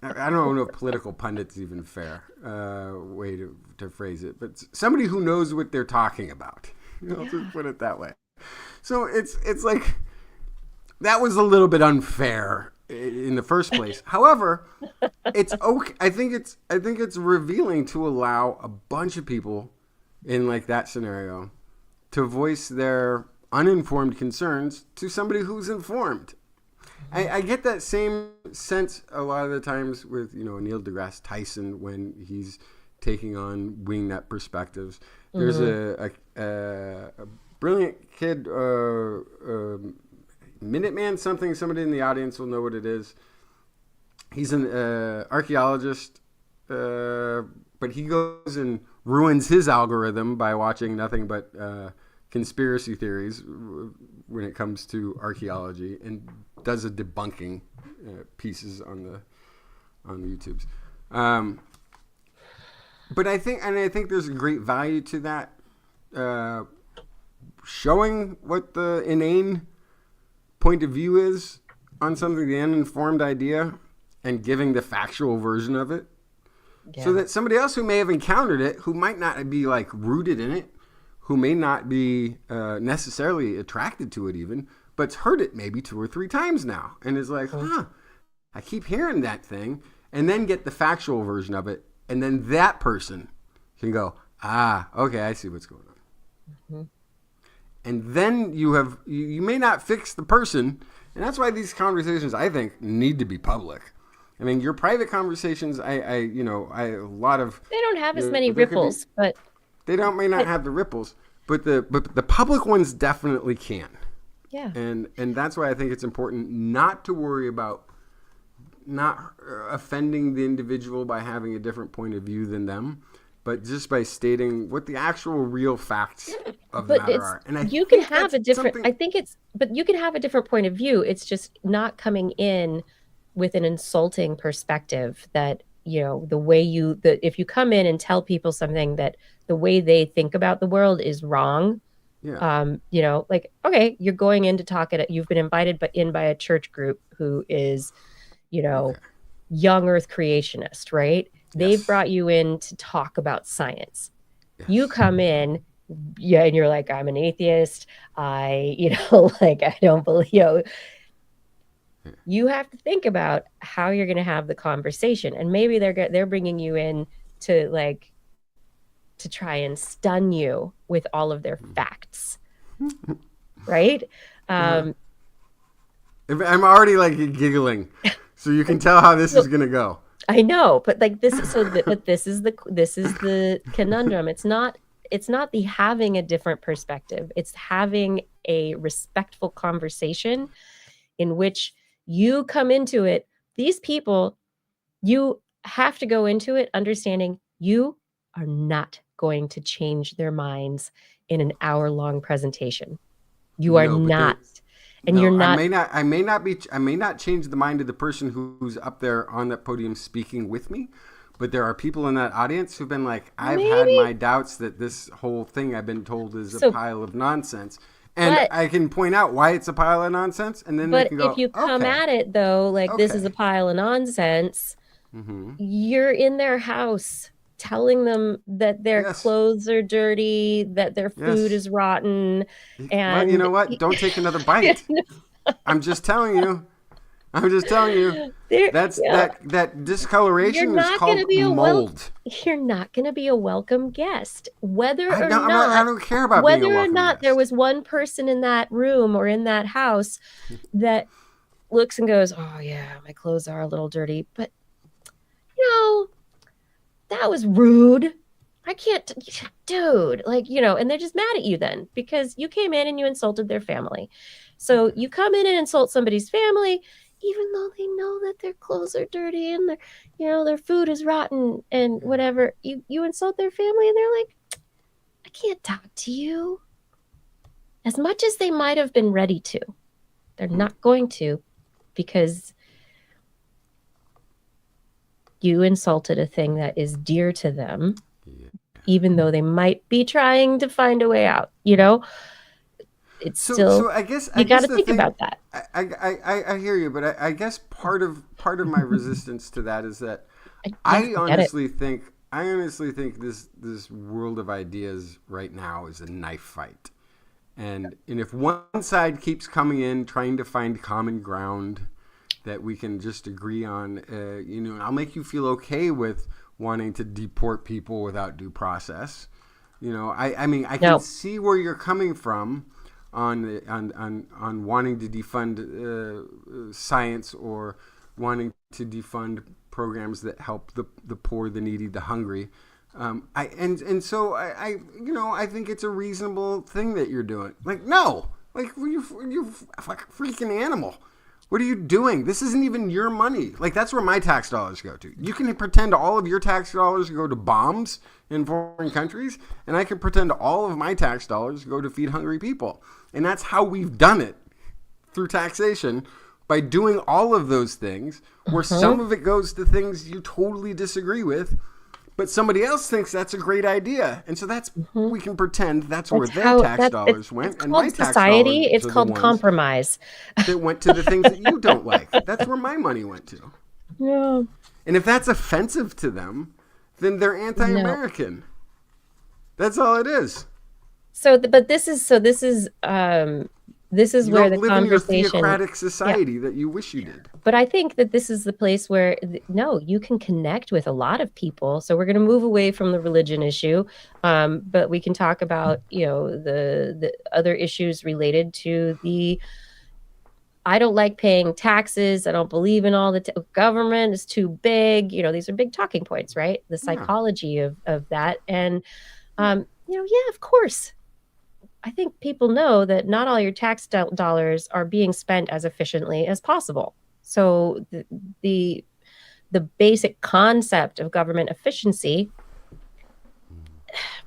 I don't know if political pundit's even fair way to phrase it, but somebody who knows what they're talking about. I'll just put it that way. So it's like that was a little bit unfair in the first place. However, it's okay. I think it's revealing to allow a bunch of people in like that scenario to voice their uninformed concerns to somebody who's informed. I get that same sense a lot of the times with, Neil deGrasse Tyson when he's taking on wingnut perspectives. There's a brilliant kid, Minuteman something. Somebody in the audience will know what it is. He's an archaeologist, but he goes and ruins his algorithm by watching nothing but conspiracy theories when it comes to archaeology, and does a debunking pieces on the YouTubes. But I think there's a great value to that, showing what the inane point of view is on something, the uninformed idea, and giving the factual version of it. Yeah. So that somebody else who may have encountered it, who might not be like rooted in it, who may not be necessarily attracted to it even, but's heard it maybe 2 or 3 times now, and is like, I keep hearing that thing, and then get the factual version of it, and then that person can go, okay, I see what's going on. Mm-hmm. And then you may not fix the person, and that's why these conversations, I think, need to be public. I mean, your private conversations, a lot of... They don't have as many ripples, but... They may not have the ripples, but the public ones definitely can. Yeah. And that's why I think it's important not to worry about not offending the individual by having a different point of view than them, but just by stating what the actual real facts of the matter are. And you can have a different... But you can have a different point of view. It's just not coming in with an insulting perspective that, the way if you come in and tell people something that the way they think about the world is wrong, like, okay, you're going in to talk you've been invited by a church group who is, young earth creationist, right? Yes. They've brought you in to talk about science. Yes. You come in, and you're like, I'm an atheist. I don't believe, you have to think about how you're going to have the conversation, and maybe they're bringing you in to try and stun you with all of their facts, right? I'm already giggling, so you can tell how this is going to go. I know, but this is the conundrum. It's not the having a different perspective. It's having a respectful conversation in which you come into it. These people, you have to go into it understanding you are not going to change their minds in an hour-long presentation. You are not. And you're not. I may not change the mind of the person who's up there on that podium speaking with me, but there are people in that audience who've been like, I've had my doubts that this whole thing I've been told is a pile of nonsense. And I can point out why it's a pile of nonsense, and then they can go, if you come at it, though, this is a pile of nonsense, you're in their house telling them that their clothes are dirty, that their food is rotten. And well, you know what? Don't take another bite. I'm just telling you. That discoloration is called mold. You're not going to be a welcome guest, I don't care about being a welcome whether or not guest. There was one person in that room or in that house that looks and goes, "Oh yeah, my clothes are a little dirty," but that was rude. I can't, dude. And they're just mad at you then because you came in and you insulted their family. So you come in and insult somebody's family, even though they know that their clothes are dirty and their food is rotten and whatever. You insult their family and they're like, I can't talk to you. As much as they might have been ready to, they're not going to, because you insulted a thing that is dear to them, even though they might be trying to find a way out. It's still. I guess you got to think about that. I hear you, but I guess part of my resistance to that is that I honestly think this world of ideas right now is a knife fight, and if one side keeps coming in trying to find common ground that we can just agree on, I'll make you feel okay with wanting to deport people without due process. I can see where you're coming from on wanting to defund science or wanting to defund programs that help the poor, the needy, the hungry. I think it's a reasonable thing that you're doing. Like, no, like you're a freaking animal. What are you doing? This isn't even your money. Like, that's where my tax dollars go to. You can pretend all of your tax dollars go to bombs in foreign countries, and I can pretend all of my tax dollars go to feed hungry people. And that's how we've done it through taxation, by doing all of those things, where some of it goes to things you totally disagree with, but somebody else thinks that's a great idea. And so that's, we can pretend that's where their tax dollars went. And my tax society, it's called compromise. That went to the things that you don't like. That's where my money went to. Yeah. And if that's offensive to them, then they're anti-American. No. That's all it is. This is where the live conversation. In your theocratic society that you wish you did. But I think that this is the place where you can connect with a lot of people. So we're going to move away from the religion issue, but we can talk about the other issues related to the. I don't like paying taxes. I don't believe in all the government is too big. These are big talking points, right? The psychology of that, and of course. I think people know that not all your tax dollars are being spent as efficiently as possible. So the basic concept of government efficiency,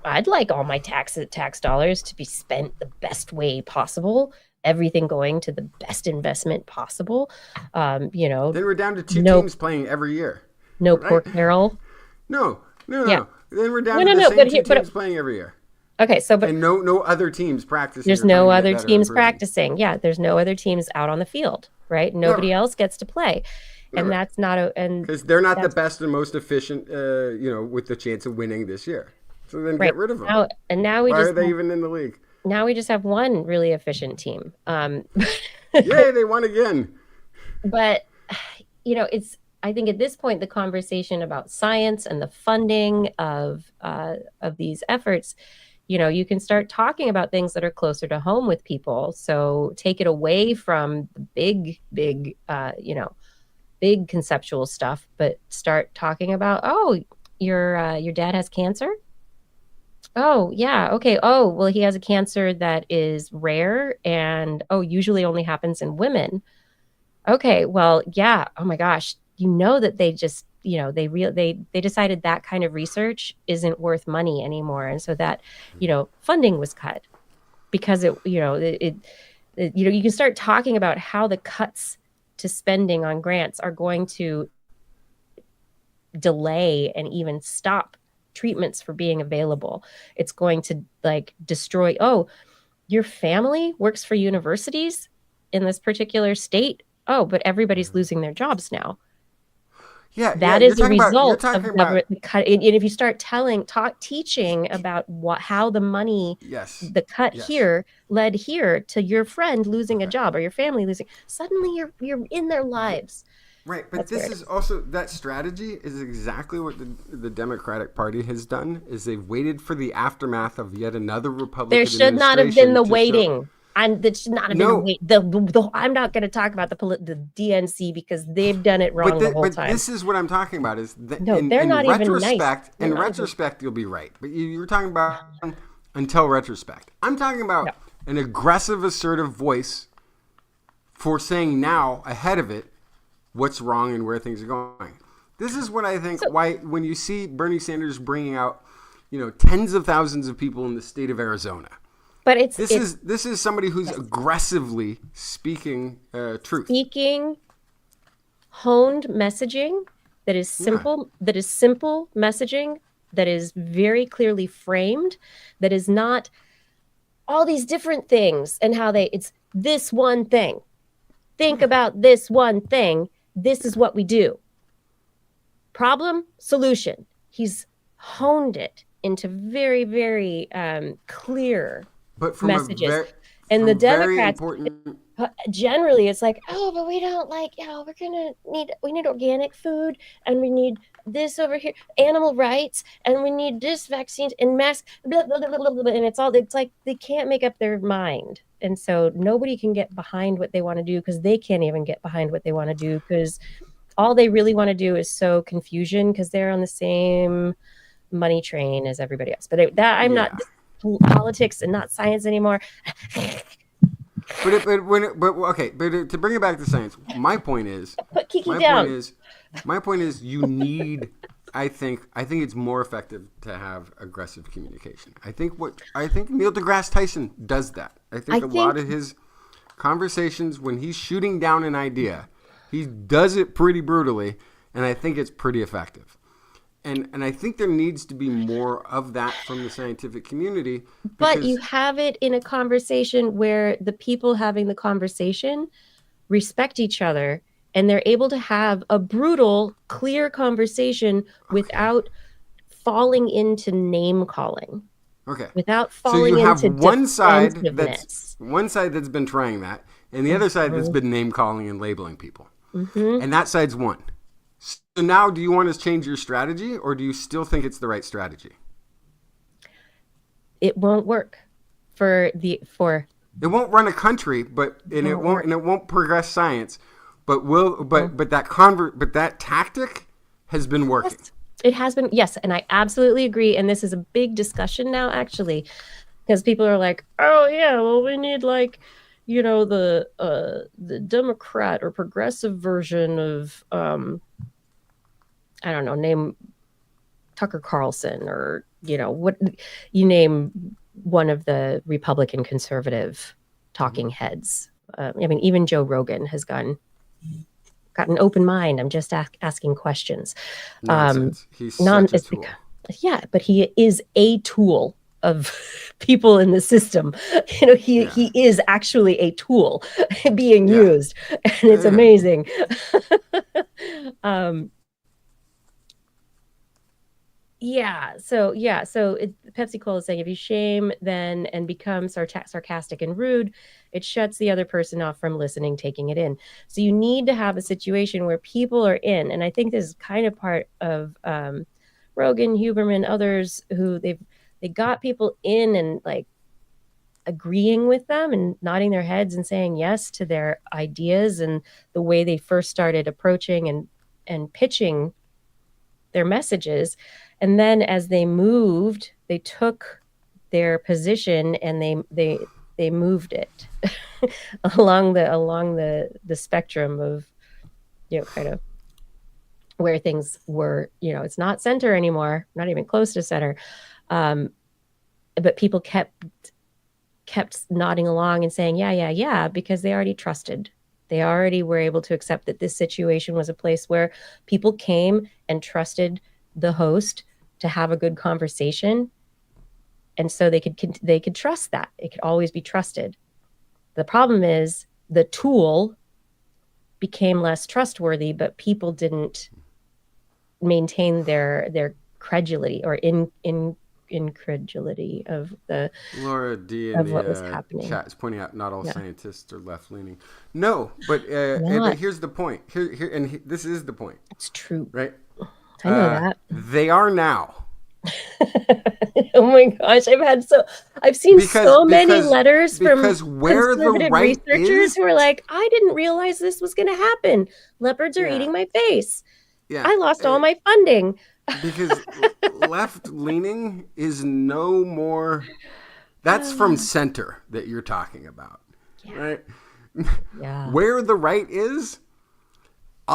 I'd like all my tax dollars to be spent the best way possible. Everything going to the best investment possible. Then we're down to two teams playing every year. No right? Pork barrel. No. Then we're down to the same two teams playing every year. Okay, and no other teams practicing. There's no other teams practicing. Yeah, there's no other teams out on the field, right? Nobody else gets to play, and that's not because they're not the best and most efficient, with the chance of winning this year. So then get rid of them. Why are they even in the league? Now we just have one really efficient team. Yay, they won again. But I think at this point the conversation about science and the funding of these efforts. You can start talking about things that are closer to home with people. So take it away from the big, big conceptual stuff, but start talking about, your dad has cancer? Oh, yeah. Okay. Oh, well, he has a cancer that is rare and, usually only happens in women. Okay. Well, yeah. Oh my gosh. That they just, they decided that kind of research isn't worth money anymore, and so that funding was cut because you can start talking about how the cuts to spending on grants are going to delay and even stop treatments for being available. It's going to destroy. Your family works for universities in this particular state. But everybody's losing their jobs now. Yeah, that is a result of government cut. And if you start teaching about how the money, the cut here led here to your friend losing a job or your family losing, suddenly you're in their lives. Right, but this is also, that strategy is exactly what the Democratic Party has done. Is they've waited for the aftermath of yet another Republican administration. There should not have been the waiting. That should not have been wait. I'm not going to talk about the DNC because they've done it wrong the whole time. But this is what I'm talking about. Is that they're not even nice. In retrospect, you'll be right. But you were talking about until retrospect. I'm talking about an aggressive, assertive voice for saying now ahead of it what's wrong and where things are going. This is what I think. Why when you see Bernie Sanders bringing out, tens of thousands of people in the state of Arizona. But this is somebody who's aggressively speaking truth. Speaking honed messaging that is simple, messaging that is very clearly framed, that is not all these different things and how it's this one thing. Think about this one thing. This is what we do. Problem, solution. He's honed it into very, very clear messages. And the Democrats generally it's like, but we don't we need organic food and we need this over here, animal rights, and we need this vaccines and masks, blah, blah, blah, blah, blah, and it's like they can't make up their mind. And so nobody can get behind what they want to do because they can't even get behind what they want to do because all they really want to do is sow confusion because they're on the same money train as everybody else. But I'm not politics and not science anymore. But to bring it back to science, my point is, put Kiki down. My point is, you need. I think it's more effective to have aggressive communication. I think Neil deGrasse Tyson does that. I think a lot of his conversations, when he's shooting down an idea, he does it pretty brutally, and I think it's pretty effective. And I think there needs to be more of that from the scientific community. But you have it in a conversation where the people having the conversation respect each other, and they're able to have a brutal, clear conversation without falling into name calling. Okay. Without falling into one side that's been trying that, and the other side that's been name calling and labeling people. Mm-hmm. And that side's won. So now, do you want to change your strategy, or do you still think it's the right strategy? It won't work It won't run a country, it won't progress science. But that tactic has been working. Yes, it has been. Yes, and I absolutely agree. And this is a big discussion now, actually, because people are like, "Oh yeah, well we need the Democrat or progressive version of I don't know, name Tucker Carlson or what you name one of the Republican conservative talking heads. Even Joe Rogan has got an open mind. I'm just asking questions. He's such a tool. Yeah, but he is a tool of people in the system. He is actually a tool being used, and it's amazing. So Pepsi Cola is saying if you shame then and become sarcastic and rude, it shuts the other person off from listening, taking it in. So you need to have a situation where people are in, and I think this is kind of part of Rogan, Huberman, others who they got people in and like agreeing with them and nodding their heads and saying yes to their ideas and the way they first started approaching and pitching their messages. And then as they moved, they took their position and they moved it along the spectrum of kind of where things were. It's not center anymore, not even close to center, but people kept nodding along and saying yeah because they already trusted. They already were able to accept that this situation was a place where people came and trusted the host to have a good conversation, and so they could trust that. It could always be trusted. The problem is the tool became less trustworthy, but people didn't maintain their credulity or incredulity of the Laura D in what was the happening. Chat is pointing out not all scientists are left leaning. No, but here's the point. This is the point. It's true, right? I know that. They are now. Oh my gosh, I've seen so many letters from conservative researchers who are like, I didn't realize this was going to happen. Leopards are eating my face. Yeah, I lost all my funding. Because left leaning is no more. That's from center that you're talking about, right? Yeah. Where the right is,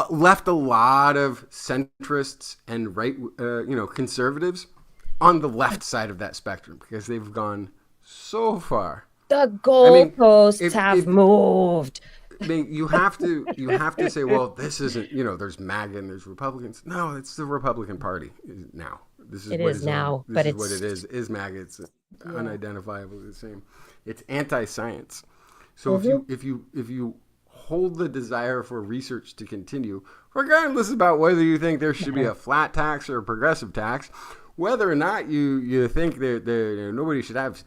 left a lot of centrists and right, conservatives on the left side of that spectrum because they've gone so far. The goalposts have moved. I mean, you have to say, well, this isn't, there's MAGA and there's Republicans. No, it's the Republican Party now. This is it what is now, this but is what it is MAGA. It's unidentifiable the same. It's anti-science. So if you hold the desire for research to continue, regardless about whether you think there should be a flat tax or a progressive tax, whether or not you think that nobody should have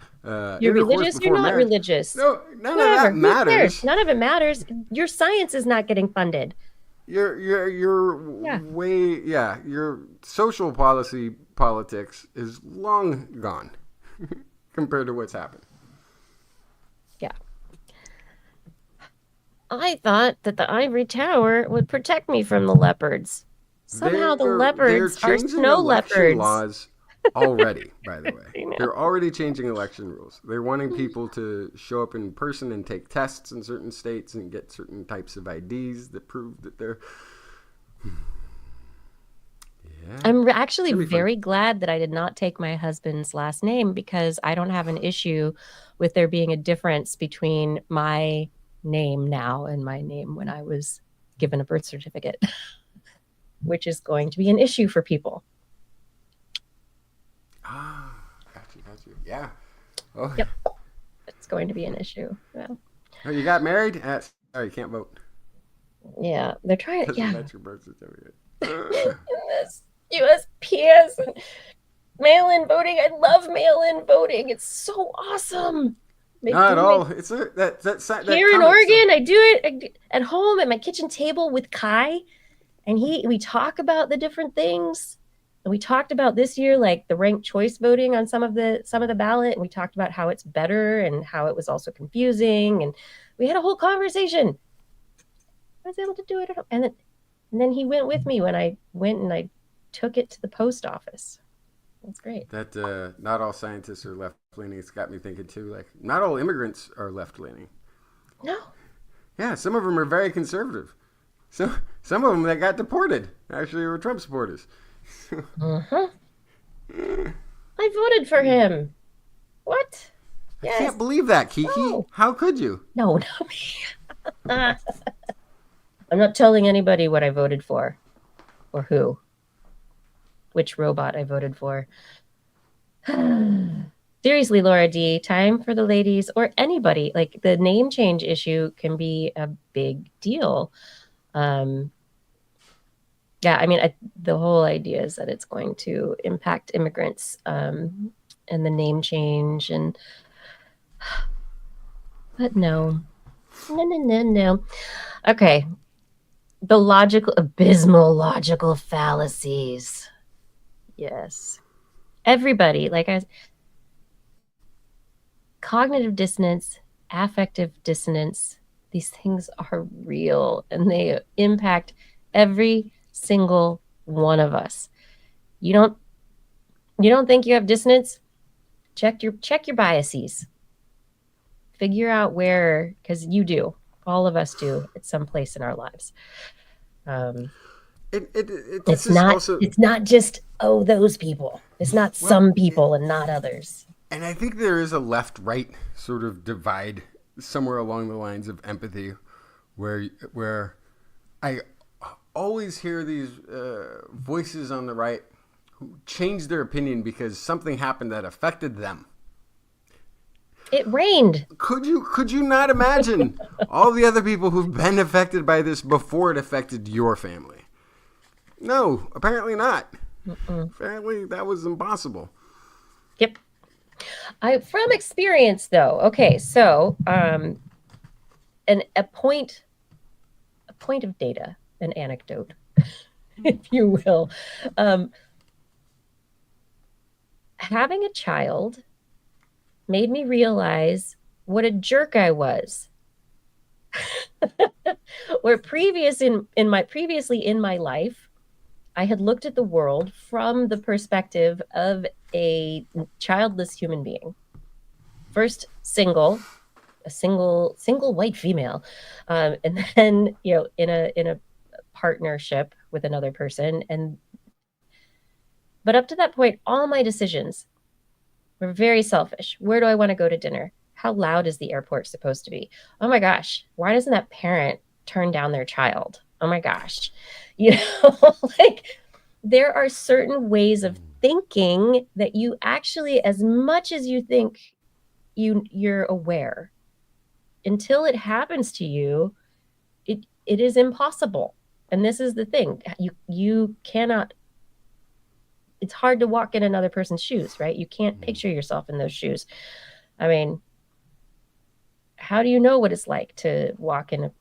you're religious, you're not marriage. Religious. No, none of that matters. None of it matters. Your science is not getting funded. Your social politics is long gone compared to what's happened. Yeah. I thought that the ivory tower would protect me from the leopards. Somehow the leopards are snow leopards. Laws Already, by the way. I know. They're already changing election rules. They're wanting people to show up in person and take tests in certain states and get certain types of IDs that prove that they're... Yeah. I'm actually It'll be fun. very glad that I did not take my husband's last name, because I don't have an issue with there being a difference between my name now and my name when I was given a birth certificate, which is going to be an issue for people. Ah, got you. Yeah. Oh. Yep. It's going to be an issue. Yeah. Oh, you got married? Sorry, you can't vote. Yeah. They're trying to, Doesn't yeah. match your birth certificate. This USPS and mail-in voting. I love mail-in voting. It's so awesome. Not at all. It's that here in Oregon, I do it at home at my kitchen table with Kai, and we talk about the different things. And we talked about this year, like the ranked choice voting on some of the ballot, and we talked about how it's better and how it was also confusing, and we had a whole conversation. I was able to do it at home. And then he went with me when I went and I took it to the post office. That's great. That not all scientists are left-leaning. It's got me thinking too. Like, not all immigrants are left-leaning. No. Yeah, some of them are very conservative. Some of them that got deported actually were Trump supporters. I voted for him. What? I can't believe that, Kiki. No. How could you? No, not me. I'm not telling anybody what I voted for or who. Which robot I voted for. Seriously, Laura D, time for the ladies or anybody. Like, the name change issue can be a big deal. Yeah, I mean, the whole idea is that it's going to impact immigrants and the name change. But no. Okay. The abysmal logical fallacies. Yes. Everybody, cognitive dissonance, affective dissonance, these things are real and they impact every single one of us. You don't think you have dissonance? Check your biases. Figure out where, because you do. All of us do at some place in our lives. It's not just, those people. It's not some people and not others. And I think there is a left-right sort of divide somewhere along the lines of empathy where I always hear these voices on the right who change their opinion because something happened that affected them. It rained. Could you not imagine all the other people who've been affected by this before it affected your family? No, apparently not. Apparently that was impossible. Yep. From experience, though. Okay, so a point of data, an anecdote, if you will. Having a child made me realize what a jerk I was. Where previously in my life, I had looked at the world from the perspective of a childless human being. First, a single white female, and then in a partnership with another person. But up to that point, all my decisions were very selfish. Where do I want to go to dinner? How loud is the airport supposed to be? Oh my gosh, why doesn't that parent turn down their child? Oh my gosh. There are certain ways of thinking that you actually, as much as you think you're aware, until it happens to you, it is impossible. And this is the thing. You cannot, it's hard to walk in another person's shoes, right? You can't picture yourself in those shoes. I mean, how do you know what it's like to walk in a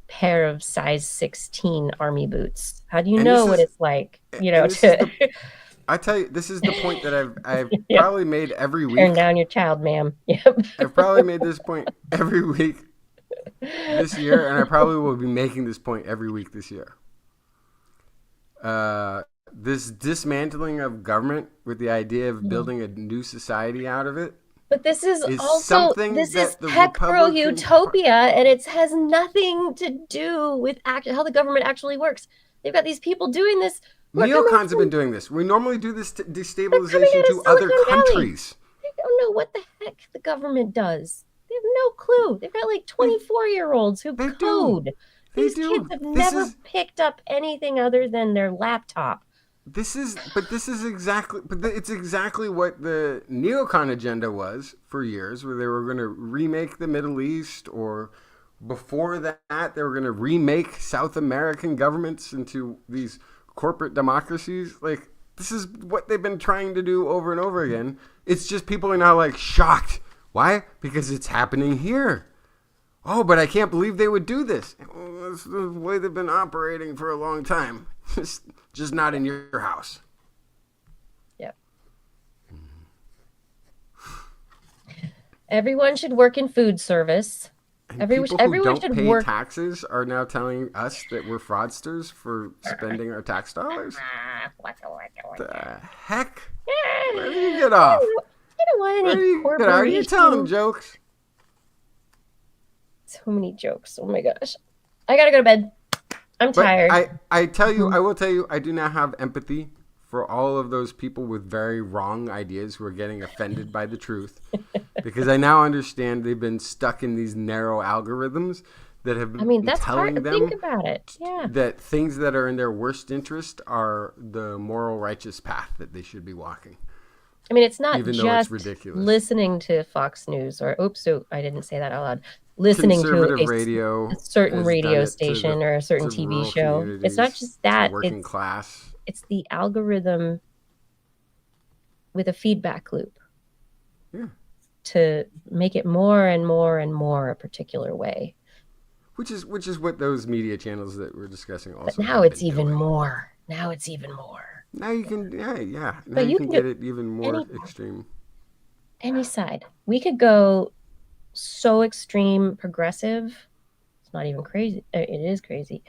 pair of size 16 army boots? How do you know what it's like, I tell you, this is the point that I've Yep. probably made every week. Turn down your child, ma'am. Yep. I've probably made this point every week this year, and I probably will be making this point every week this year. this dismantling of government with the idea of building a new society out of it. But this is also something this that is the tech pro Republican utopia, and it has nothing to do with how the government actually works. They've got these people doing this. Neocons have been doing this. We normally do this destabilization to Silicon other Valley. countries. They don't know what the heck the government does. They have no clue. They've got like 24-year-olds who code. These kids have never picked up anything other than their laptop. It's exactly what the neocon agenda was for years, where they were going to remake the Middle East, or before that, they were going to remake South American governments into these corporate democracies. Like, this is what they've been trying to do over and over again. It's just people are now like shocked. Why? Because it's happening here. Oh, but I can't believe they would do this. Well, that's the way they've been operating for a long time. Just not in your house. Yep. Everyone should work in food service. Everyone who don't pay taxes are now telling us that we're fraudsters for spending our tax dollars. The heck? Where do you get off? I don't want any corporation. Are you telling jokes? So many jokes. Oh my gosh. I gotta go to bed. I'm tired. I will tell you, I do not have empathy for all of those people with very wrong ideas who are getting offended by the truth, because I now understand they've been stuck in these narrow algorithms that have been that's telling hard to them think about it. Yeah. that things that are in their worst interest are the moral righteous path that they should be walking. I mean, it's not even just though it's ridiculous. Listening to Fox News or I didn't say that out loud. Listening to a certain radio station or a certain TV show. It's not just that. Working class. It's the algorithm with a feedback loop. Yeah. To make it more and more and more a particular way. Which is what those media channels that we're discussing also. But now it's even more. Now it's even more. Now you can, yeah. Now you can get it even more extreme. Any side. We could go so extreme progressive. It's not even crazy. It is crazy.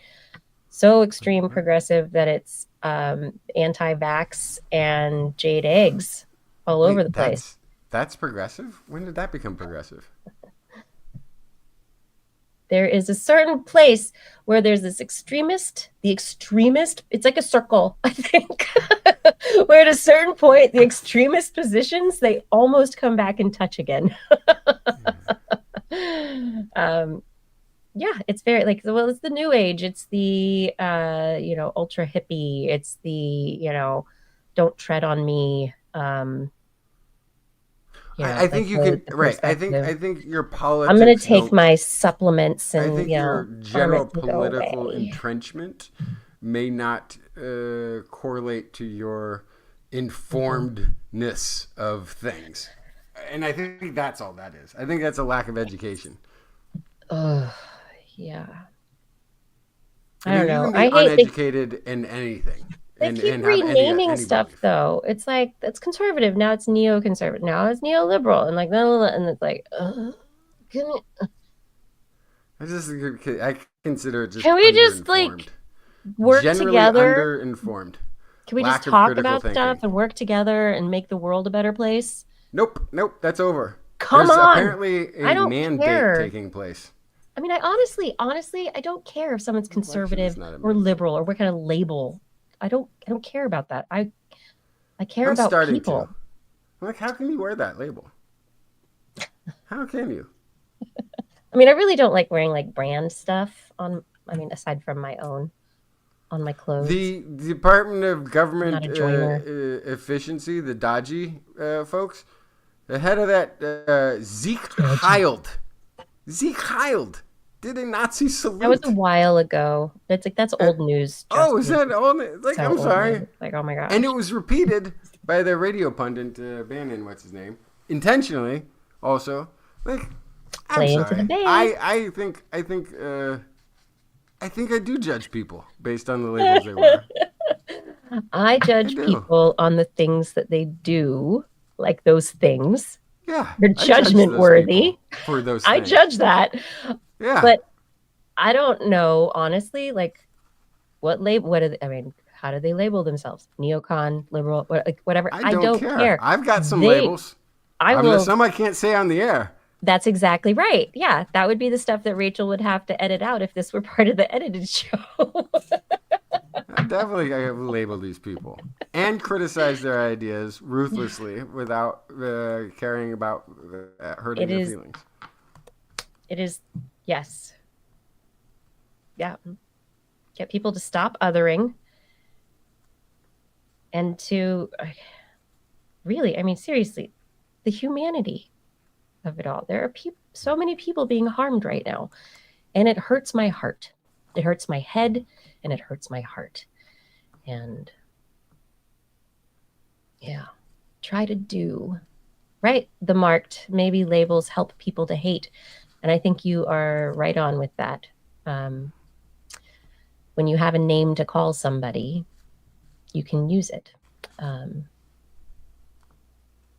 So extreme progressive that it's anti-vax and jade eggs all over the place. That's progressive? When did that become progressive? There is a certain place where there's this extremist, it's like a circle, I think, where at a certain point, the extremist positions, they almost come back and touch again. It's very it's the new age. It's the, ultra hippie. It's the, don't tread on me. I think you can, right. I think your politics. I'm going to take my supplements and, I think your general political entrenchment may not correlate to your informedness of things. And I think that's all that is. I think that's a lack of education. Yeah. I don't know. I hate uneducated in anything. They keep renaming stuff, though. It's like, it's conservative. Now it's neoconservative. Now it's neoliberal. And and it's like, I consider it just Can we just, work generally together? Underinformed. Can we just talk about stuff and work together and make the world a better place? Nope. That's over. There's apparently a mandate taking place. I mean, I honestly, I don't care if someone's conservative or liberal or what kind of label. I don't care about that. I care about people. How can you wear that label? How can you? I mean, I really don't like wearing brand stuff aside from my own on my clothes. The Department of Government Efficiency, the dodgy folks, the head of that, Zeke Heil did a Nazi salute. That was a while ago. That's old news. Oh, is that old? I'm sorry. News. Oh my gosh. And it was repeated by the radio pundit Bannon, what's his name, intentionally. Also, I'm sorry. To the base. I think I do judge people based on the labels they wear. I judge people on the things that they do, like those things. Yeah, they're judgment worthy. For those, I judge that. Yeah, but I don't know honestly, what label. How do they label themselves? Neocon, liberal, whatever. I don't care. I've got some They- labels. I There's will. some I can't say on the air. That's exactly right. Yeah, that would be the stuff that Rachel would have to edit out if this were part of the edited show. I definitely label these people and criticize their ideas ruthlessly without caring about hurting their feelings. It is, yes. Yeah. Get people to stop othering and to really, I mean, seriously, the humanity of it all. There are so many people being harmed right now, and it hurts my heart. It hurts my head, and it hurts my heart. And yeah, try to do right. The marked, maybe labels help people to hate, and I think you are right on with that. When you have a name to call somebody, you can use it.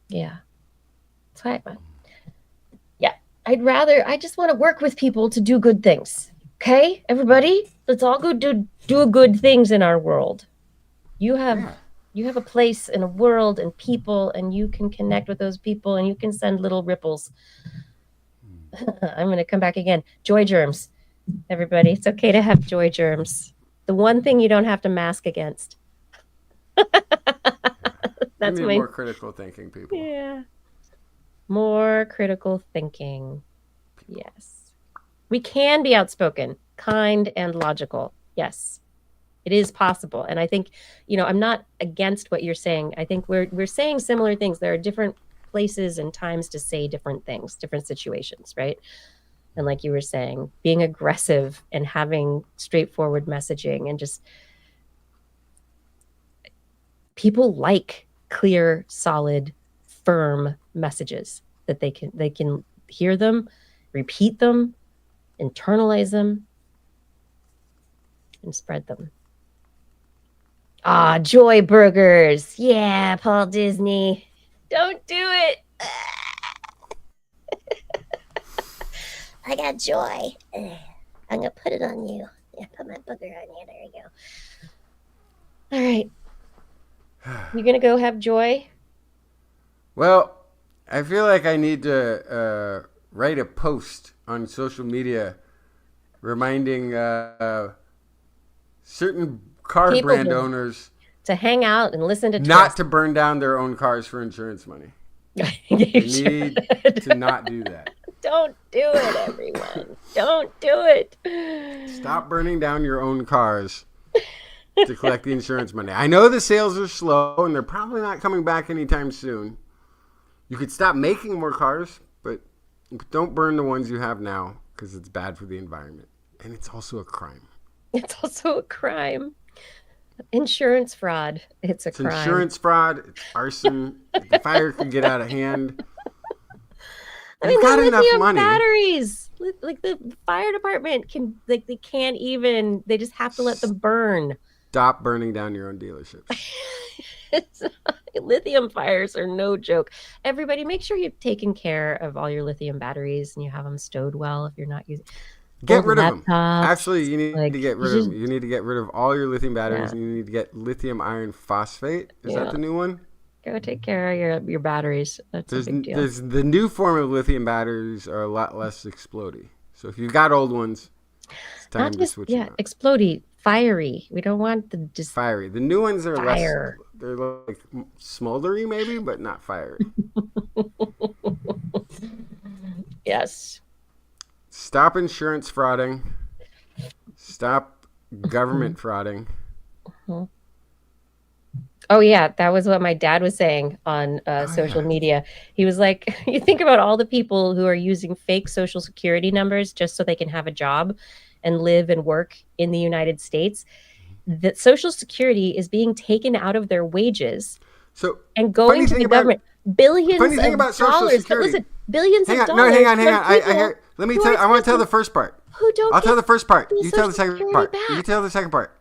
Yeah, that's why. I just want to work with people to do good things. Okay, everybody, let's all go do good things in our world. You have a place in a world and people, and you can connect with those people, and you can send little ripples. I'm going to come back again. Joy germs, everybody. It's okay to have joy germs. The one thing you don't have to mask against. That's more critical thinking people. Yeah. More critical thinking. Yes. We can be outspoken, kind, and logical. Yes. It is possible. And I think, I'm not against what you're saying. I think we're saying similar things. There are different places and times to say different things, different situations, right? And like you were saying, being aggressive and having straightforward messaging, and just people like clear, solid, firm messages that they can hear them, repeat them, internalize them, and spread them. Joy burgers. Yeah, Paul Disney. Don't do it. I got joy. I'm going to put it on you. Yeah, put my booger on you. There you go. All right. You going to go have joy? Well, I feel like I need to write a post on social media reminding certain car brand owners to hang out and listen to not to burn down their own cars for insurance money. You need to not do that. Don't do it, everyone. Don't do it. Stop burning down your own cars to collect the insurance money. I know the sales are slow and they're probably not coming back anytime soon. You could stop making more cars, but don't burn the ones you have now because it's bad for the environment. And it's also a crime. It's also a crime. Insurance fraud. It's crime. Insurance fraud. It's arson. The fire could get out of hand. They've got enough money. Batteries. Like the fire department they can't even. They just have to let them burn. Stop burning down your own dealerships. Lithium fires are no joke. Everybody, make sure you've taken care of all your lithium batteries and you have them stowed well if you're not using. Get rid of them. Actually, you need to get rid of them. You need to get rid of all your lithium batteries, and you need to get lithium iron phosphate. Is that the new one? Go take care of your batteries. That's a big deal. The new form of lithium batteries are a lot less explodey. So if you've got old ones, it's time to switch them out. Explodey, fiery. We don't want the just fiery. The new ones are fire. Less. They're like smoldery, maybe, but not fiery. Yes. Stop insurance frauding. Stop government frauding. Mm-hmm. Oh, yeah. That was what my dad was saying on social media. He was like, you think about all the people who are using fake social security numbers just so they can have a job and live and work in the United States. That social security is being taken out of their wages and going to the government. Billions of dollars. But listen, billions of dollars. No, hang on. Let me tell you. I want to tell the first part. I'll tell the first part. You tell the second part. You tell the second part.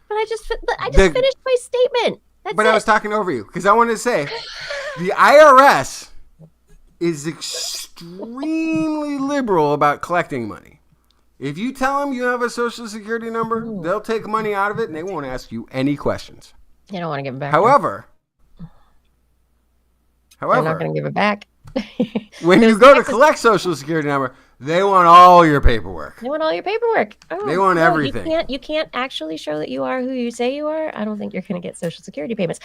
But I just finished my statement. But I was talking over you because I wanted to say the IRS is extremely liberal about collecting money. If you tell them you have a social security number, they'll take money out of it and they won't ask you any questions. You don't want to give it back. However, they're not going to give it back. When you go to collect social security number, they want all your paperwork. They want all your paperwork. Oh, they want everything. You can't actually show that you are who you say you are. I don't think you're going to get social security payments.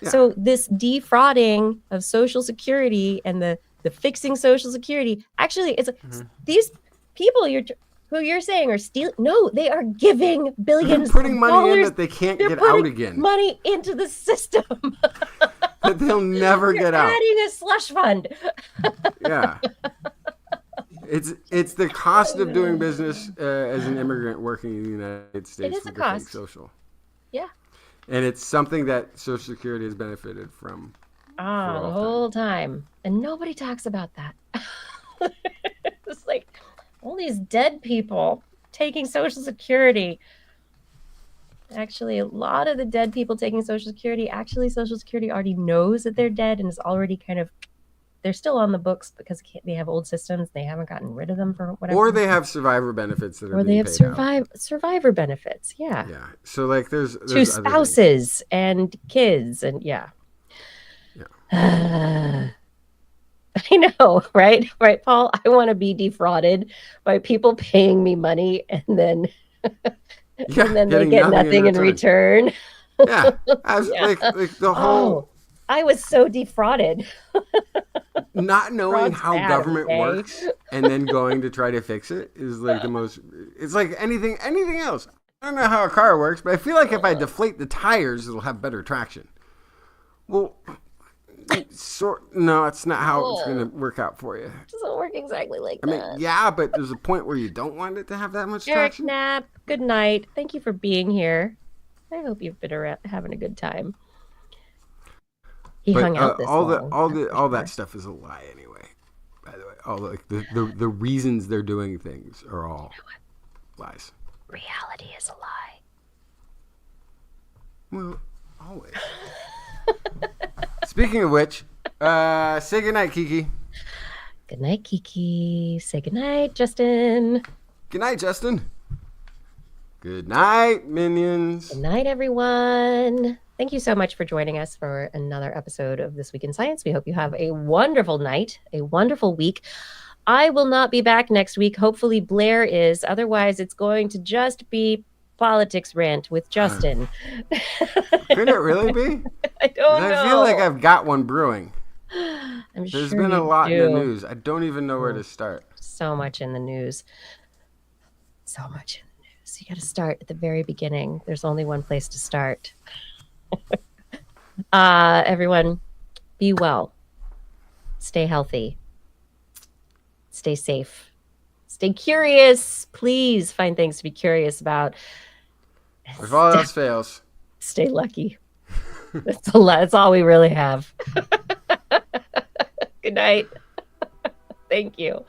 Yeah. So this defrauding of social security and the fixing social security, actually, it's these people who you're saying are stealing. No, they are giving billions. They're putting money in that they can't get out again. Money into the system. That they'll never get out. Adding a slush fund. Yeah. It's the cost of doing business as an immigrant working in the United States. It is a cost. Social. Yeah. And it's something that Social Security has benefited from. The whole time. And nobody talks about that. It's like all these dead people taking Social Security. Actually, a lot of the dead people taking Social Security, Social Security already knows that they're dead and is already they're still on the books because they have old systems. They haven't gotten rid of them for whatever. Or they have survivor benefits that are being paid out. Or they have survivor benefits. Yeah. Yeah. So like there's to spouses and kids and yeah. I know, right? Right, Paul? I want to be defrauded by people paying me money and then they get nothing in return. Yeah. Like the whole... I was so defrauded. Not knowing how government works and then going to try to fix it is like the most... It's like anything else. I don't know how a car works, but I feel like if I deflate the tires, it'll have better traction. Well... No, it's not how it's going to work out for you. It doesn't work exactly like that. I mean, yeah, but there's a point where you don't want it to have that much Eric traction. Knapp, good night. Thank you for being here. I hope you've been having a good time. He hung out this long. All that stuff is a lie anyway. By the way, all the reasons they're doing things are all lies. Reality is a lie. Well, always. Speaking of which, say goodnight, Kiki. Good night, Kiki. Say goodnight, Justin. Good night, Justin. Good night, minions. Good night, everyone. Thank you so much for joining us for another episode of This Week in Science. We hope you have a wonderful night, a wonderful week. I will not be back next week. Hopefully Blair is. Otherwise, it's going to just be politics rant with Justin. Could it really be? I don't know. I feel like I've got one brewing. There's been a lot in the news. I don't even know where to start. So much in the news. So much in the news. You got to start at the very beginning. There's only one place to start. Everyone, be well. Stay healthy. Stay safe. Stay curious. Please find things to be curious about. If all else fails, stay lucky. That's all we really have. Good night. Thank you.